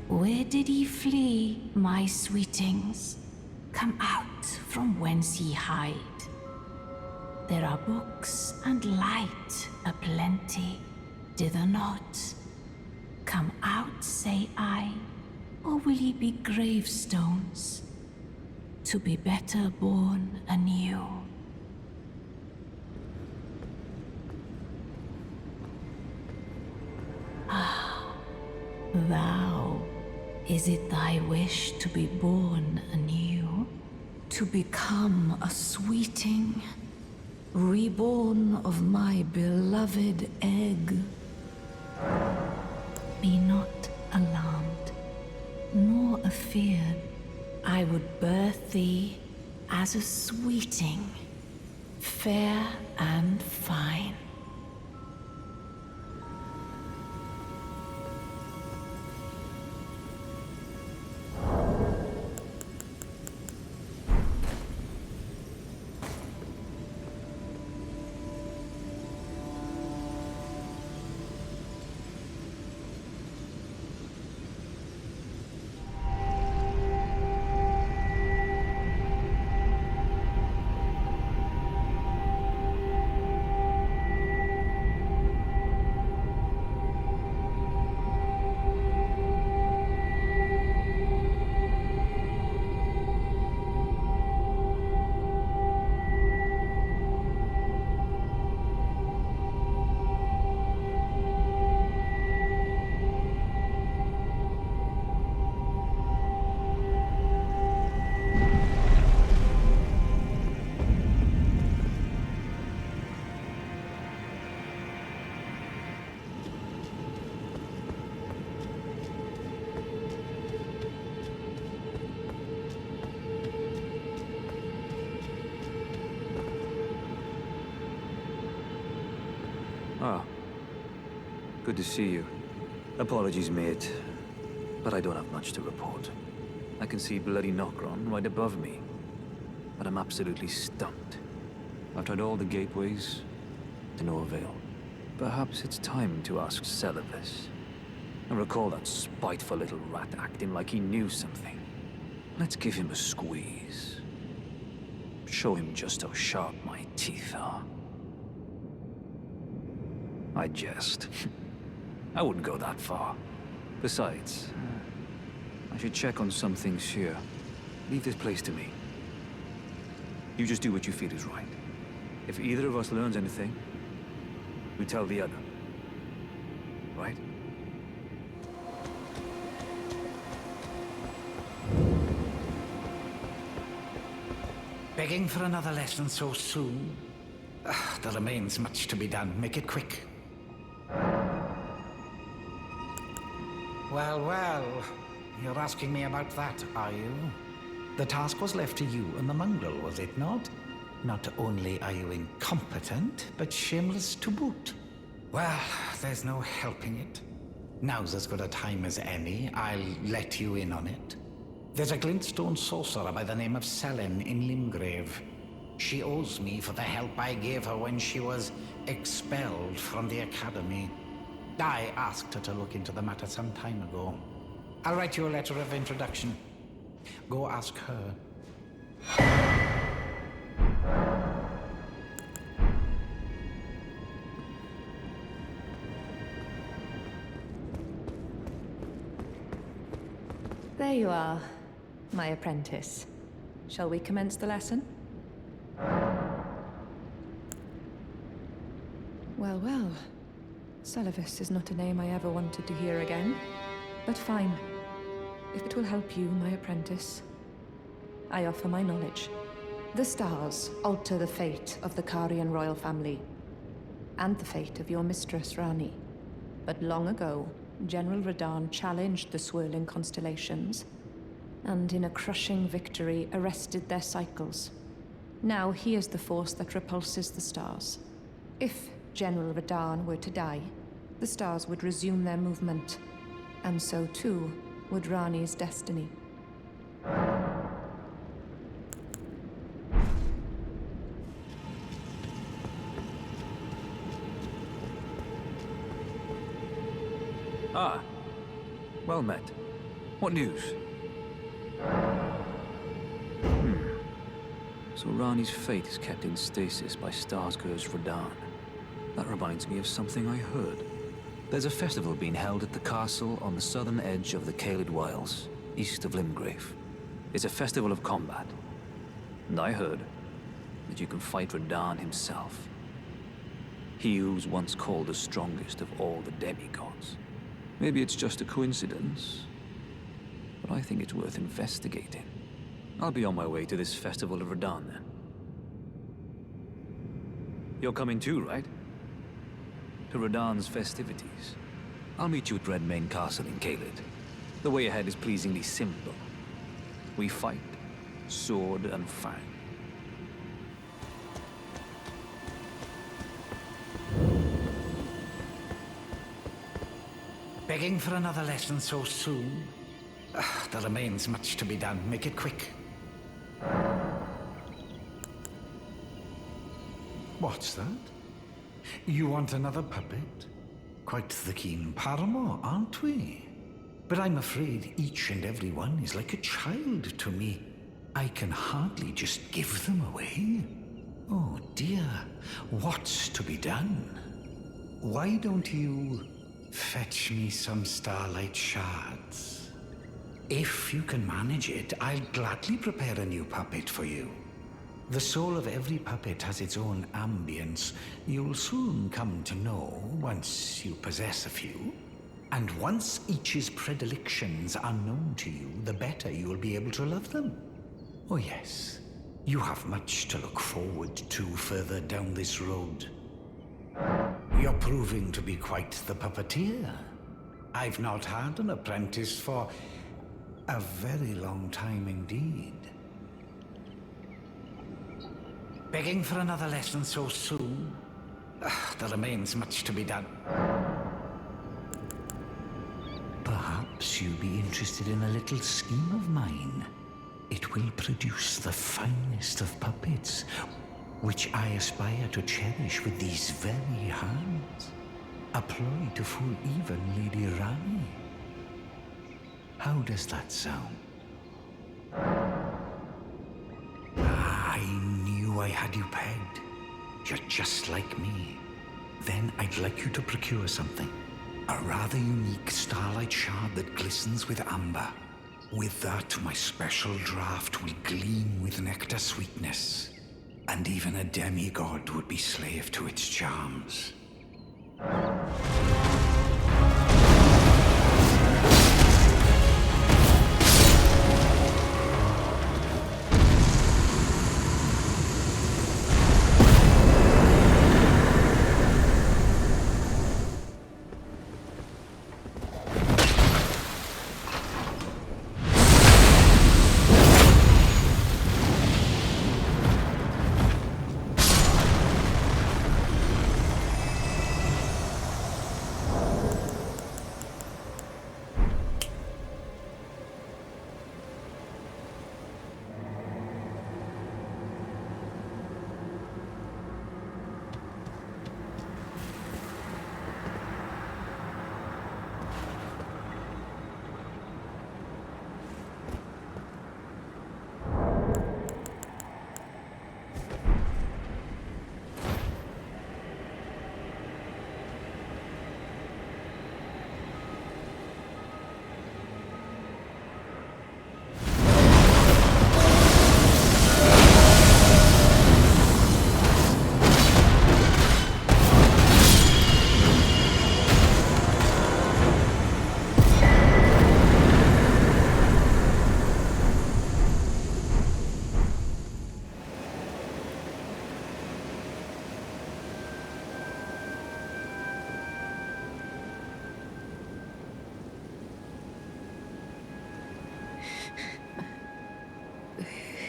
Where did ye flee, my sweetings? Come out from whence ye hide. There are books and light aplenty, dither not. Come out, say I, or will ye be gravestones, to be better born anew? Ah, thou, is it thy wish to be born anew? To become a sweeting, reborn of my beloved egg? Be not alarmed, nor afeard. I would birth thee as a sweeting, fair and fine. Ah. Good to see you. Apologies, mate. But I don't have much to report. I can see bloody Nokron right above me. But I'm absolutely stumped. I've tried all the gateways, to no avail. Perhaps it's time to ask Celibus. I recall that spiteful little rat acting like he knew something. Let's give him a squeeze. Show him just how sharp my teeth are. I jest. I wouldn't go that far. Besides, I should check on some things here. Leave this place to me. You just do what you feel is right. If either of us learns anything, we tell the other. Right? Begging for another lesson so soon? There remains much to be done. Make it quick. Well, you're asking me about that, are you? The task was left to you and the mongrel, was it not? Not only are you incompetent, but shameless to boot. Well, there's no helping it. Now's as good a time as any. I'll let you in on it. There's a glintstone sorcerer by the name of Selin in Limgrave. She owes me for the help I gave her when she was expelled from the academy. I asked her to look into the matter some time ago. I'll write you a letter of introduction. Go ask her. There you are, my apprentice. Shall we commence the lesson? Well, well. Celibus is not a name I ever wanted to hear again. But fine. If it will help you, my apprentice, I offer my knowledge. The stars alter the fate of the Carian royal family, and the fate of your mistress, Ranni. But long ago, General Radahn challenged the swirling constellations, and in a crushing victory arrested their cycles. Now he is the force that repulses the stars. If General Radahn were to die, the stars would resume their movement, and so too would Ranni's destiny. Ah, well met. What news? So Ranni's fate is kept in stasis by Starscourge Radahn. That reminds me of something I heard. There's a festival being held at the castle on the southern edge of the Caelid Wilds, east of Limgrave. It's a festival of combat. And I heard that you can fight Radahn himself. He who was once called the strongest of all the demigods. Maybe it's just a coincidence, but I think it's worth investigating. I'll be on my way to this festival of Radahn then. You're coming too, right? To Radahn's festivities. I'll meet you at Redmane Castle in Caelid. The way ahead is pleasingly simple. We fight, sword and fang. Begging for another lesson so soon? There remains much to be done. Make it quick. What's that? You want another puppet? Quite the keen paramour, aren't we? But I'm afraid each and every one is like a child to me. I can hardly just give them away. Oh dear, what's to be done? Why don't you fetch me some starlight shards? If you can manage it, I'll gladly prepare a new puppet for you. The soul of every puppet has its own ambience. You'll soon come to know once you possess a few. And once each's predilections are known to you, the better you'll be able to love them. Oh yes, you have much to look forward to further down this road. You're proving to be quite the puppeteer. I've not had an apprentice for a very long time indeed. Begging for another lesson so soon? There remains much to be done. Perhaps you'll be interested in a little scheme of mine. It will produce the finest of puppets, which I aspire to cherish with these very hands. A ploy to fool even Lady Ranni. How does that sound? I knew I had you pegged. You're just like me. Then I'd like you to procure something. A rather unique starlight shard that glistens with amber. With that, my special draft will gleam with nectar sweetness. And even a demigod would be slave to its charms.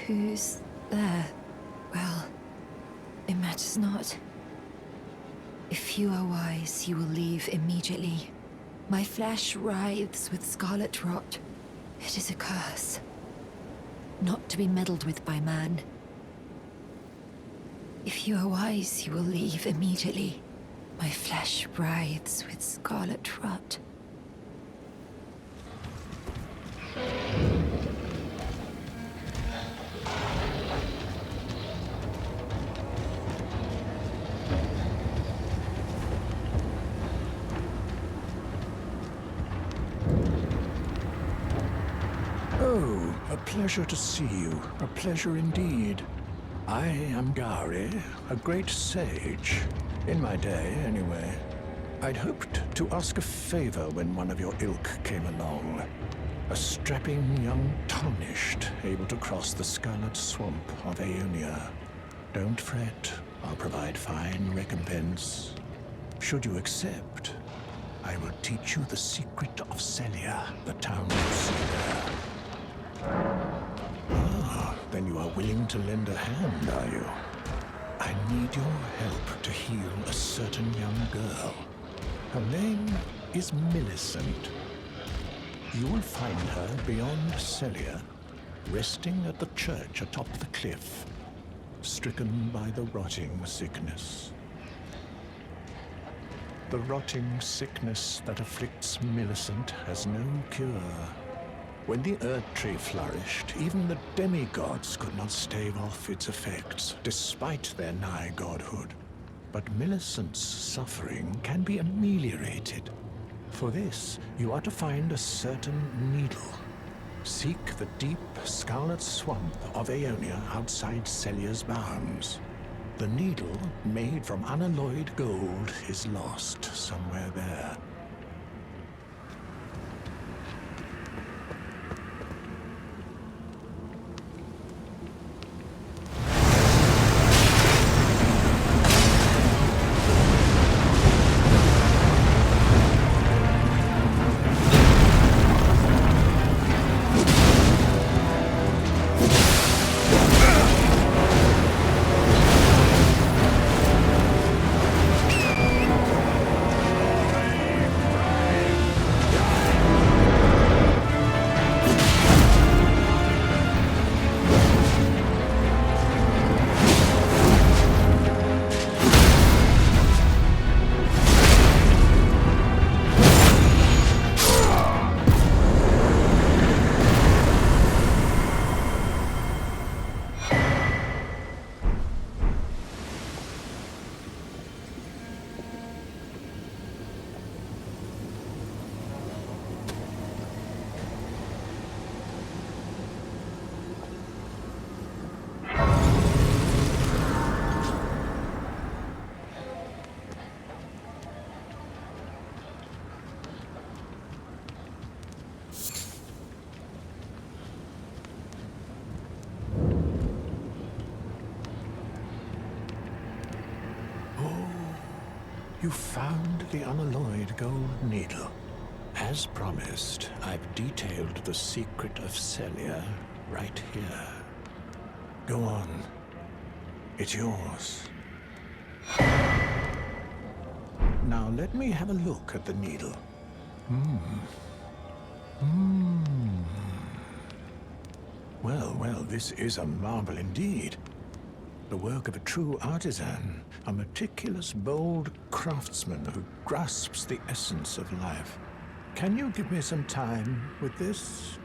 Who's there? Well, it matters not. If you are wise, you will leave immediately. My flesh writhes with scarlet rot. It is a curse. Not to be meddled with by man. If you are wise, you will leave immediately. My flesh writhes with scarlet rot. Oh, a pleasure to see you. A pleasure indeed. I am Gari, a great sage. In my day, anyway. I'd hoped to ask a favor when one of your ilk came along. A strapping young tarnished, able to cross the scarlet swamp of Aeonia. Don't fret, I'll provide fine recompense. Should you accept, I will teach you the secret of Celia, the town you see there. Ah, then you are willing to lend a hand, are you? I need your help to heal a certain young girl. Her name is Millicent. You will find her beyond Celia, resting at the church atop the cliff, stricken by the rotting sickness. The rotting sickness that afflicts Millicent has no cure. When the Earth Tree flourished, even the demigods could not stave off its effects, despite their nigh godhood. But Millicent's suffering can be ameliorated. For this, you are to find a certain needle. Seek the deep scarlet swamp of Aeonia outside Celia's bounds. The needle, made from unalloyed gold, is lost somewhere there. You found the unalloyed gold needle. As promised, I've detailed the secret of Celia right here. Go on. It's yours. Now let me have a look at the needle. Well, this is a marvel indeed. The work of a true artisan, a meticulous, bold craftsman who grasps the essence of life. Can you give me some time with this?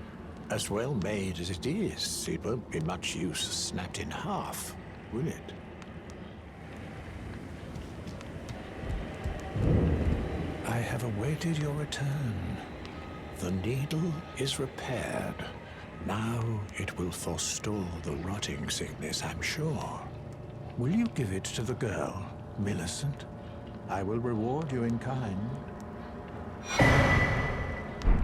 As well made as it is, it won't be much use snapped in half, will it? I have awaited your return. The needle is repaired. Now it will forestall the rotting sickness, I'm sure. Will you give it to the girl, Millicent? I will reward you in kind.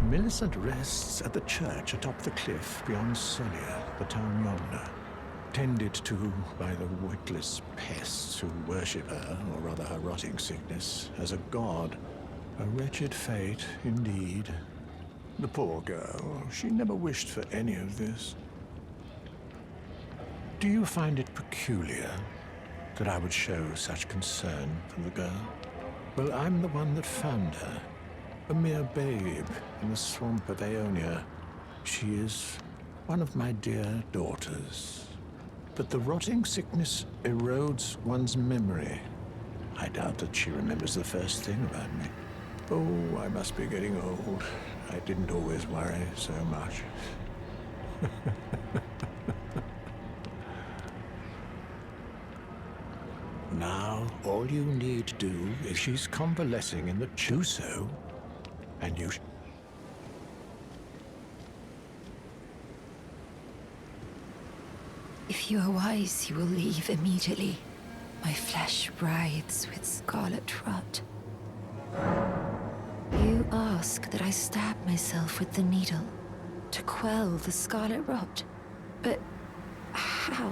Millicent rests at the church atop the cliff beyond Celia, the town yonder, tended to by the witless pests who worship her, or rather her rotting sickness, as a god. A wretched fate, indeed. The poor girl, she never wished for any of this. Do you find it peculiar that I would show such concern for the girl? Well, I'm the one that found her. A mere babe in the swamp of Aeonia. She is one of my dear daughters. But the rotting sickness erodes one's memory. I doubt that she remembers the first thing about me. Oh, I must be getting old. I didn't always worry so much. Now, all you need to do is she's convalescing in the Chuso, and you... If you are wise, you will leave immediately. My flesh writhes with scarlet rot. You ask that I stab myself with the needle to quell the scarlet rot. But how?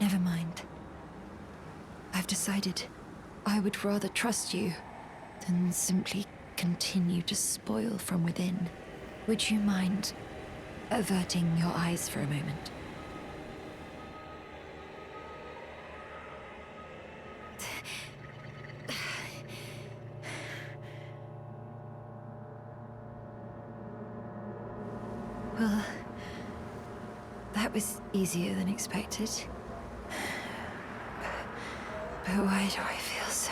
Never mind. I've decided I would rather trust you than simply continue to spoil from within. Would you mind averting your eyes for a moment? Well, that was easier than expected. But why do I feel so...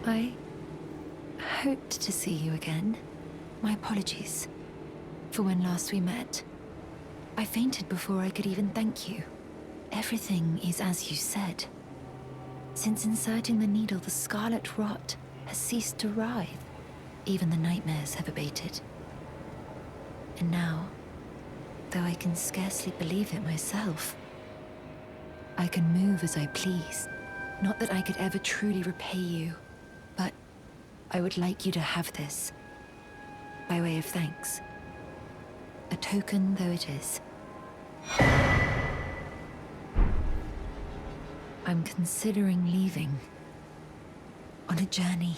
I hoped to see you again. My apologies for when last we met. I fainted before I could even thank you. Everything is as you said. Since inserting the needle, the scarlet rot has ceased to writhe. Even the nightmares have abated. And now, though I can scarcely believe it myself, I can move as I please. Not that I could ever truly repay you, but I would like you to have this, by way of thanks. A token though it is. I'm considering leaving. On a journey.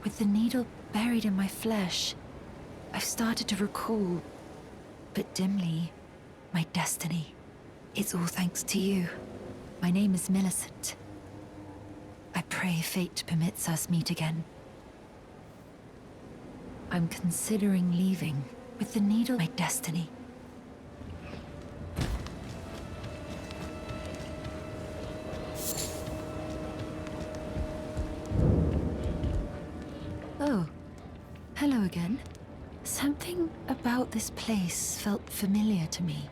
With the needle buried in my flesh, I've started to recall, but dimly, my destiny. It's all thanks to you. My name is Millicent. I pray fate permits us meet again. I'm considering leaving with the needle, my destiny. Oh, hello again. Something about this place felt familiar to me,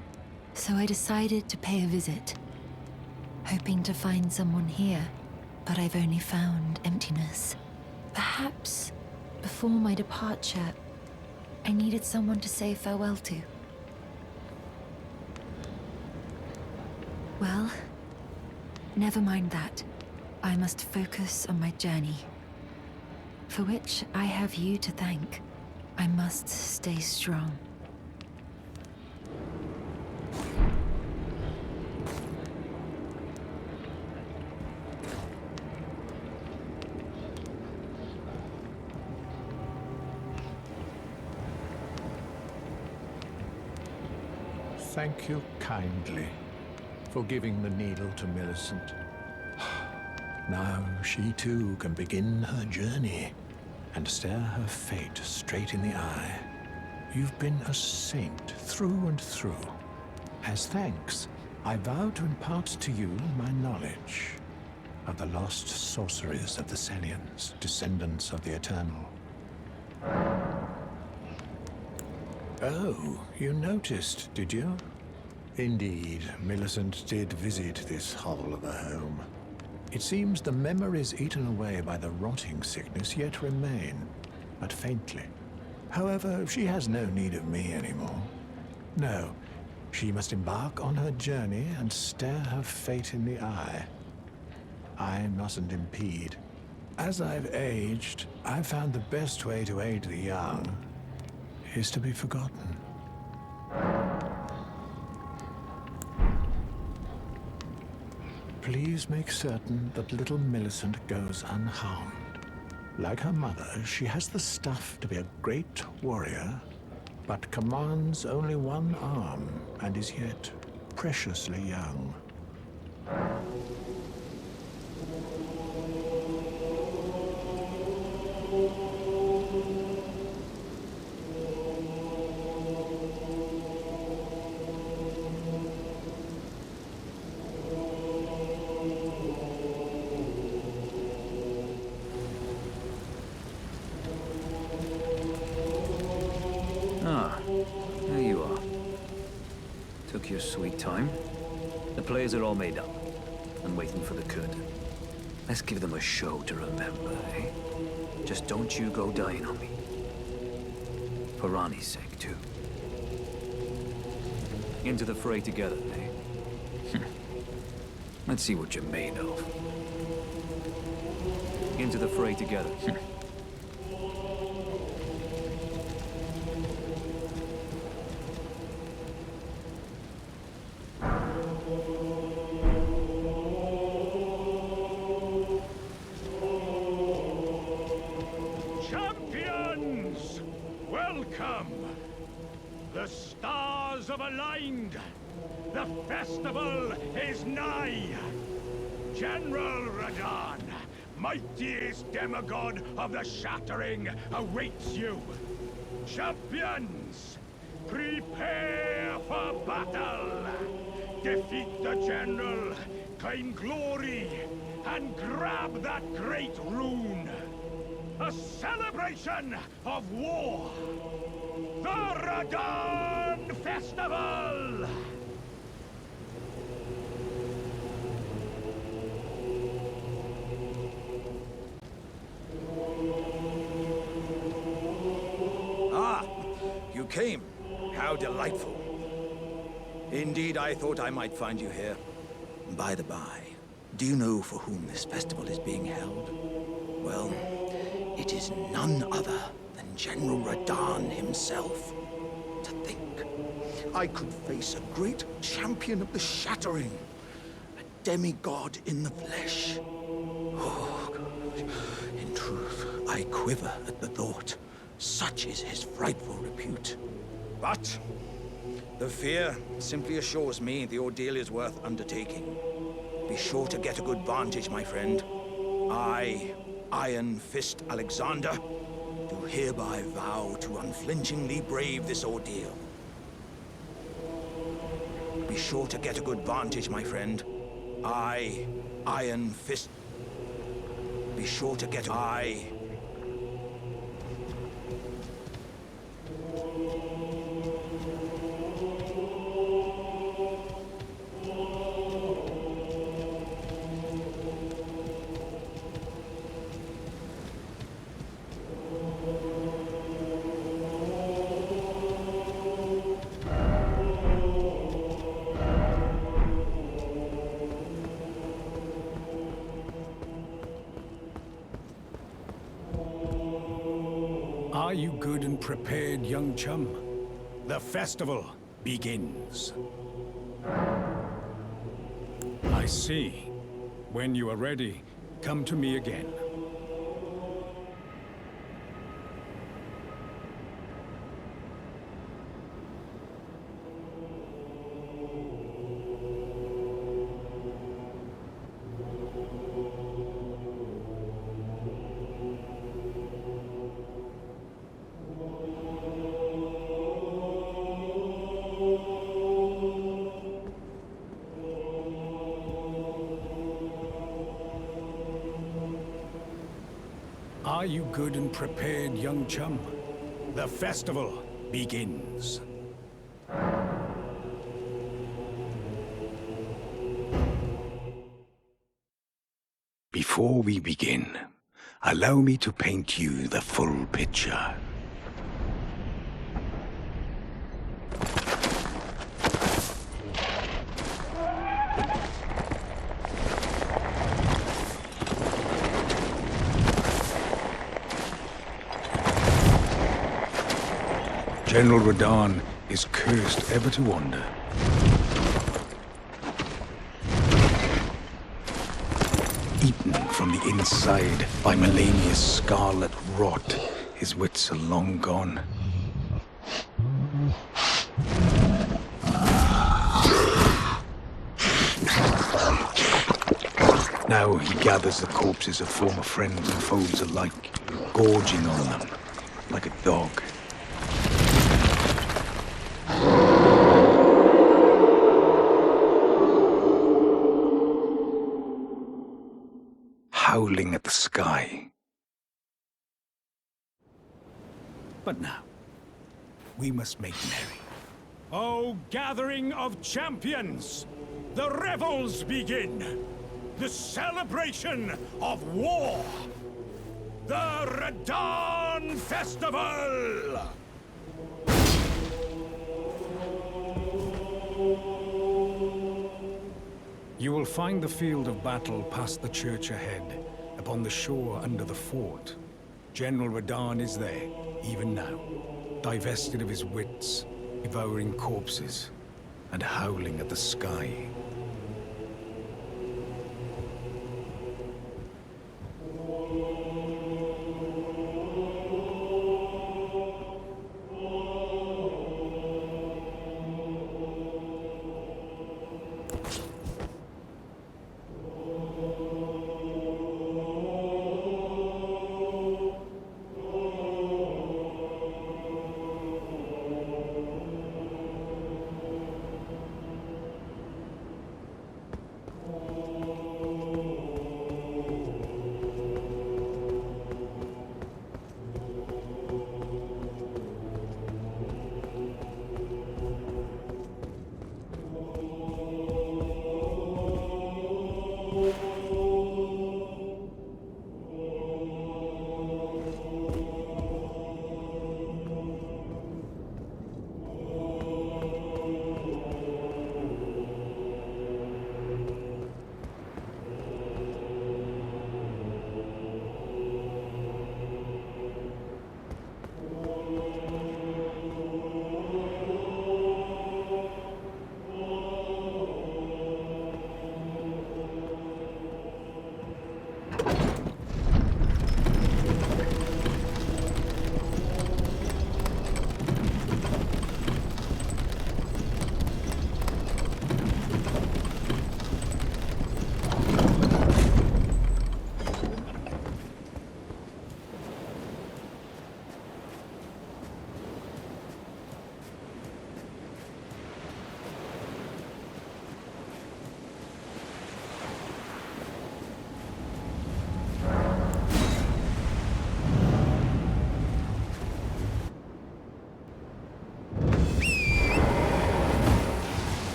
so I decided to pay a visit, hoping to find someone here. But I've only found emptiness. Perhaps, before my departure, I needed someone to say farewell to. Well, never mind that. I must focus on my journey, for which I have you to thank. I must stay strong. Thank you kindly for giving the needle to Millicent. Now she too can begin her journey and stare her fate straight in the eye. You've been a saint through and through. As thanks, I vow to impart to you my knowledge of the lost sorceries of the Selians, descendants of the Eternal. Oh, you noticed, did you? Indeed, Millicent did visit this hovel of a home. It seems the memories eaten away by the rotting sickness yet remain, but faintly. However, she has no need of me anymore. No, she must embark on her journey and stare her fate in the eye. I mustn't impede. As I've aged, I've found the best way to aid the young is to be forgotten. Please make certain that little Millicent goes unharmed. Like her mother, she has the stuff to be a great warrior, but commands only one arm and is yet preciously young. Took your sweet time. The players are all made up and waiting for the curtain. Let's give them a show to remember, eh? Just don't you go dying on me. For Ranni's sake, too. Into the fray together, eh? Let's see what you're made of. Into the fray together. Champions! Welcome! The stars have aligned. The festival is nigh. General Radahn, mightiest demigod of the Shattering, awaits you. Champions, prepare for battle. Defeat the general, claim glory, and grab that great rune. A celebration of war. The Radahn Festival! Ah, you came. How delightful. Indeed, I thought I might find you here. By the by, do you know for whom this festival is being held? Well, it is none other than General Radahn himself. To think, I could face a great champion of the Shattering, a demigod in the flesh. Oh, God. In truth, I quiver at the thought. Such is his frightful repute. But the fear simply assures me the ordeal is worth undertaking. Be sure to get a good vantage, my friend. I, Iron Fist Alexander, do hereby vow to unflinchingly brave this ordeal. Be sure to get a good vantage, my friend. I, Iron Fist... Be sure to get... Are you good and prepared, young chum? The festival begins. I see. When you are ready, come to me again. Are you good and prepared, young chum? The festival begins. Before we begin, allow me to paint you the full picture. General Radahn is cursed ever to wander. Eaten from the inside by Melania's scarlet rot, his wits are long gone. Now he gathers the corpses of former friends and foes alike, gorging on them like a dog. Howling at the sky. But now, we must make merry. O gathering of champions! The revels begin! The celebration of war! The Radahn Festival! You will find the field of battle past the church ahead, upon the shore under the fort. General Radahn is there, even now, divested of his wits, devouring corpses, and howling at the sky.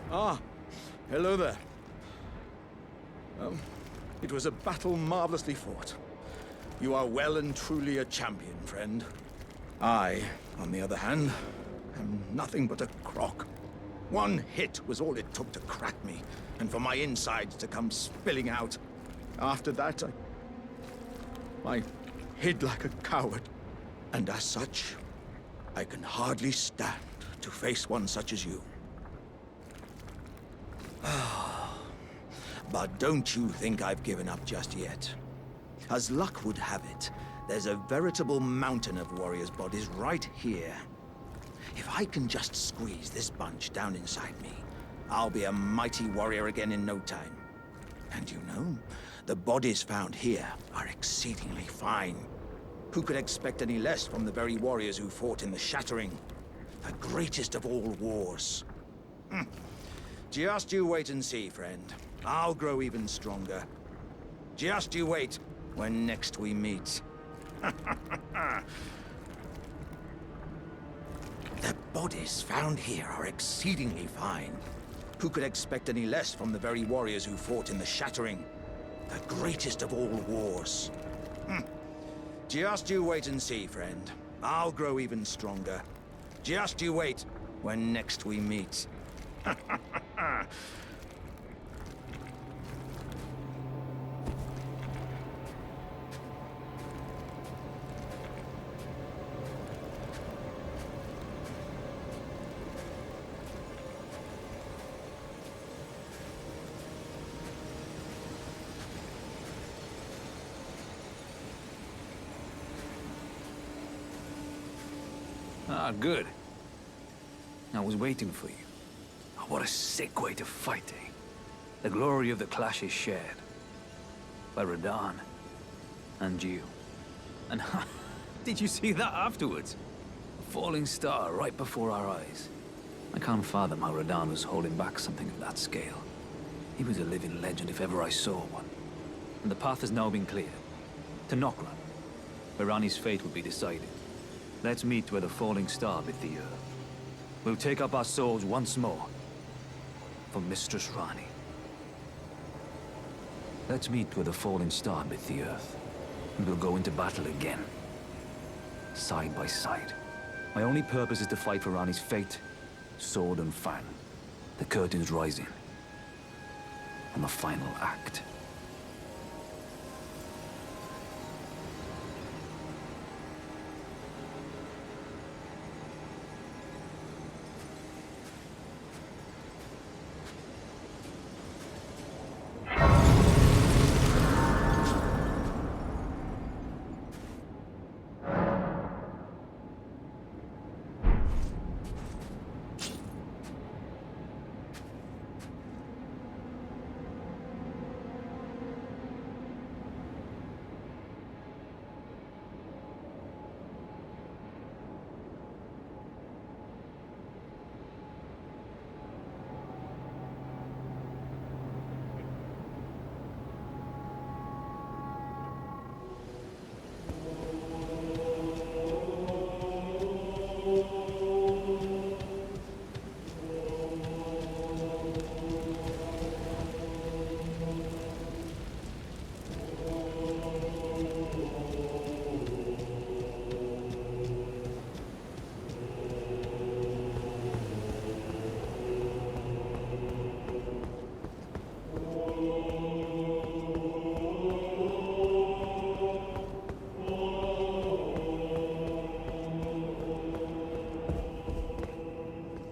Ah, hello there. It was a battle marvelously fought. You are well and truly a champion, friend. I, on the other hand, am nothing but a crock. One hit was all it took to crack me, and for my insides to come spilling out. After that, I hid like a coward. And as such, I can hardly stand to face one such as you. But don't you think I've given up just yet. As luck would have it, there's a veritable mountain of warriors' bodies right here. If I can just squeeze this bunch down inside me, I'll be a mighty warrior again in no time. And you know, the bodies found here are exceedingly fine. Who could expect any less from the very warriors who fought in the Shattering? The greatest of all wars. Just you wait and see, friend. I'll grow even stronger. Just you wait when next we meet. The bodies found here are exceedingly fine. Who could expect any less from the very warriors who fought in the Shattering? The greatest of all wars. Just you wait and see, friend. I'll grow even stronger. Just you wait when next we meet. Ah, good. I was waiting for you. Oh, what a sick way to fight, eh? The glory of the clash is shared. By Radahn. And you. And did you see that afterwards? A falling star right before our eyes. I can't fathom how Radahn was holding back something of that scale. He was a living legend if ever I saw one. And the path has now been cleared. To Nokra, where Ranni's fate will be decided. Let's meet where the falling star bit the earth. We'll take up our swords once more for Mistress Ranni. Let's meet where the falling star bit the earth, and we'll go into battle again. Side by side. My only purpose is to fight for Ranni's fate, sword and fang. The curtain's rising. On the final act.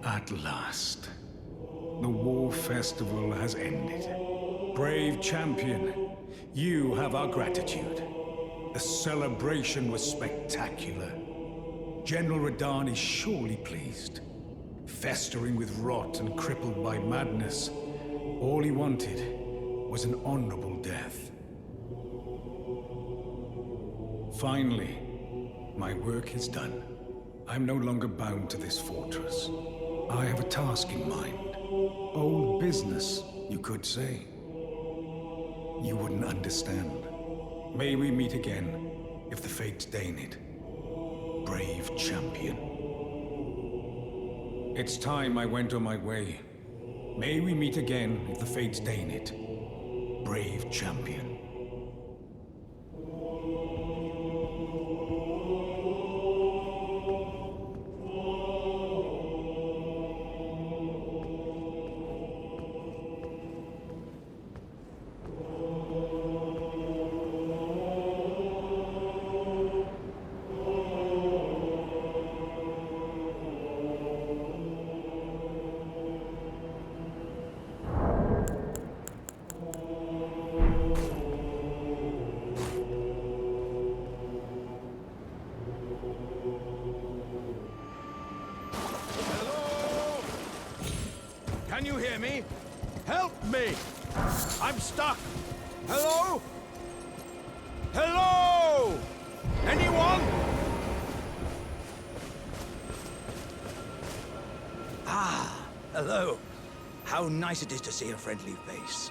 At last, the war festival has ended. Brave champion, you have our gratitude. The celebration was spectacular. General Radahn is surely pleased. Festering with rot and crippled by madness, all he wanted was an honorable death. Finally, my work is done. I'm no longer bound to this fortress. I have a task in mind. Old business, you could say. You wouldn't understand. May we meet again, if the fates deign it. Brave champion. It's time I went on my way. May we meet again if the fates deign it. Brave champion. Can you hear me? Help me! I'm stuck! Hello? Hello? Anyone? Ah, hello. How nice it is to see a friendly face.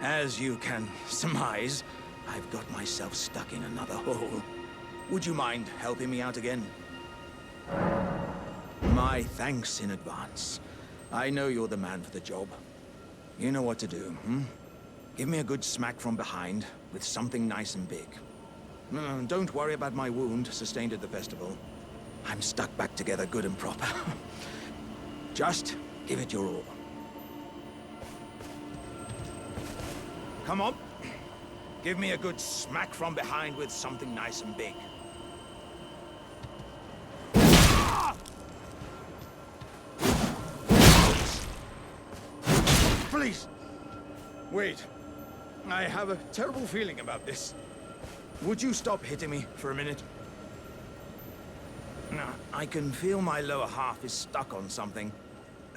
As you can surmise, I've got myself stuck in another hole. Would you mind helping me out again? My thanks in advance. I know you're the man for the job. You know what to do, hmm? Give me a good smack from behind with something nice and big. Don't worry about my wound sustained at the festival. I'm stuck back together good and proper. Just give it your all. Come on. Give me a good smack from behind with something nice and big. Please! Wait. I have a terrible feeling about this. Would you stop hitting me for a minute? Now, I can feel my lower half is stuck on something.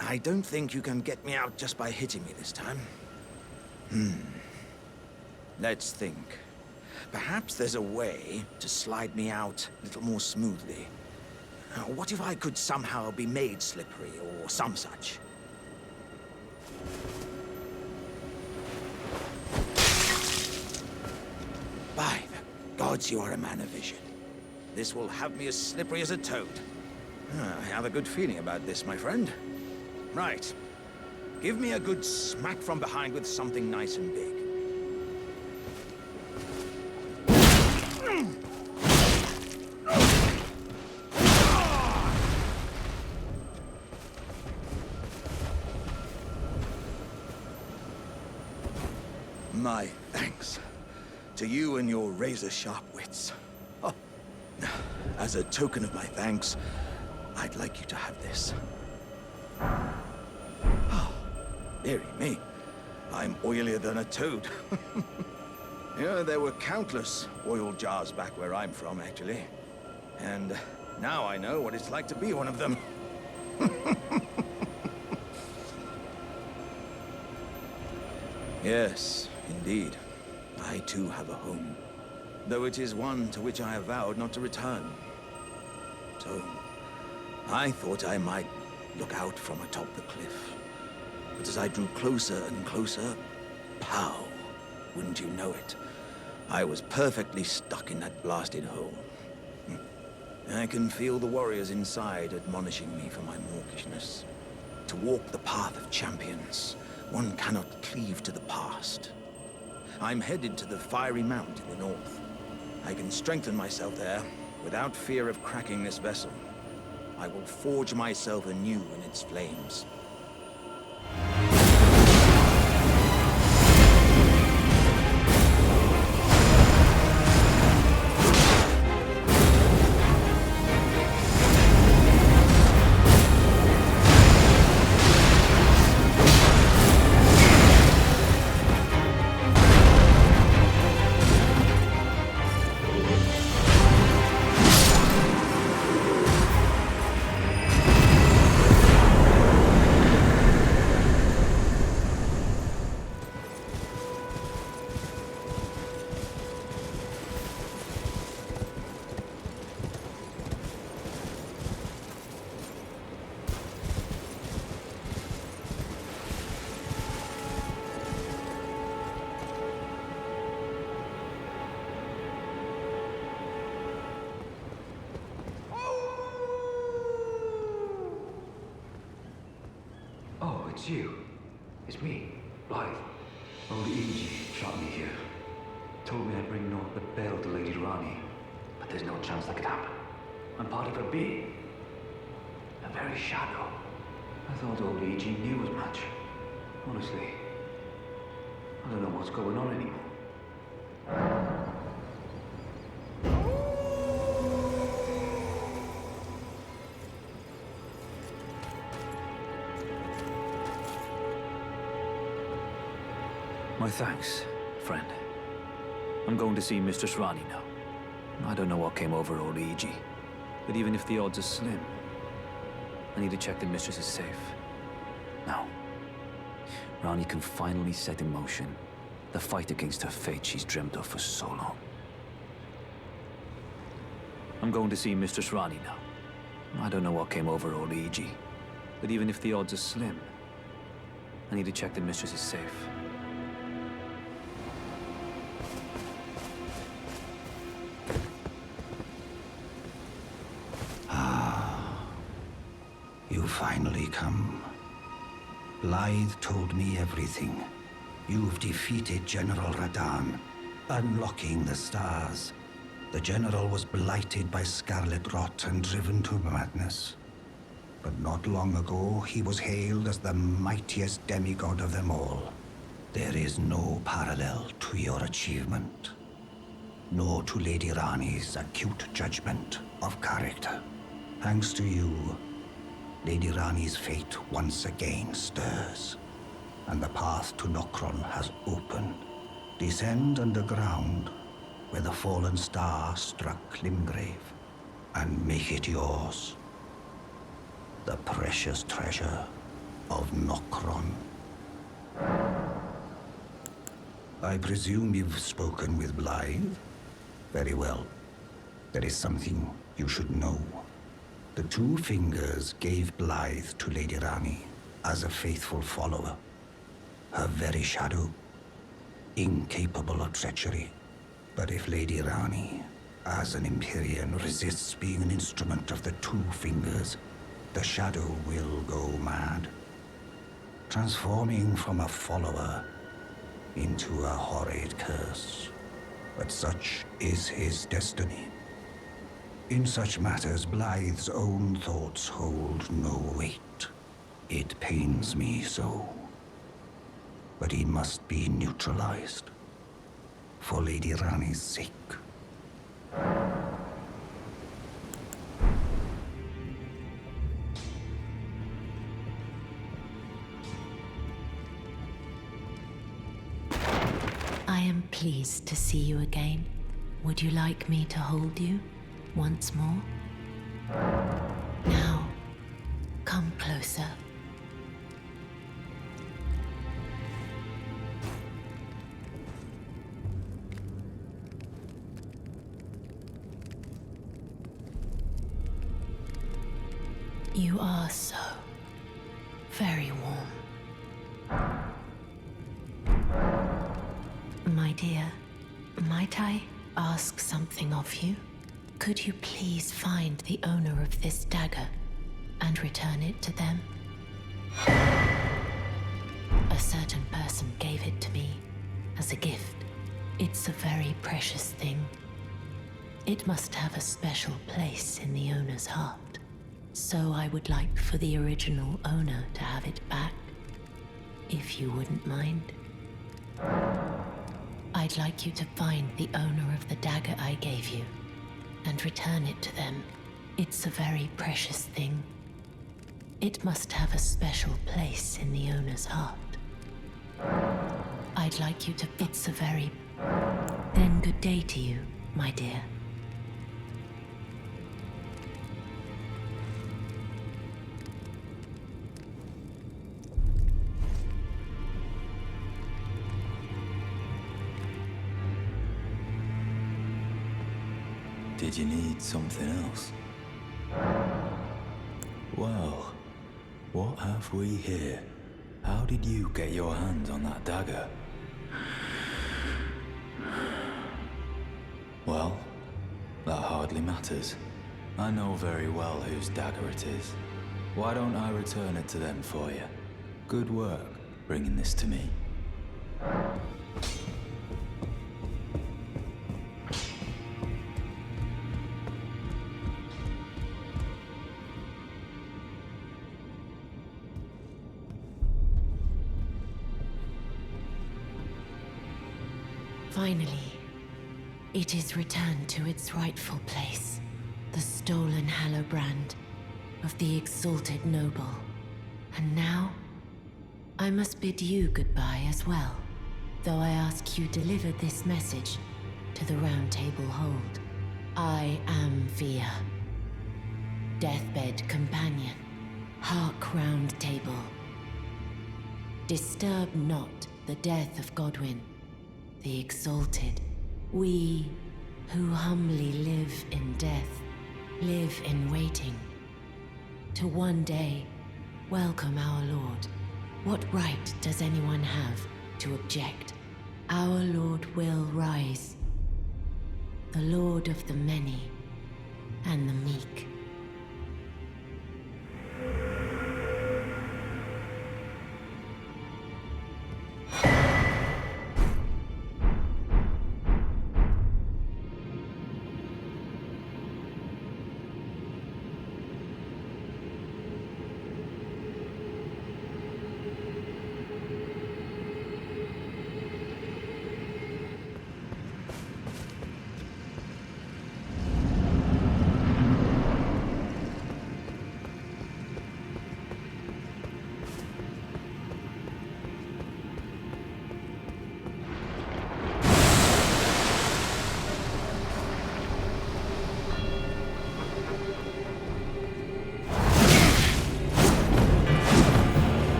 I don't think you can get me out just by hitting me this time. Let's think. Perhaps there's a way to slide me out a little more smoothly. What if I could somehow be made slippery or some such? By the gods, you are a man of vision. This will have me as slippery as a toad. I have a good feeling about this, my friend. Right. Give me a good smack from behind with something nice and big. My thanks to you and your razor-sharp wits. Oh. As a token of my thanks, I'd like you to have this. Oh, dearie me. I'm oilier than a toad. There were countless oil jars back where I'm from, actually. And now I know what it's like to be one of them. Yes, indeed. I too have a home. Though it is one to which I have vowed not to return. So, I thought I might look out from atop the cliff. But as I drew closer and closer, pow, wouldn't you know it, I was perfectly stuck in that blasted hole. I can feel the warriors inside admonishing me for my mawkishness. To walk the path of champions, one cannot cleave to the past. I'm headed to the fiery mount in the north. I can strengthen myself there without fear of cracking this vessel. I will forge myself anew in its flames. You. It's me, Blythe. Old Iji shot me here. Told me I'd bring naught but bale to Lady Ranni. But there's no chance that could happen. I'm part of her being. A very shadow. I thought old Iji knew as much. Honestly, I don't know what's going on anymore. My thanks, friend. I'm going to see Mistress Ranni now. I don't know what came over old Iji, but even if the odds are slim, I need to check the Mistress is safe. Now, Ranni can finally set in motion the fight against her fate she's dreamt of for so long. I'm going to see Mistress Ranni now. I don't know what came over old Iji, but even if the odds are slim, I need to check the Mistress is safe. You finally come. Blythe told me everything. You've defeated General Radahn, unlocking the stars. The General was blighted by scarlet rot and driven to madness. But not long ago, he was hailed as the mightiest demigod of them all. There is no parallel to your achievement, nor to Lady Ranni's acute judgment of character. Thanks to you, Lady Ranni's fate once again stirs, and the path to Nokron has opened. Descend underground, where the fallen star struck Limgrave, and make it yours. The precious treasure of Nokron. I presume you've spoken with Blythe? Very well. There is something you should know. The Two Fingers gave Blythe to Lady Ranni as a faithful follower. Her very shadow, incapable of treachery. But if Lady Ranni, as an Empyrean, resists being an instrument of the Two Fingers, the shadow will go mad, transforming from a follower into a horrid curse. But such is his destiny. In such matters, Blythe's own thoughts hold no weight. It pains me so. But he must be neutralized. For Lady Ranni's sake. I am pleased to see you again. Would you like me to hold you once more? Now, come closer. You are so very warm. My dear, might I ask something of you? Could you please find the owner of this dagger and return it to them? A certain person gave it to me as a gift. It's a very precious thing. It must have a special place in the owner's heart. So I would like for the original owner to have it back, if you wouldn't mind. I'd like you to find the owner of the dagger I gave you and return it to them. It's a very precious thing. It must have a special place in the owner's heart. I'd like you to... It's a very... Then good day to you, my dear. Did you need something else? Well, what have we here? How did you get your hands on that dagger? Well, that hardly matters. I know very well whose dagger it is. Why don't I return it to them for you? Good work. bringing this to me. Finally, it is returned to its rightful place. The stolen Hallowbrand of the exalted noble. And now, I must bid you goodbye as well, though I ask you deliver this message to the Round Table Hold. I am Fia, deathbed companion, hark Round Table. Disturb not the death of Godwyn, the exalted. We who humbly live in death, live in waiting, to one day welcome our Lord. What right does anyone have to object? Our Lord will rise, the Lord of the many and the meek.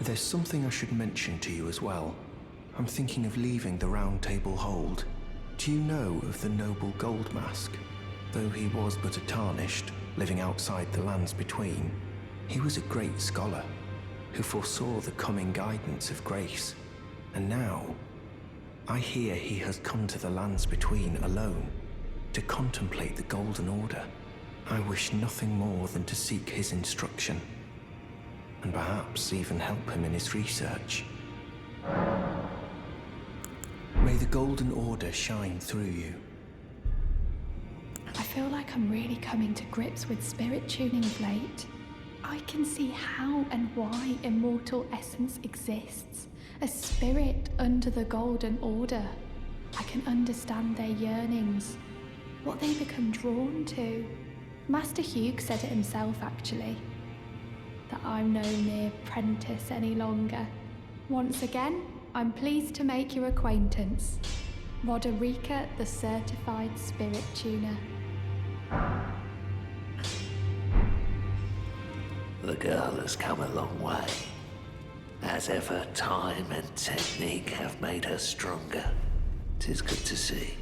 There's something I should mention to you as well. I'm thinking of leaving the Round Table Hold. Do you know of the noble Gold Mask? Though he was but a tarnished, living outside the lands between, he was a great scholar who foresaw the coming guidance of grace. And now, I hear he has come to the lands between alone to contemplate the Golden Order. I wish nothing more than to seek his instruction, and perhaps even help him in his research. May the Golden Order shine through you. I feel like I'm really coming to grips with spirit tuning of late. I can see how and why immortal essence exists. A spirit under the Golden Order. I can understand their yearnings, what they become drawn to. Master Hewg said it himself, actually, that I'm no mere apprentice any longer. Once again, I'm pleased to make your acquaintance. Roderica, the certified spirit tuner. The girl has come a long way. As ever, time and technique have made her stronger. 'Tis good to see.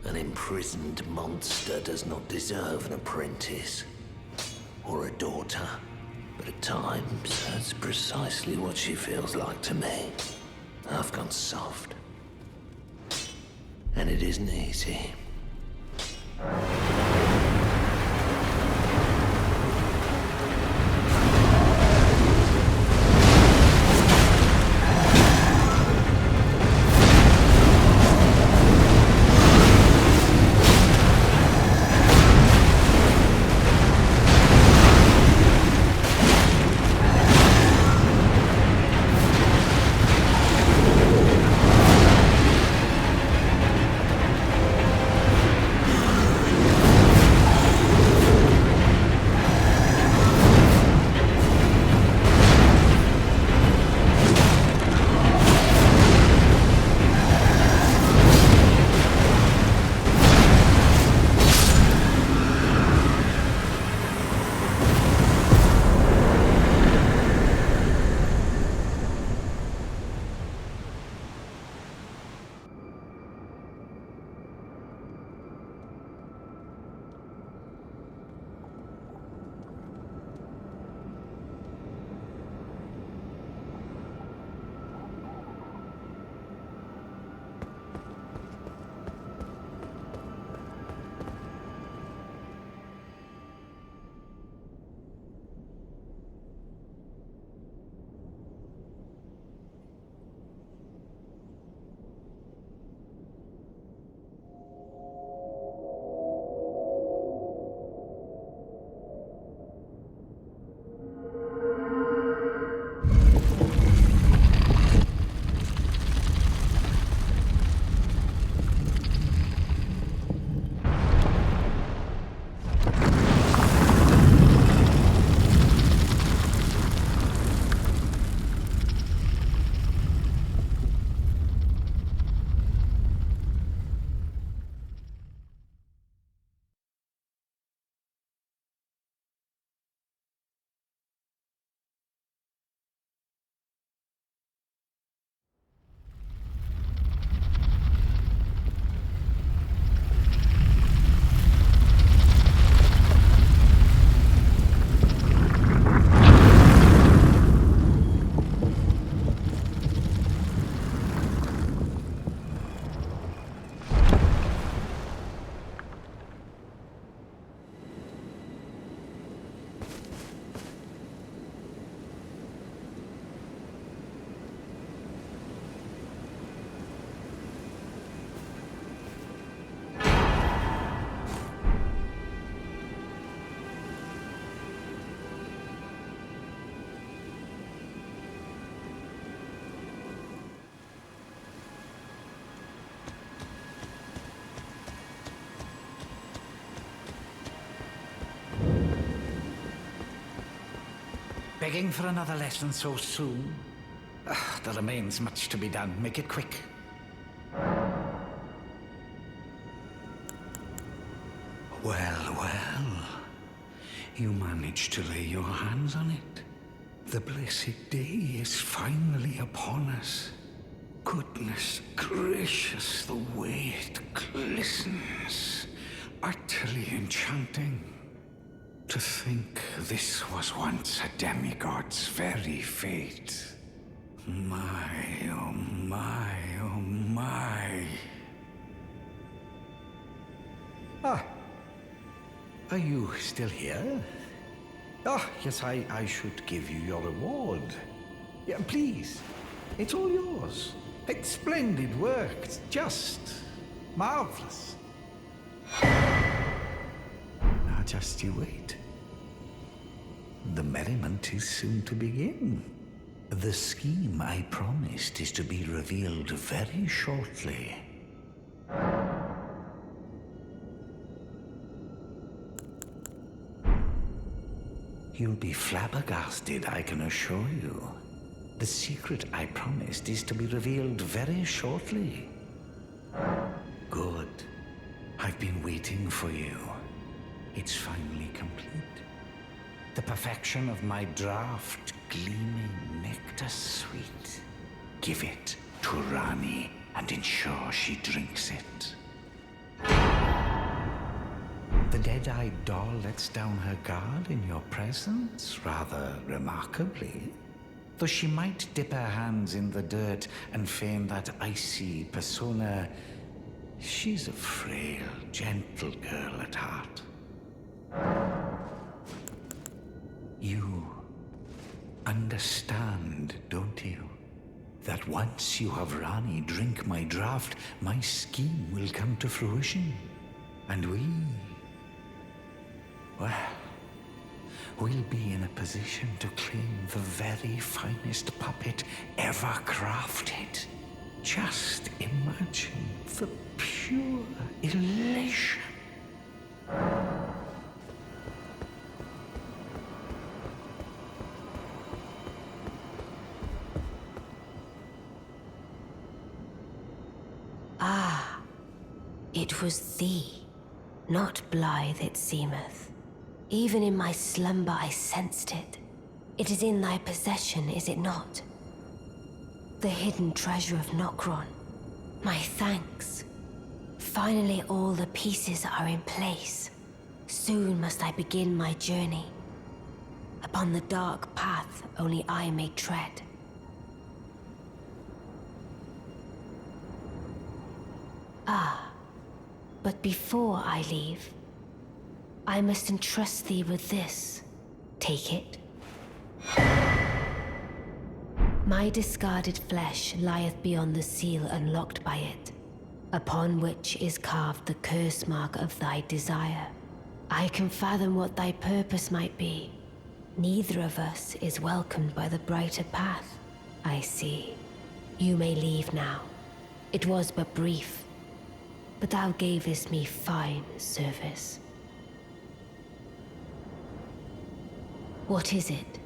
An imprisoned monster does not deserve an apprentice or a daughter. But at times, that's precisely what she feels like to me. I've gone soft. And it isn't easy. begging for another lesson so soon? There remains much to be done. Make it quick. Well, well. You managed to lay your hands on it. The blessed day is finally upon us. Goodness gracious, the way it glistens. Utterly enchanting. To think this was once a demigod's very fate. My, oh my, oh my. Ah. Are you still here? Ah, yes, I should give you your reward. Yeah, please. It's all yours. Splendid work. It's just marvelous. Now just you wait. The merriment is soon to begin. The scheme I promised is to be revealed very shortly. You'll be flabbergasted, I can assure you. The secret I promised is to be revealed very shortly. Good. I've been waiting for you. It's finally complete. The perfection of my draft, gleaming nectar sweet. Give it to Ranni and ensure she drinks it. The dead-eyed doll lets down her guard in your presence, rather remarkably. Though she might dip her hands in the dirt and feign that icy persona, she's a frail, gentle girl at heart. You understand, don't you? That once you have Ranni drink my draft, my scheme will come to fruition. And we'll be in a position to claim the very finest puppet ever crafted. Just imagine the pure elation. Ah, it was thee, not blithe it seemeth. Even in my slumber I sensed it. It is in thy possession, is it not? The hidden treasure of Nokron. My thanks. Finally all the pieces are in place. Soon must I begin my journey. Upon the dark path only I may tread. Ah, but before I leave, I must entrust thee with this. Take it. My discarded flesh lieth beyond the seal unlocked by it, upon which is carved the curse mark of thy desire. I can fathom what thy purpose might be. Neither of us is welcomed by the brighter path, I see. You may leave now. It was but brief, but thou gavest me fine service. What is it?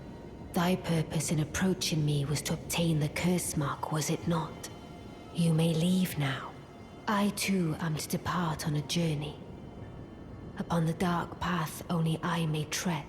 Thy purpose in approaching me was to obtain the curse mark, was it not? You may leave now. I too am to depart on a journey. Upon the dark path only I may tread.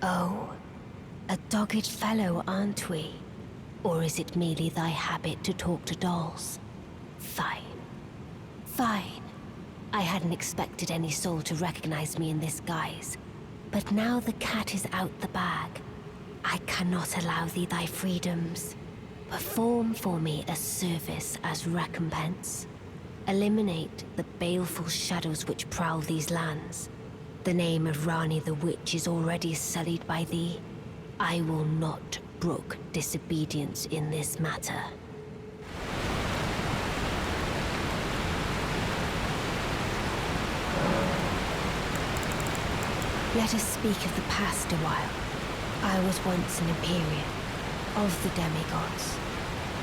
Oh, a dogged fellow, aren't we? Or is it merely thy habit to talk to dolls? Fine. Fine. I hadn't expected any soul to recognize me in this guise. But now the cat is out the bag. I cannot allow thee thy freedoms. Perform for me a service as recompense. Eliminate the baleful shadows which prowl these lands. The name of Ranni the Witch is already sullied by thee. I will not brook disobedience in this matter. Let us speak of the past a while. I was once an Imperial, of the demigods.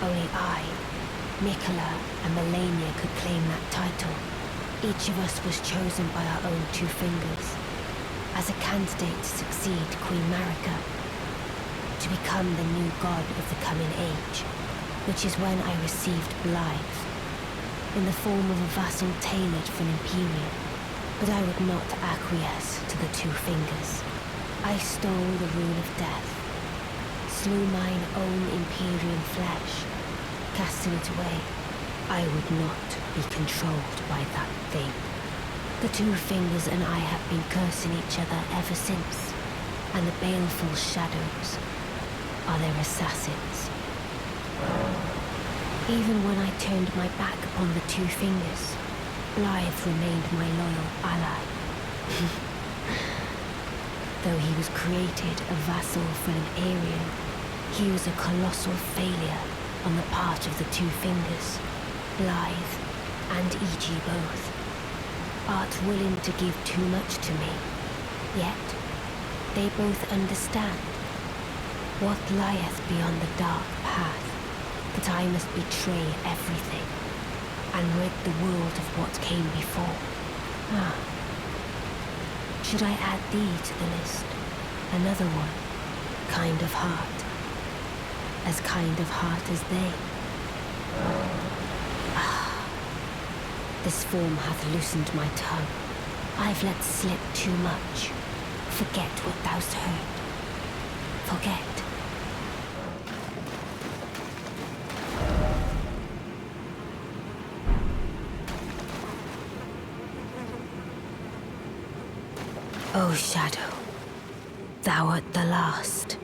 Only I, Nicola, and Melina could claim that title. Each of us was chosen by our own two fingers, as a candidate to succeed Queen Marika, to become the new god of the coming age, which is when I received Blythe, in the form of a vassal tailored for an Imperial. But I would not acquiesce to the two fingers. I stole the rune of death, slew mine own Imperial flesh, casting it away. I would not be controlled by that thing. The two fingers and I have been cursing each other ever since, and the baleful shadows are their assassins. Even when I turned my back upon the two fingers, Blythe remained my loyal ally. Though he was created a vassal for an Aryan, he was a colossal failure on the part of the two fingers, Blythe and E.G. both. Art willing to give too much to me, yet they both understand what lieth beyond the dark path, that I must betray everything and rid the world of what came before. Should I add thee to the list? Another one, kind of heart. As kind of heart as they. This form hath loosened my tongue. I've let slip too much. Forget what thou'st heard. Forget. O Shadow, thou art the last.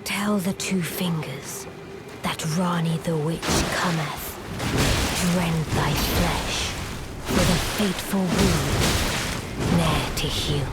Tell the two fingers that Ranni the Witch cometh to rend thy flesh with a fateful wound ne'er to heal.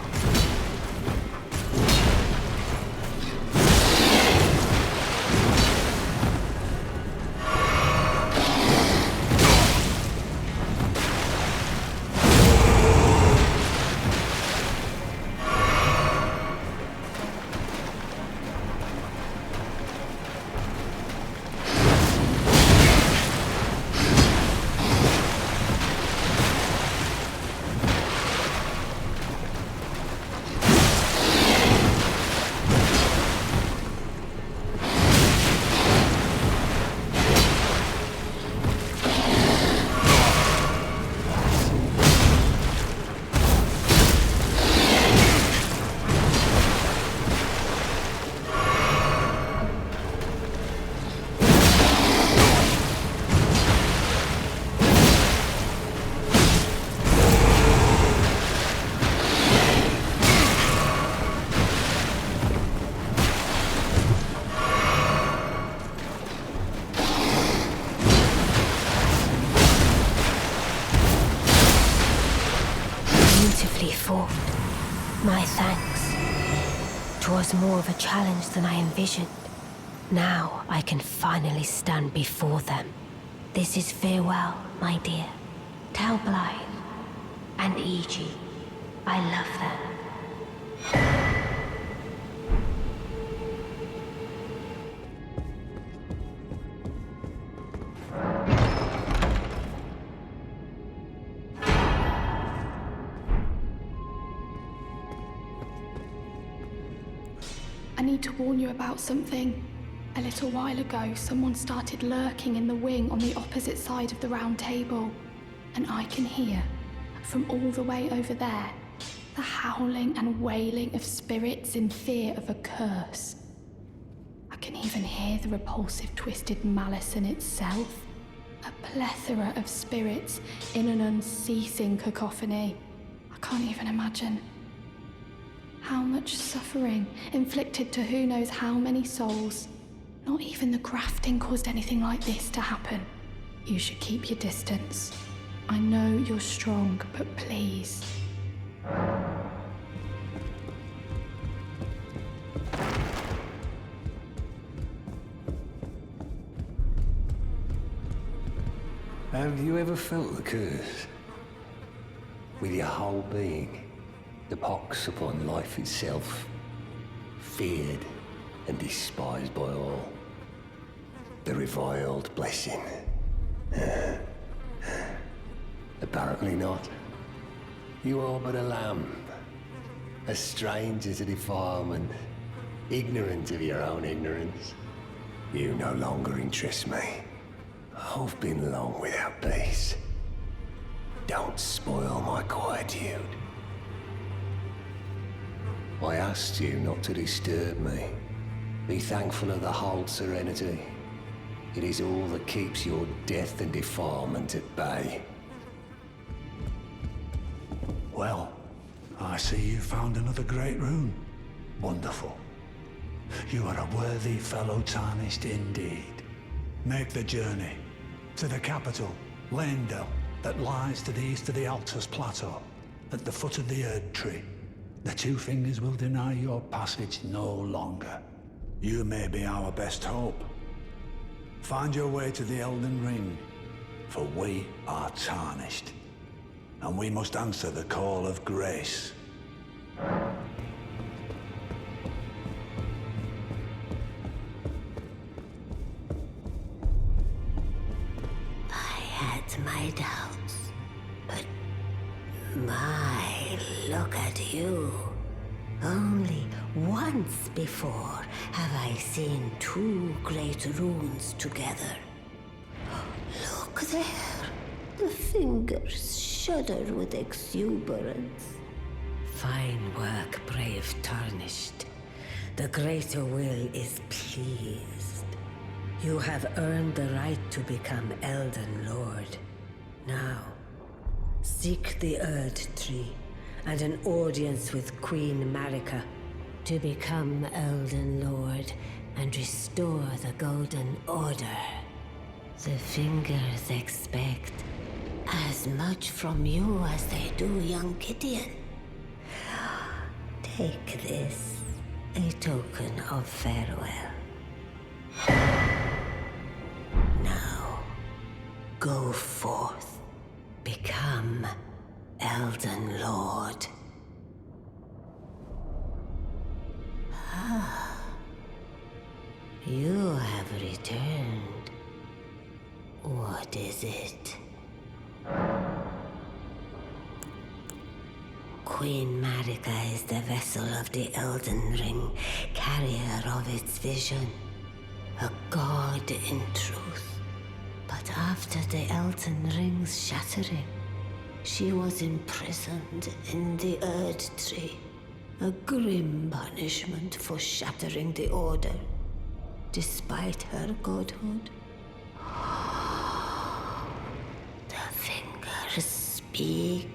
My thanks. 'Twas more of a challenge than I envisioned. Now I can finally stand before them. This is farewell, my dear. Tell Blythe and E.G. I love them. I need to warn you about something. A little while ago, someone started lurking in the wing on the opposite side of the round table. And I can hear, from all the way over there, The howling and wailing of spirits in fear of a curse. I can even hear the repulsive twisted malice in itself. A plethora of spirits in an unceasing cacophony. I can't even imagine. How much suffering inflicted to who knows how many souls. Not even the grafting caused anything like this to happen. You should keep your distance. I know you're strong, but please. Have you ever felt the curse? With your whole being, the pox upon life itself, feared and despised by all. The reviled blessing. Apparently not. You are but a lamb, a stranger to defilement, ignorant of your own ignorance. You no longer interest me. I've been long without peace. Don't spoil my quietude. I asked you not to disturb me. Be thankful of the hold serenity. It is all that keeps your death and defilement at bay. Well, I see you found another great rune. Wonderful. You are a worthy fellow tarnished indeed. Make the journey to the capital, Leyndell, that lies to the east of the Altus Plateau, at the foot of the Erd Tree. The Two Fingers will deny your passage no longer. You may be our best hope. Find your way to the Elden Ring, for we are tarnished, and we must answer the call of grace. My doubts, but look at you. Only once before have I seen two great runes together. Look there. The fingers shudder with exuberance. Fine work, brave Tarnished. The greater will is pleased. You have earned the right to become Elden Lord. Now, seek the Erd Tree and an audience with Queen Marika to become Elden Lord and restore the Golden Order. The Fingers expect as much from you as they do young Gideon. Take this, a token of farewell. Now, go forth. Become Elden Lord. You have returned. What is it? Queen Marika is the vessel of the Elden Ring, carrier of its vision. A god in truth. But after the Elden Ring's shattering, she was imprisoned in the Erd Tree. A grim punishment for shattering the Order, despite her godhood. The Fingers speak.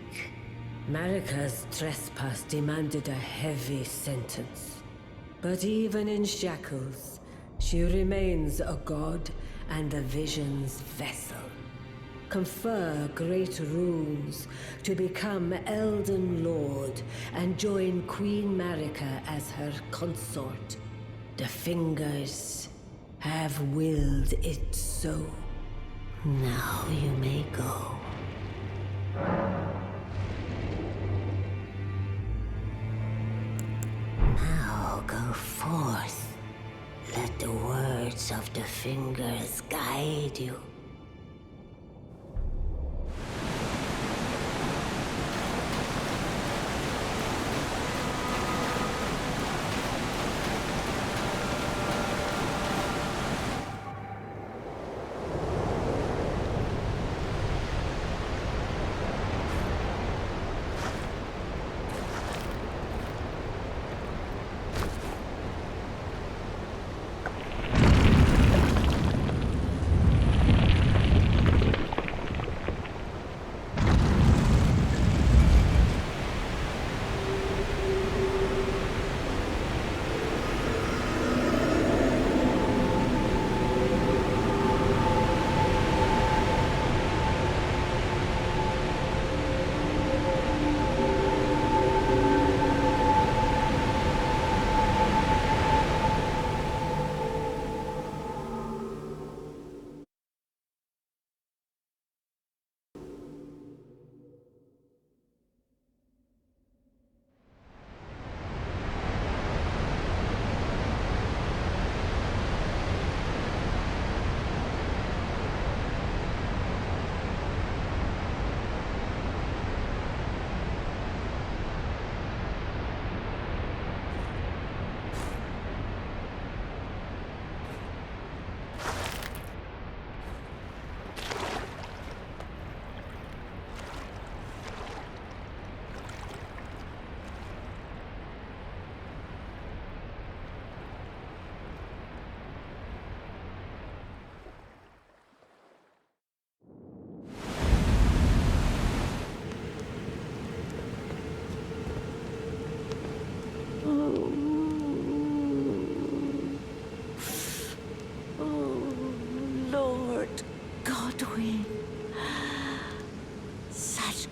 Marika's trespass demanded a heavy sentence. But even in shackles, she remains a god and the Vision's vessel. Confer great runes to become Elden Lord and join Queen Marika as her consort. The Fingers have willed it so. Now you may go. Now go forth. Let the words of the Fingers guide you.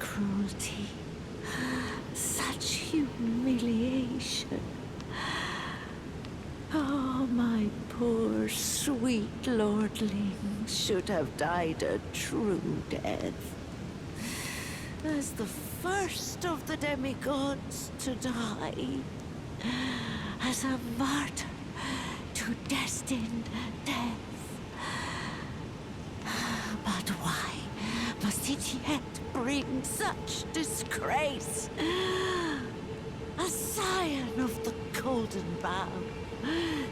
cruelty. Such humiliation. Oh, my poor, sweet lordling should have died a true death. As the first of the demigods to die. As a martyr to destined death. But why must it yet bring such disgrace? A scion of the Golden Bough,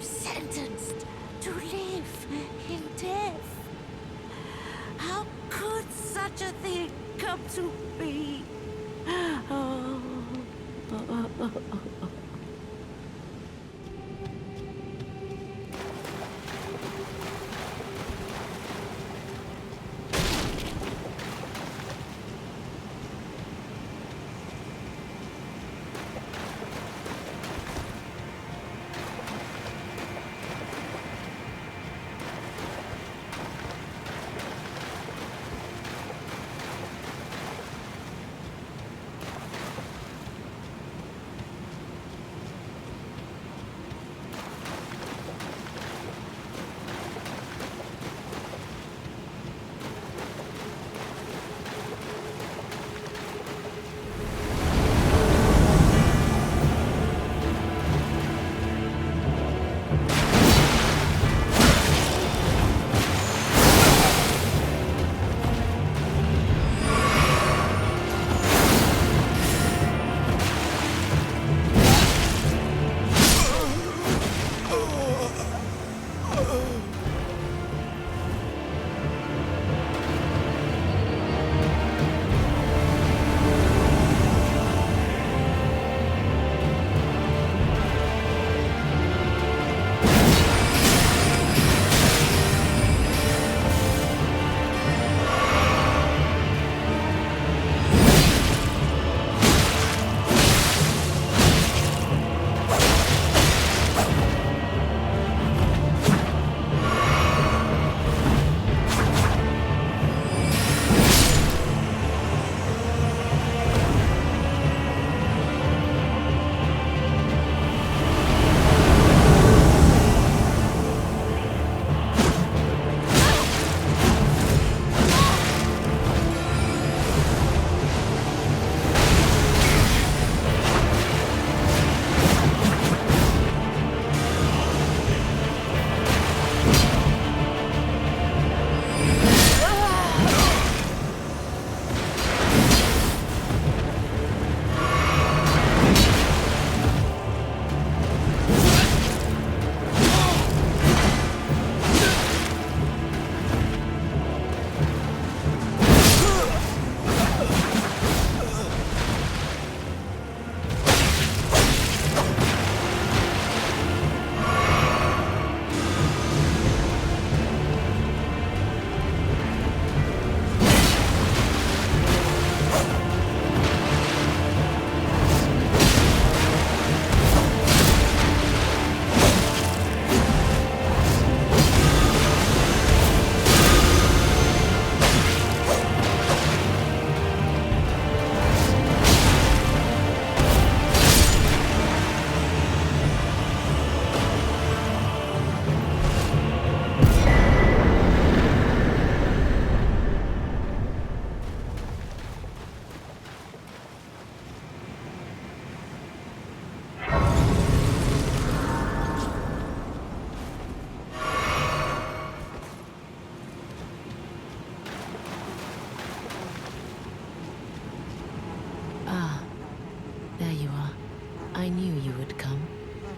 sentenced to live in death. How could such a thing come to be? Oh.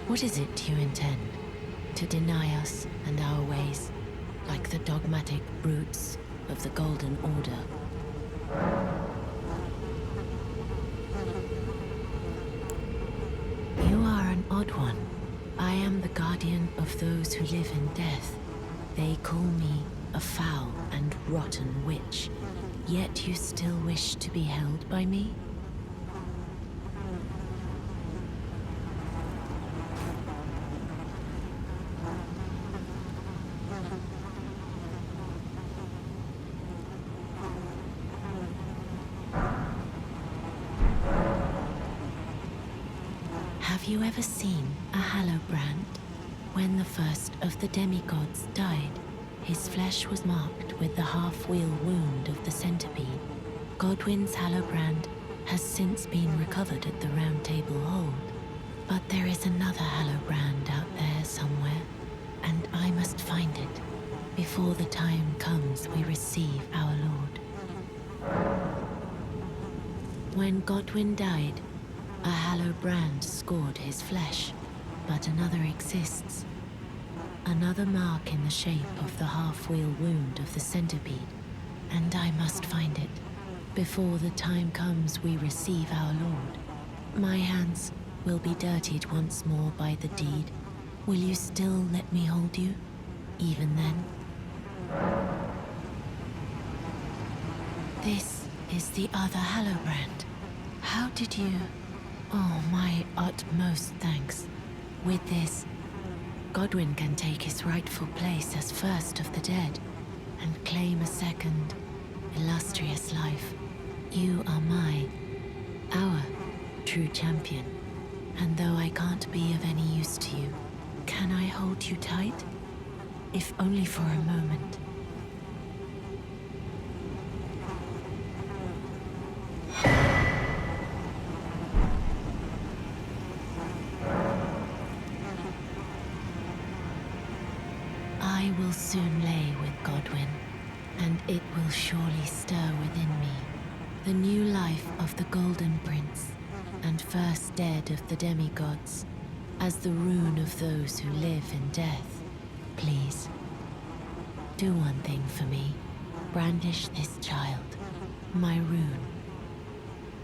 What is it you intend? To deny us and our ways, like the dogmatic brutes of the Golden Order? You are an odd one. I am the guardian of those who live in death. They call me a foul and rotten witch, yet you still wish to be held by me? Have you ever seen a Hallowbrand? When the first of the demigods died, his flesh was marked with the half-wheel wound of the centipede. Godwyn's Hallowbrand has since been recovered at the Round Table Hold. But there is another Hallowbrand out there somewhere, and I must find it before the time comes we receive our Lord. When Godwyn died, a Hallowbrand scored his flesh, but another exists. Another mark in the shape of the half-wheel wound of the centipede, and I must find it before the time comes we receive our Lord. My hands will be dirtied once more by the deed. Will you still let me hold you, even then? This is the other Hallowbrand. How did you... Oh, my utmost thanks. With this, Godwyn can take his rightful place as first of the dead and claim a second, illustrious life. You are our true champion. And though I can't be of any use to you, can I hold you tight? If only for a moment. I will soon lay with Godwyn, and it will surely stir within me the new life of the Golden Prince, and first dead of the demigods, as the rune of those who live in death. Please, do one thing for me. Brandish this child, my rune,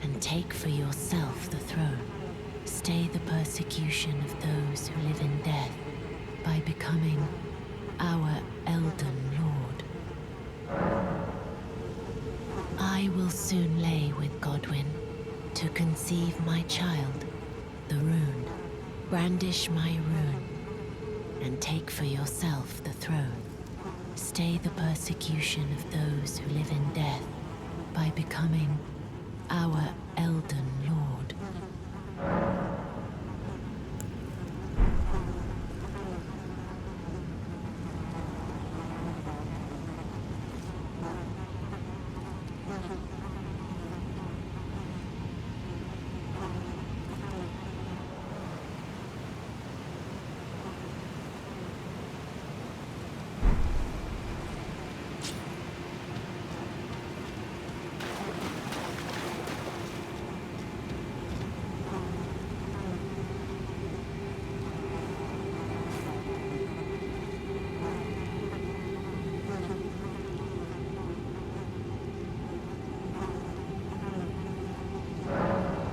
and take for yourself the throne. Stay the persecution of those who live in death by becoming our Elden Lord. I will soon lay with Godwyn to conceive my child, the rune. Brandish my rune, and take for yourself the throne. Stay the persecution of those who live in death by becoming our Elden Lord.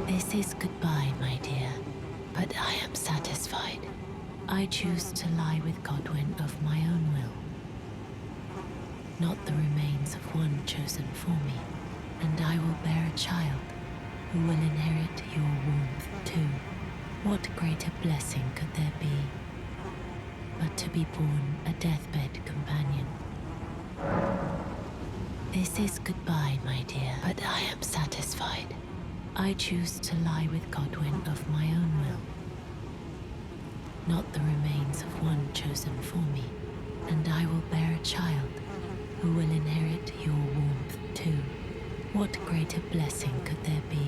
This is goodbye, my dear, but I am satisfied. I choose to lie with Godwyn of my own will, not the remains of one chosen for me, and I will bear a child who will inherit your warmth too. What greater blessing could there be but to be born a deathbed companion? This is goodbye, my dear, but I am satisfied. I choose to lie with Godwyn of my own will, not the remains of one chosen for me, and I will bear a child who will inherit your warmth too. What greater blessing could there be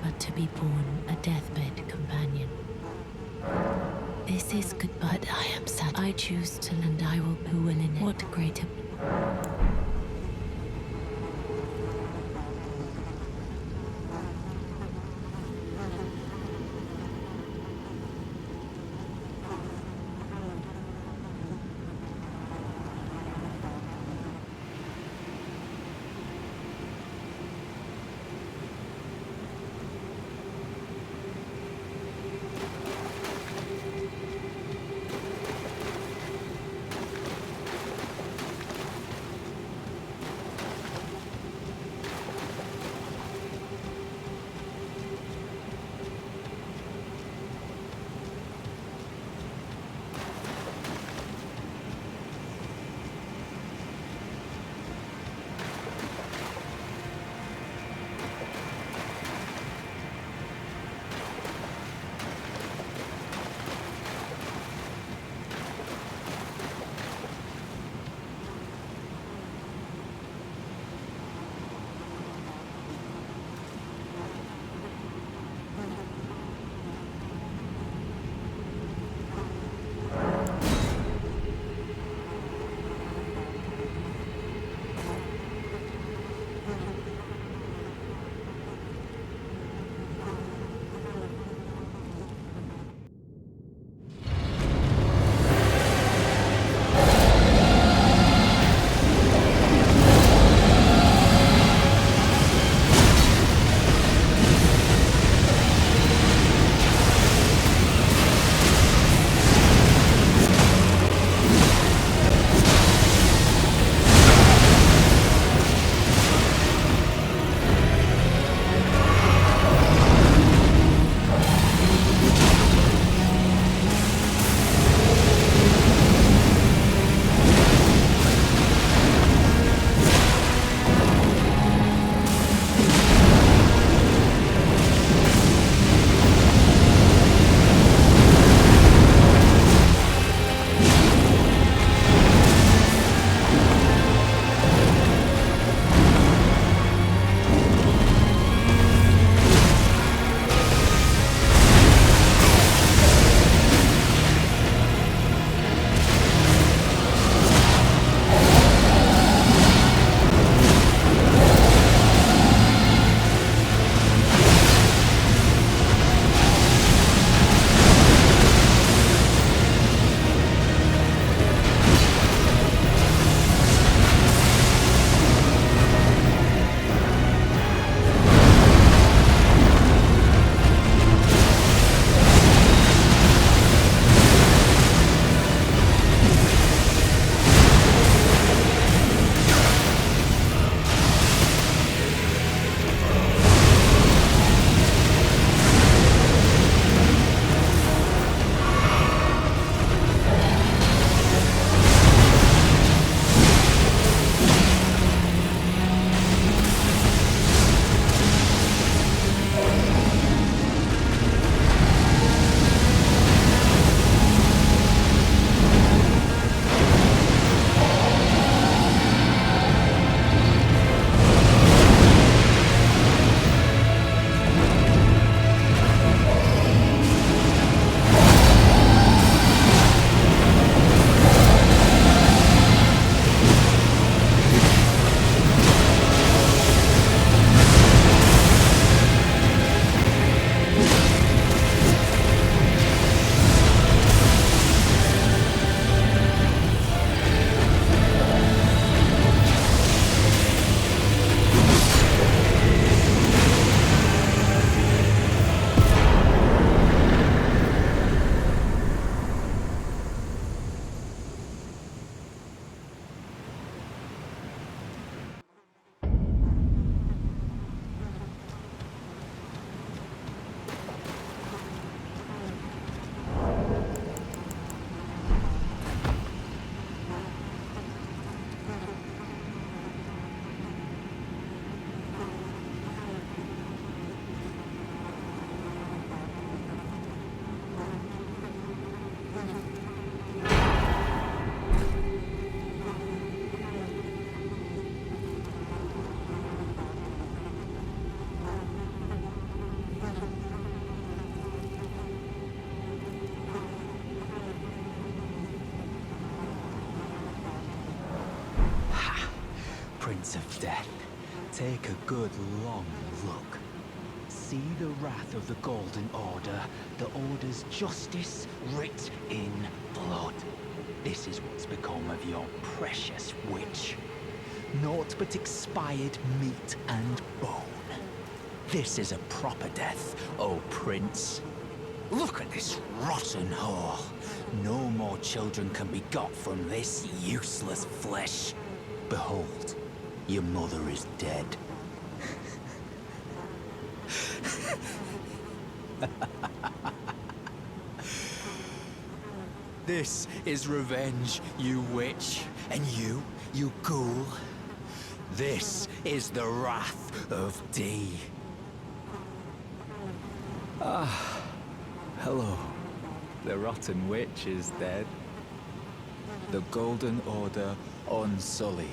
but to be born a deathbed companion? This is goodbye, but I am sad. I choose to, and I will, who will inherit. What greater... Take a good long look. See the wrath of the Golden Order, the Order's justice writ in blood. This is what's become of your precious witch. Naught but expired meat and bone. This is a proper death, O Prince. Look at this rotten whore. No more children can be got from this useless flesh. Behold, your mother is dead. This is revenge, you witch, and you ghoul. This is the wrath of D. Ah, hello. The rotten witch is dead. The Golden Order unsullied.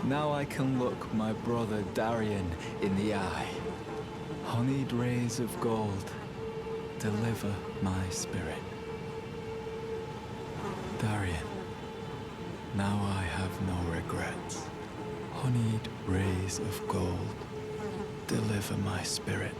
Now I can look my brother Darian in the eye. Honeyed rays of gold, deliver my spirit. Darian, now I have no regrets. Honeyed rays of gold, deliver my spirit.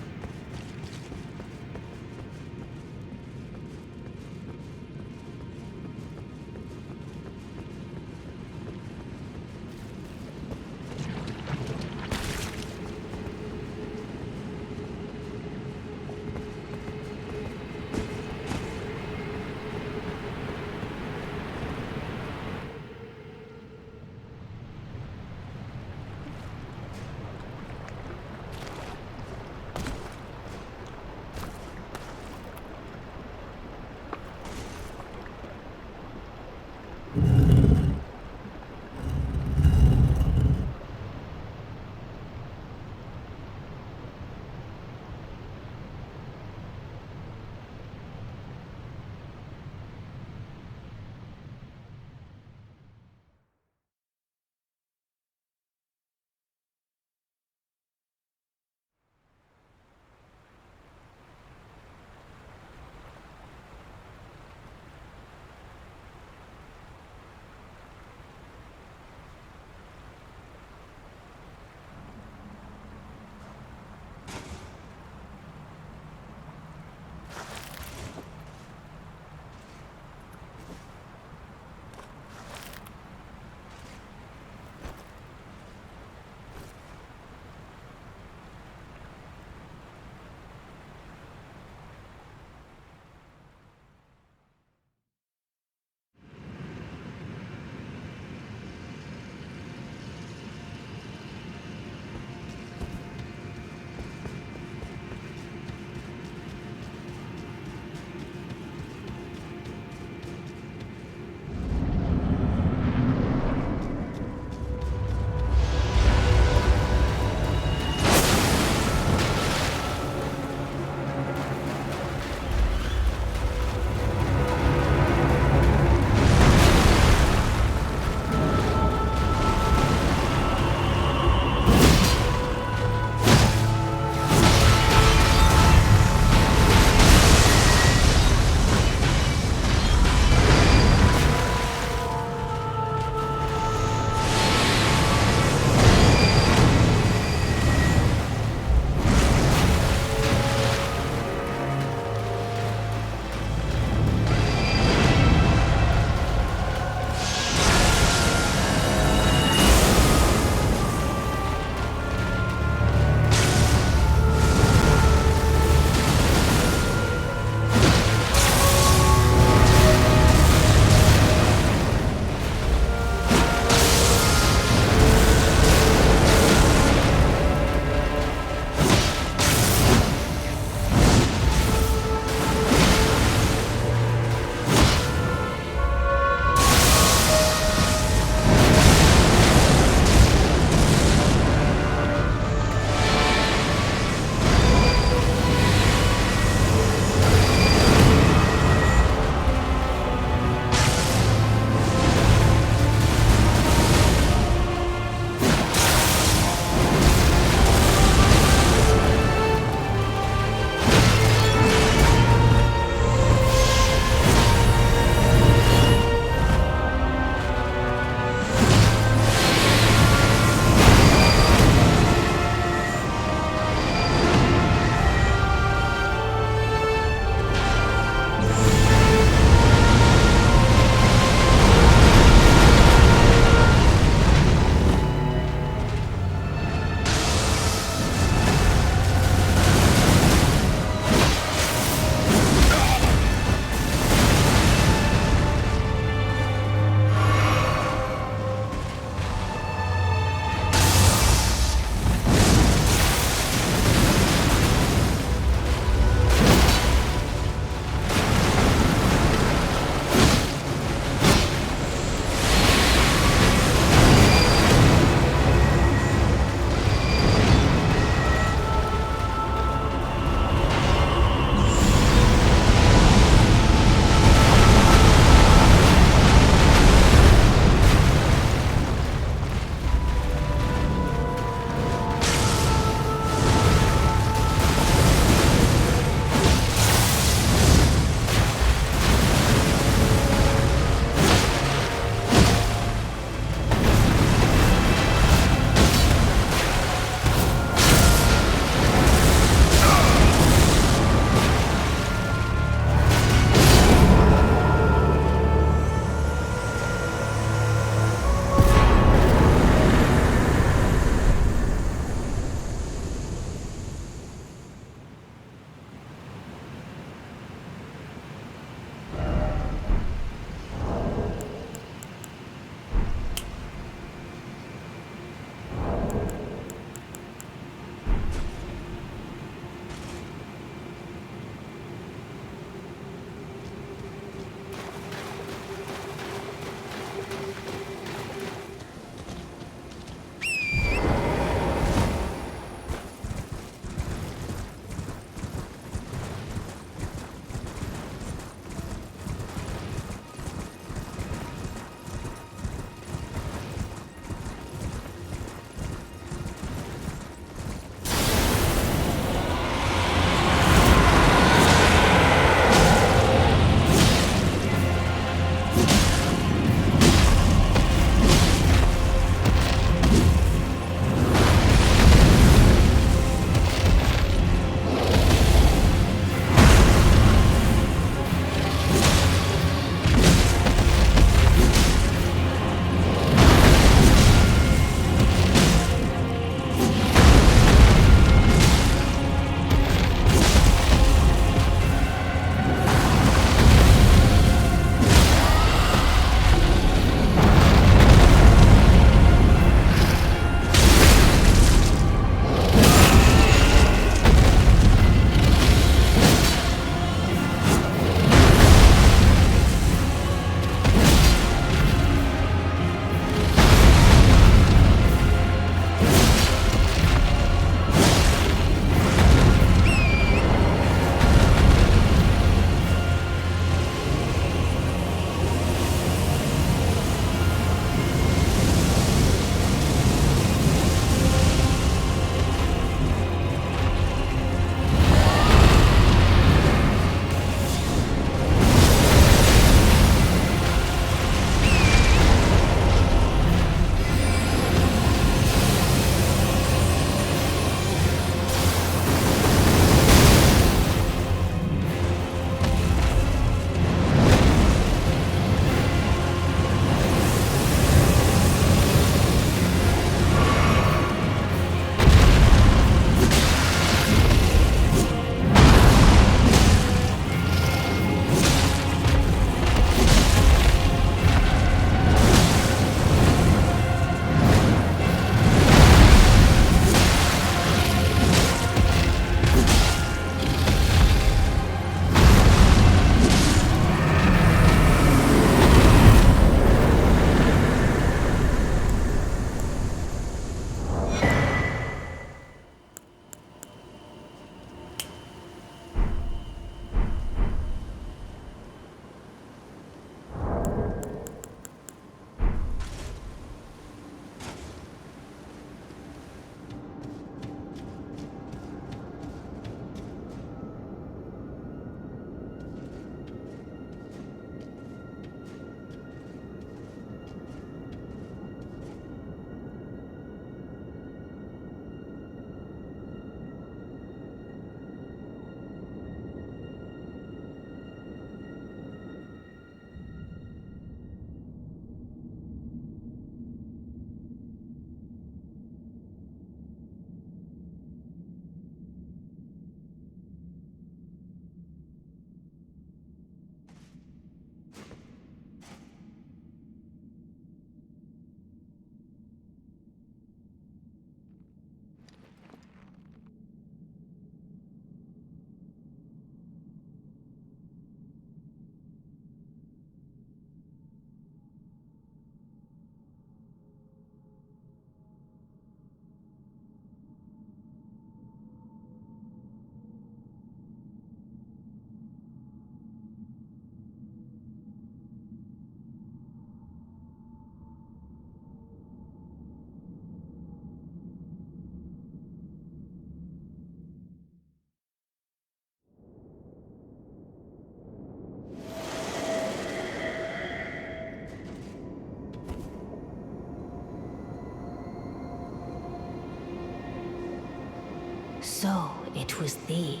So it was thee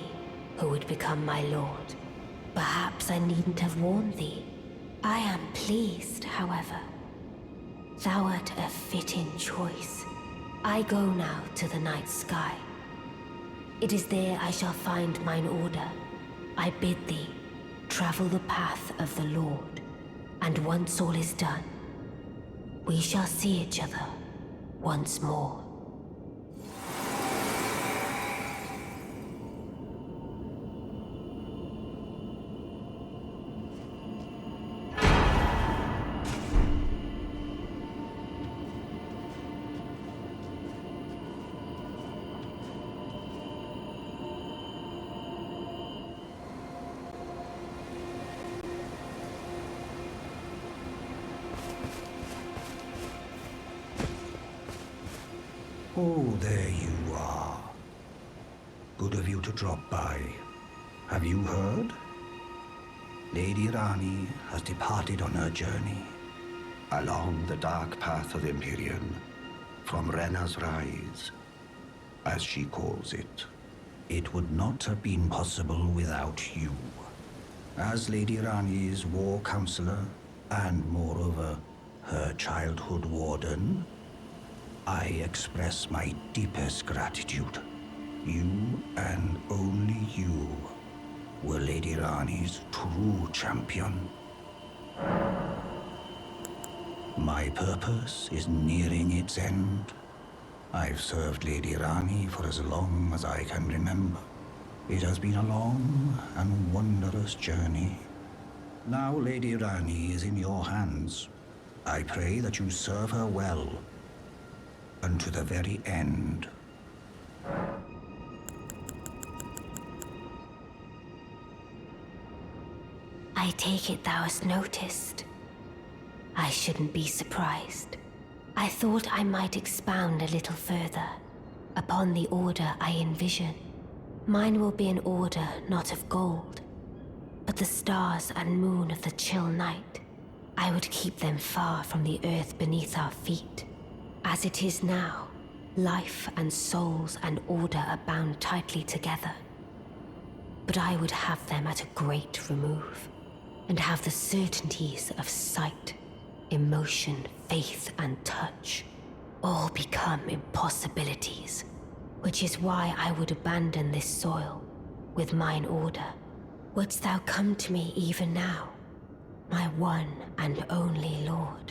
who would become my lord. Perhaps I needn't have warned thee. I am pleased, however. Thou art a fitting choice. I go now to the night sky. It is there I shall find mine order. I bid thee travel the path of the Lord, and once all is done, we shall see each other once more. Oh, there you are. Good of you to drop by. Have you heard? Lady Ranni has departed on her journey along the dark path of Empyrean, from Renna's Rise, as she calls it. It would not have been possible without you. As Lady Ranni's war counselor, and moreover, her childhood warden, I express my deepest gratitude. You, and only you, were Lady Ranni's true champion. My purpose is nearing its end. I've served Lady Ranni for as long as I can remember. It has been a long and wondrous journey. Now Lady Ranni is in your hands. I pray that you serve her well, unto the very end. I take it thou hast noticed. I shouldn't be surprised. I thought I might expound a little further upon the order I envision. Mine will be an order not of gold, but the stars and moon of the chill night. I would keep them far from the earth beneath our feet. As it is now, life and souls and order are bound tightly together. But I would have them at a great remove, and have the certainties of sight, emotion, faith, and touch all become impossibilities, which is why I would abandon this soil with mine order. Wouldst thou come to me even now, my one and only lord?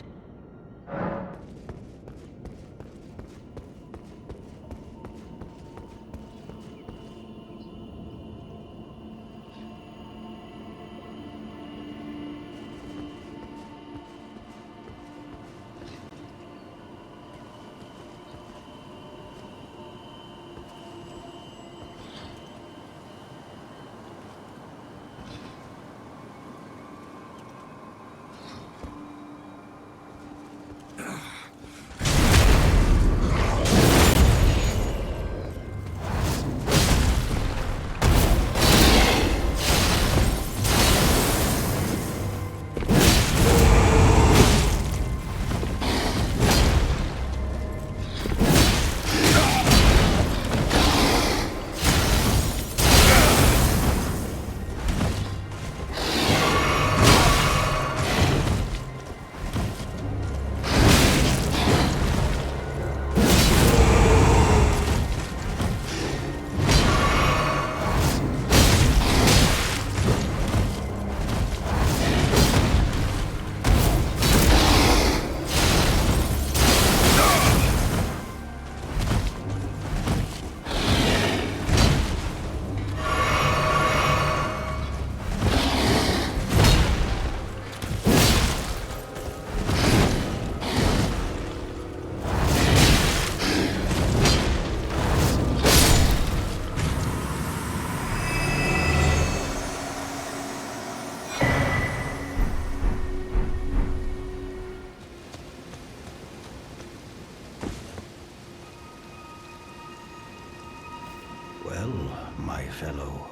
Fellow,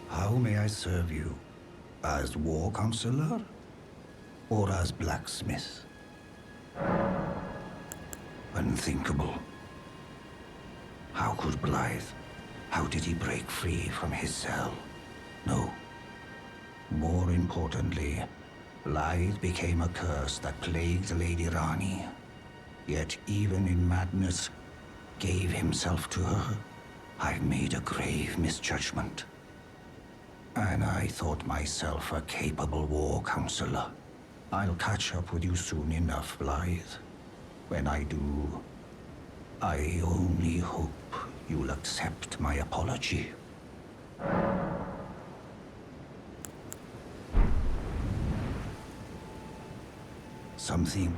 how may I serve you? As war counselor? Or as blacksmith? Unthinkable. How could Blythe How did he break free from his cell? No. More importantly, Blythe became a curse that plagued Lady Ranni. Yet even in madness, gave himself to her. I've made a grave misjudgment. And I thought myself a capable war counselor. I'll catch up with you soon enough, Blythe. When I do, I only hope you'll accept my apology. Something